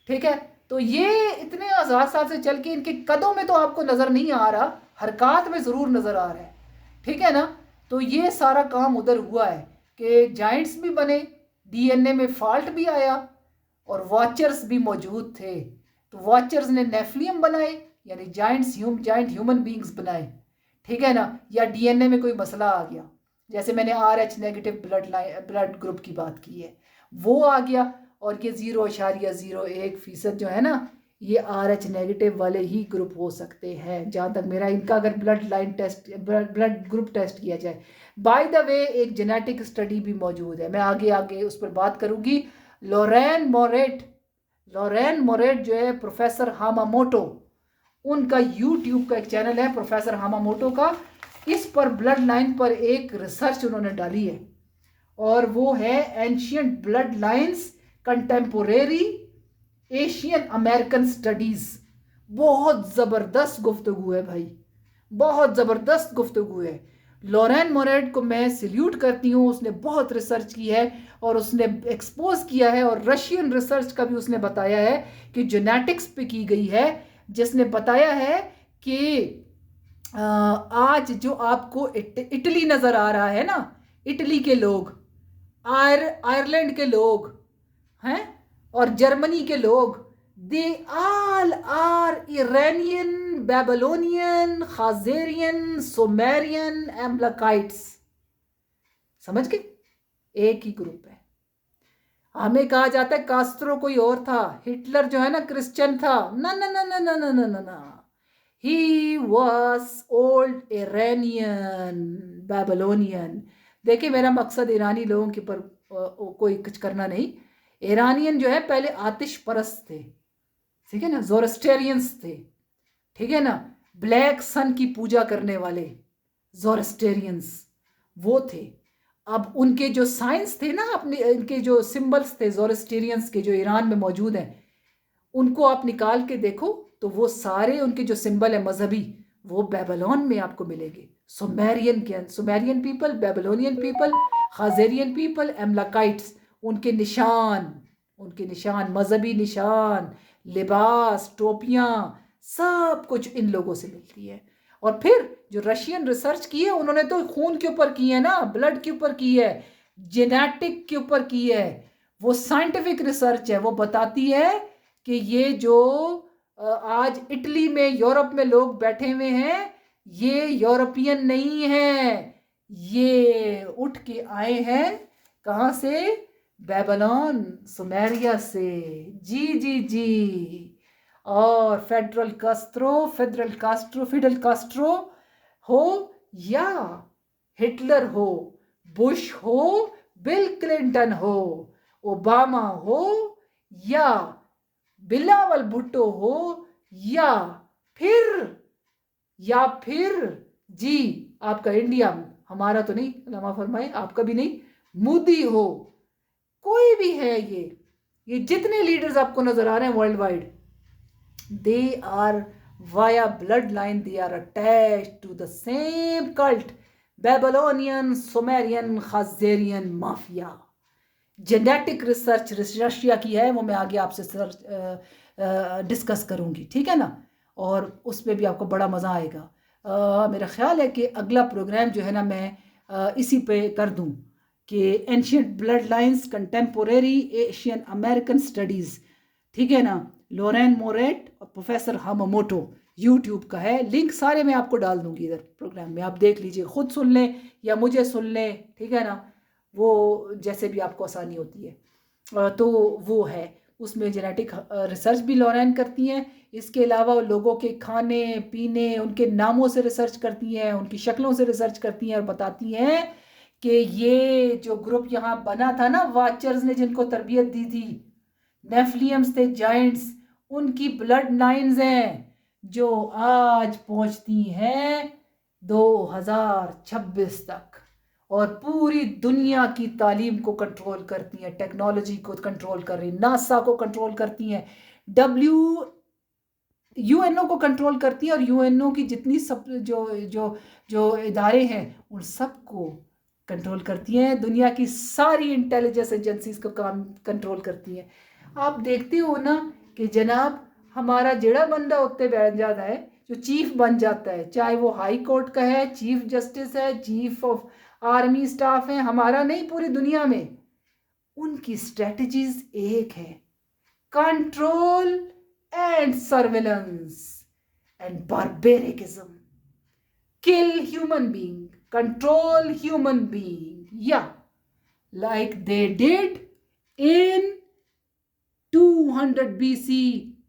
ٹھیک ہے، تو یہ اتنے ہزار سال سے چل کے ان کے قدوں میں تو آپ کو نظر نہیں آ رہا، حرکات میں ضرور نظر آ رہا ہے. ٹھیک ہے نا. تو یہ سارا کام ادھر ہوا ہے کہ جائنٹس بھی بنے، ڈی این اے میں فالٹ بھی آیا، اور واچرز بھی موجود تھے. تو واچرز نے نیفلیم بنائے، یعنی جائنٹ ہیومن بینگز بنائے. ٹھیک ہے نا. یا ڈی این اے میں کوئی مسئلہ آ گیا، جیسے میں نے RH نیگیٹو بلڈ گروپ کی بات کی ہے، وہ آ گیا. اور یہ 0.01% جو ہے نا، یہ RH نیگیٹو والے ہی گروپ ہو سکتے ہیں، جہاں تک میرا ان کا اگر بلڈ گروپ ٹیسٹ کیا جائے. بائی دا وے ایک جینیٹک اسٹڈی بھی موجود ہے، میں آگے اس پر بات کروں گی. لورین موریٹ جو ہے پروفیسر ہاماموٹو، ان کا یوٹیوب کا ایک چینل ہے پروفیسر ہاماموٹو کا. اس پر بلڈ لائن پر ایک ریسرچ انہوں نے ڈالی ہے، اور وہ ہے ancient blood lines contemporary Asian American studies. بہت زبردست گفتگو ہے بھائی، بہت زبردست گفتگو ہے. لورین موریٹ کو میں سلیوٹ کرتی ہوں، اس نے بہت ریسرچ کی ہے اور اس نے ایکسپوز کیا ہے، اور رشین ریسرچ کا بھی اس نے بتایا ہے کہ جینیٹکس پہ کی گئی ہے، جس نے بتایا ہے کہ آج جو آپ کو اٹلی نظر آ رہا ہے نا، اٹلی کے لوگ، آئرلینڈ کے لوگ ہیں، اور جرمنی کے لوگ، دے آل آر ایرانین، بیبلونین، خازیرین، سومیرین، ایملاکائٹس. سمجھ گئے؟ ایک ہی گروپ ہے. ہمیں کہا جاتا ہے کاسترو کوئی اور تھا، ہٹلر جو ہے نا کرسچن تھا. نہ he was old Iranian, Babylonian. دیکھیں میرا مقصد ایرانی لوگوں کے پر کوئی کچھ کرنا نہیں. ایرانین جو ہے پہلے آتش پرست تھے، ٹھیک ہے نا، زورسٹیرینس تھے. ٹھیک ہے نا، بلیک سن کی پوجا کرنے والے زورسٹیرینس وہ تھے. اب ان کے جو سائنس تھے نا، ان کے جو سمبلز تھے زورسٹیرینس کے جو ایران میں موجود ہیں، ان کو آپ نکال کے دیکھو تو وہ سارے ان کے جو سمبل ہیں مذہبی، وہ بیبلون میں آپ کو ملیں گے. سومیرین پیپل، بیبلونین پیپل، خازیرین پیپل، ایملاکائٹس. ان کے نشان مذہبی نشان، لباس، ٹوپیاں، سب کچھ ان لوگوں سے ملتی ہے. اور پھر جو رشین ریسرچ کی ہے انہوں نے تو خون کے اوپر کی ہے نا، بلڈ کے اوپر کی ہے، جینیٹک کے اوپر کی ہے. وہ سائنٹیفک ریسرچ ہے، وہ بتاتی ہے کہ یہ جو آج اٹلی میں، یورپ میں لوگ بیٹھے ہوئے ہیں، یہ یورپین نہیں ہیں، یہ اٹھ کے آئے ہیں کہاں سے؟ بیبلون، سومیریا سے. جی. اور فیڈرل کاسٹرو ہو، یا ہٹلر ہو، بش ہو، بل کلنٹن ہو، اوباما ہو، یا بلاول بھٹو ہو، یا پھر جی آپ کا انڈیا، ہمارا تو نہیں، علامہ فرمائے آپ کا بھی نہیں، مودی ہو، کوئی بھی ہے. یہ جتنے لیڈرز آپ کو نظر آ رہے ہیں world wide, they are via bloodline, they are attached to the same cult, Babylonian, Sumerian, Khazarian mafia. Genetic research Russia کی ہے، وہ میں آگے آپ سے ڈسکس کروں گی، ٹھیک ہے نا، اور اس میں بھی آپ کو بڑا مزہ آئے گا. میرا خیال ہے کہ اگلا پروگرام جو ہے نا میں اسی پہ کر دوں کہ ancient blood lines contemporary Asian American studies. ٹھیک ہے نا، لورین موریٹ اور پروفیسر ہاماموٹو یوٹیوب کا ہے، لنک سارے میں آپ کو ڈال دوں گی ادھر پروگرام میں، آپ دیکھ لیجئے، خود سن لیں یا مجھے سن لیں، ٹھیک ہے نا، وہ جیسے بھی آپ کو آسانی ہوتی ہے۔ تو وہ ہے، اس میں جینیٹک ریسرچ بھی لورین کرتی ہیں، اس کے علاوہ وہ لوگوں کے کھانے پینے، ان کے ناموں سے ریسرچ کرتی ہیں، ان کی شکلوں سے ریسرچ کرتی ہیں اور بتاتی ہیں کہ یہ جو گروپ یہاں بنا تھا نا، واچرز نے جن کو تربیت دی تھی، نیفلیمز تھے، جائنٹس، ان کی بلڈ لائنز ہیں جو آج پہنچتی ہیں 2026 تک، اور پوری دنیا کی تعلیم کو کنٹرول کرتی ہیں، ٹیکنالوجی کو کنٹرول کر رہی ہیں، ناسا کو کنٹرول کرتی ہیں، یو این او کو کنٹرول کرتی ہیں، اور یو این او کی جتنی سب جو ادارے ہیں ان سب کو کنٹرول کرتی ہیں، دنیا کی ساری انٹیلیجنس ایجنسیز کو کنٹرول کرتی ہیں۔ آپ دیکھتے ہو نا کہ جناب ہمارا جڑا بندہ ہوتے بیٹھ جاتا ہے، جو چیف بن جاتا ہے، چاہے وہ ہائی کورٹ کا ہے، چیف جسٹس ہے، چیف آف آرمی سٹاف ہے، ہمارا نہیں پوری دنیا میں، ان کی اسٹریٹجیز ایک ہے: control and surveillance and barbarism, kill human being, control human being, yeah, like they did in 200 BC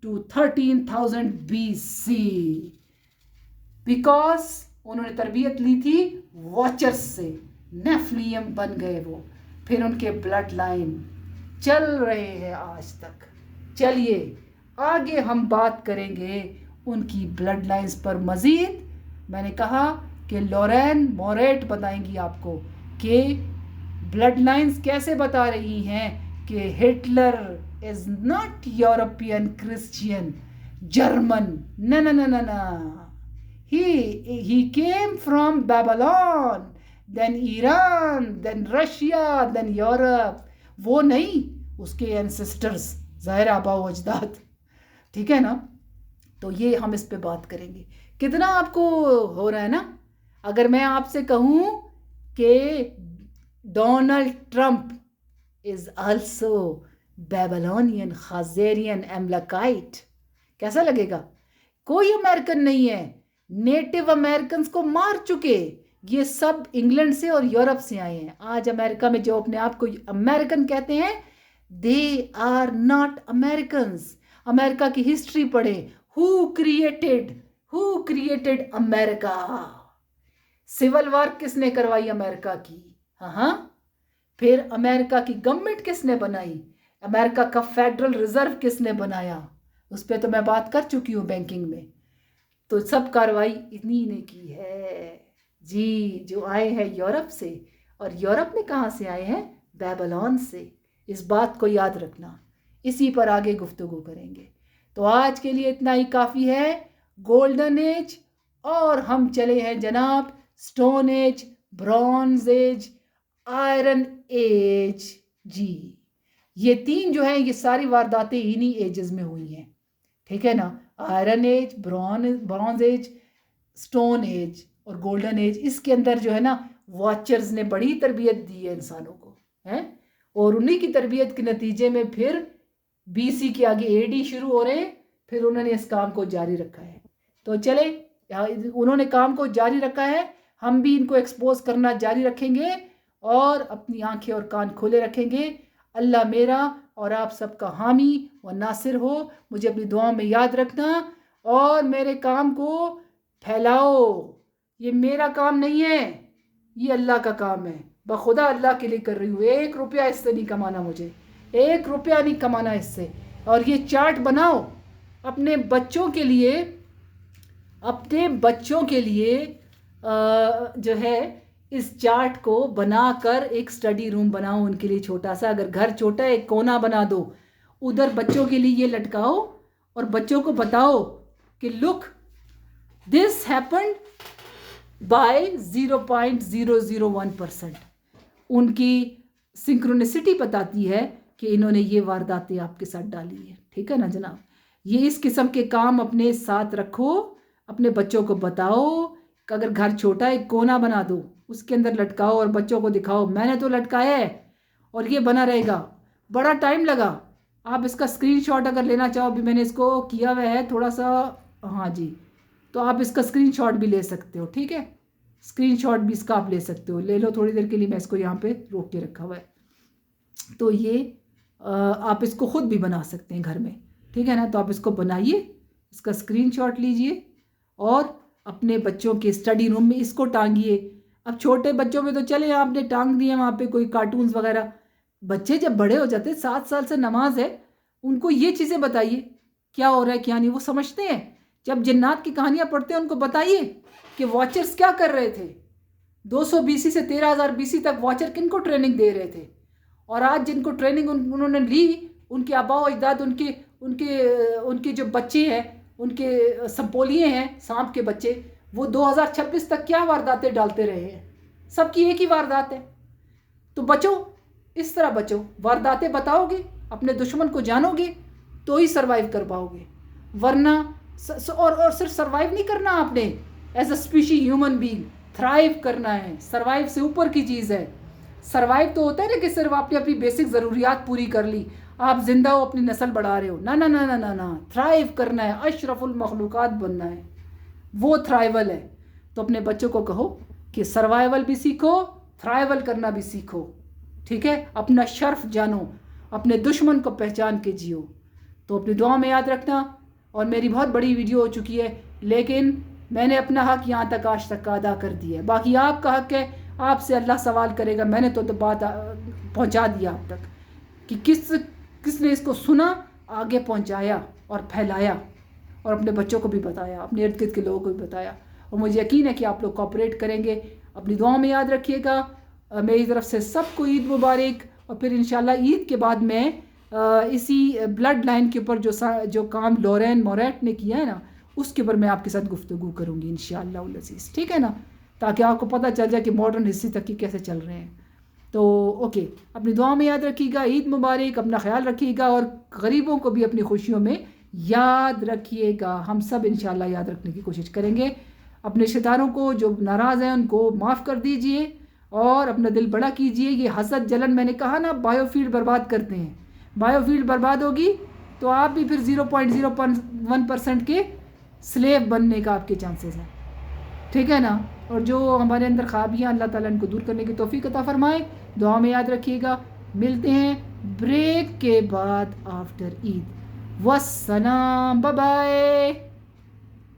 to 13,000 BC, because انہوں نے تربیت لی تھی واچرز سے، نیفلیم بن گئے وہ، پھر ان کے بلڈ لائن چل رہے ہیں آج تک۔ چلیے آگے ہم بات کریں گے ان کی بلڈ لائنز پر مزید۔ میں نے کہا کہ لورین موریٹ بتائیں گی آپ کو کہ بلڈ لائنز کیسے بتا رہی ہیں کہ Hitler is not European Christian German, نہ he came from Babylon, then Iran, then Russia, then Europe، وہ نہیں، اس کے اینسسٹرز، ظاہر آبا و اجداد، ٹھیک ہے نا۔ تو یہ ہم اس پہ بات کریں گے۔ کتنا آپ کو ہو رہا ہے نا؟ اگر میں آپ سے کہوں کہ Donald Trump is also Babylonian, خازیرین، ایملکائٹ، کیسا لگے گا؟ کوئی امریکن نہیں ہے، نیٹو امریکنز کو مار چکے، یہ سب انگلینڈ سے اور یورپ سے آئے ہیں۔ آج امریکہ میں جو اپنے آپ کو امریکن کہتے ہیں، دے آر ناٹ امریکنز۔ امریکہ کی ہسٹری پڑھیں، who created امریکہ؟ سول وار کس نے کروائی امریکہ کی؟ ہاں، پھر امریکہ کی گورنمنٹ کس نے بنائی؟ امریکہ کا فیڈرل ریزرو کس نے بنایا؟ اس پہ تو میں بات کر چکی ہوں بینکنگ میں۔ تو سب کاروائی اتنی نے کی ہے جی، جو آئے ہیں یورپ سے، اور یورپ میں کہاں سے آئے ہیں؟ بیبلون سے۔ اس بات کو یاد رکھنا، اسی پر آگے گفتگو کریں گے۔ تو آج کے لیے اتنا ہی کافی ہے۔ گولڈن ایج، اور ہم چلے ہیں جناب stone age, bronze age, iron age, جی یہ تین جو ہیں یہ ساری وارداتیں انہی ایجز میں ہوئی ہیں، ٹھیک ہے نا؟ Iron age, bronze age, stone age اور گولڈن ایج۔ اس کے اندر جو ہے نا واچرز نے بڑی تربیت دی ہے انسانوں کو، ہیں، اور انہی کی تربیت کے نتیجے میں پھر بی سی کے آگے اے ڈی شروع ہو رہے ہیں، پھر انہوں نے اس کام کو جاری رکھا ہے۔ تو چلے، انہوں نے کام کو جاری رکھا ہے، ہم بھی ان کو ایکسپوز کرنا جاری رکھیں گے اور اپنی آنکھیں اور کان کھولے رکھیں گے۔ اللہ میرا اور آپ سب کا حامی و ناصر ہو۔ مجھے اپنی دعاؤں میں یاد رکھنا اور میرے کام کو پھیلاؤ۔ یہ میرا کام نہیں ہے، یہ اللہ کا کام ہے، بخدا اللہ کے لیے کر رہی ہوں۔ 1 روپیہ اس سے نہیں کمانا، مجھے 1 روپیہ نہیں کمانا اس سے۔ اور یہ چارٹ بناؤ اپنے بچوں کے لیے، جو ہے اس چارٹ کو بنا کر ایک سٹڈی روم بناؤ ان کے لیے چھوٹا سا، اگر گھر چھوٹا ہے ایک کونا بنا دو، ادھر بچوں کے لیے یہ لٹکاؤ اور بچوں کو بتاؤ کہ لک دس ہیپنڈ بائی 0.001%۔ ان کی سنکرونسٹی بتاتی ہے کہ انہوں نے یہ وارداتیں آپ کے ساتھ ڈالی ہیں، ٹھیک ہے نا جناب؟ یہ اس قسم کے کام اپنے ساتھ رکھو، اپنے بچوں کو بتاؤ کہ اگر گھر چھوٹا ہے ایک کونا بنا دو، اس کے اندر لٹکاؤ اور بچوں کو دکھاؤ میں نے تو لٹکایا ہے اور یہ بنا رہے گا۔ بڑا ٹائم لگا، آپ اس کا اسکرین شاٹ اگر لینا چاہو، بھی میں نے اس کو کیا ہوا ہے تھوڑا سا، ہاں جی تو آپ اس کا اسکرین شاٹ بھی لے سکتے ہو. ٹھیک ہے, اسکرین شاٹ بھی اس کا آپ لے سکتے ہو. لے لو تھوڑی دیر کے لیے, میں اس کو یہاں پہ روک کے رکھا ہوا ہے. تو یہ آپ اس کو خود بھی بنا سکتے ہیں گھر میں. ٹھیک ہے نا, تو آپ اس کو بنائیے, اس کا اسکرین شاٹ لیجئے اور اپنے بچوں کے اسٹڈی روم میں اس کو ٹانگیے. اب چھوٹے بچوں میں تو چلے آپ نے ٹانگ دیے وہاں پہ کوئی کارٹونز وغیرہ. بچے جب بڑے ہو جاتے, 7 سال سے نماز ہے, ان کو یہ چیزیں بتائیے کیا ہو رہا ہے کیا نہیں, وہ سمجھتے ہیں. جب جنات کی کہانیاں پڑھتے ہیں ان کو بتائیے کہ واچرز کیا کر رہے تھے. 200 BC سے 13,000 BC تک واچر کن کو ٹریننگ دے رہے تھے, اور آج جن کو ٹریننگ انہوں نے لی, ان کے آباء و اجداد, ان کے جو بچے ہیں, ان کے سمپولیے ہیں, سانپ کے بچے, وہ 2026 تک کیا وارداتیں ڈالتے رہے ہیں. سب کی ایک ہی واردات ہے. تو بچو, اس طرح بچو. وارداتیں بتاؤ گے, اپنے دشمن کو جانو گے تو ہی سروائیو کر پاؤ گے. ورنہ اور صرف سروائیو نہیں کرنا آپ نے as a species human being, thrive کرنا ہے. سروائیو سے اوپر کی چیز ہے. سروائیو تو ہوتا ہے نا کہ صرف آپ نے اپنی بیسک ضروریات پوری کر لی, آپ زندہ ہو, اپنی نسل بڑھا رہے ہو. نہ نہ نہ نہ نہ, تھرائیو کرنا ہے, اشرف المخلوقات بننا ہے, وہ تھرائیول ہے. تو اپنے بچوں کو کہو کہ سروائیول بھی سیکھو, تھرائیول کرنا بھی سیکھو. ٹھیک ہے, اپنا شرف جانو, اپنے دشمن کو پہچان کے جیو. تو اپنی دعا میں یاد رکھنا. اور میری بہت بڑی ویڈیو ہو چکی ہے, لیکن میں نے اپنا حق یہاں تک آج تک کا ادا کر دیا ہے. باقی آپ کا حق ہے, آپ سے اللہ سوال کرے گا. میں نے تو بات پہنچا دیا آپ تک کہ کس نے اس کو سنا, آگے پہنچایا اور پھیلایا, اور اپنے بچوں کو بھی بتایا, اپنے ارد گرد کے لوگوں کو بھی بتایا. اور مجھے یقین ہے کہ آپ لوگ کوآپریٹ کریں گے. اپنی دعاؤں میں یاد رکھیے گا. میری طرف سے سب کو عید مبارک. اور پھر انشاءاللہ عید کے بعد میں اسی بلڈ لائن کے اوپر جو کام لورین موریٹ نے کیا ہے نا, اس کے اوپر میں آپ کے ساتھ گفتگو کروں گی انشاءاللہ العزیز. ٹھیک ہے نا, تاکہ آپ کو پتہ چل جائے کہ ماڈرن ہسٹری تک کی کیسے چل رہے ہیں. تو اوکے, اپنی دعا میں یاد رکھیے گا. عید مبارک. اپنا خیال رکھیے گا, اور غریبوں کو بھی اپنی خوشیوں میں یاد رکھیے گا. ہم سب انشاءاللہ یاد رکھنے کی کوشش کریں گے. اپنے رشتہ داروں کو جو ناراض ہیں ان کو معاف کر دیجئے, اور اپنا دل بڑا کیجئے. یہ حسد جلن, میں نے کہا نا, بایو فیلڈ برباد کرتے ہیں. بایو فیلڈ برباد ہوگی تو آپ بھی پھر 0.01% کے سلیو بننے کا آپ کے چانسز ہیں. ٹھیک ہے نا. اور جو ہمارے اندر خرابیاں, اللہ تعالیٰ ان کو دور کرنے کی توفیق عطا فرمائے. دعا میں یاد رکھیے گا. ملتے ہیں بریک کے بعد آفٹر عید. والسلام, بائے بائے.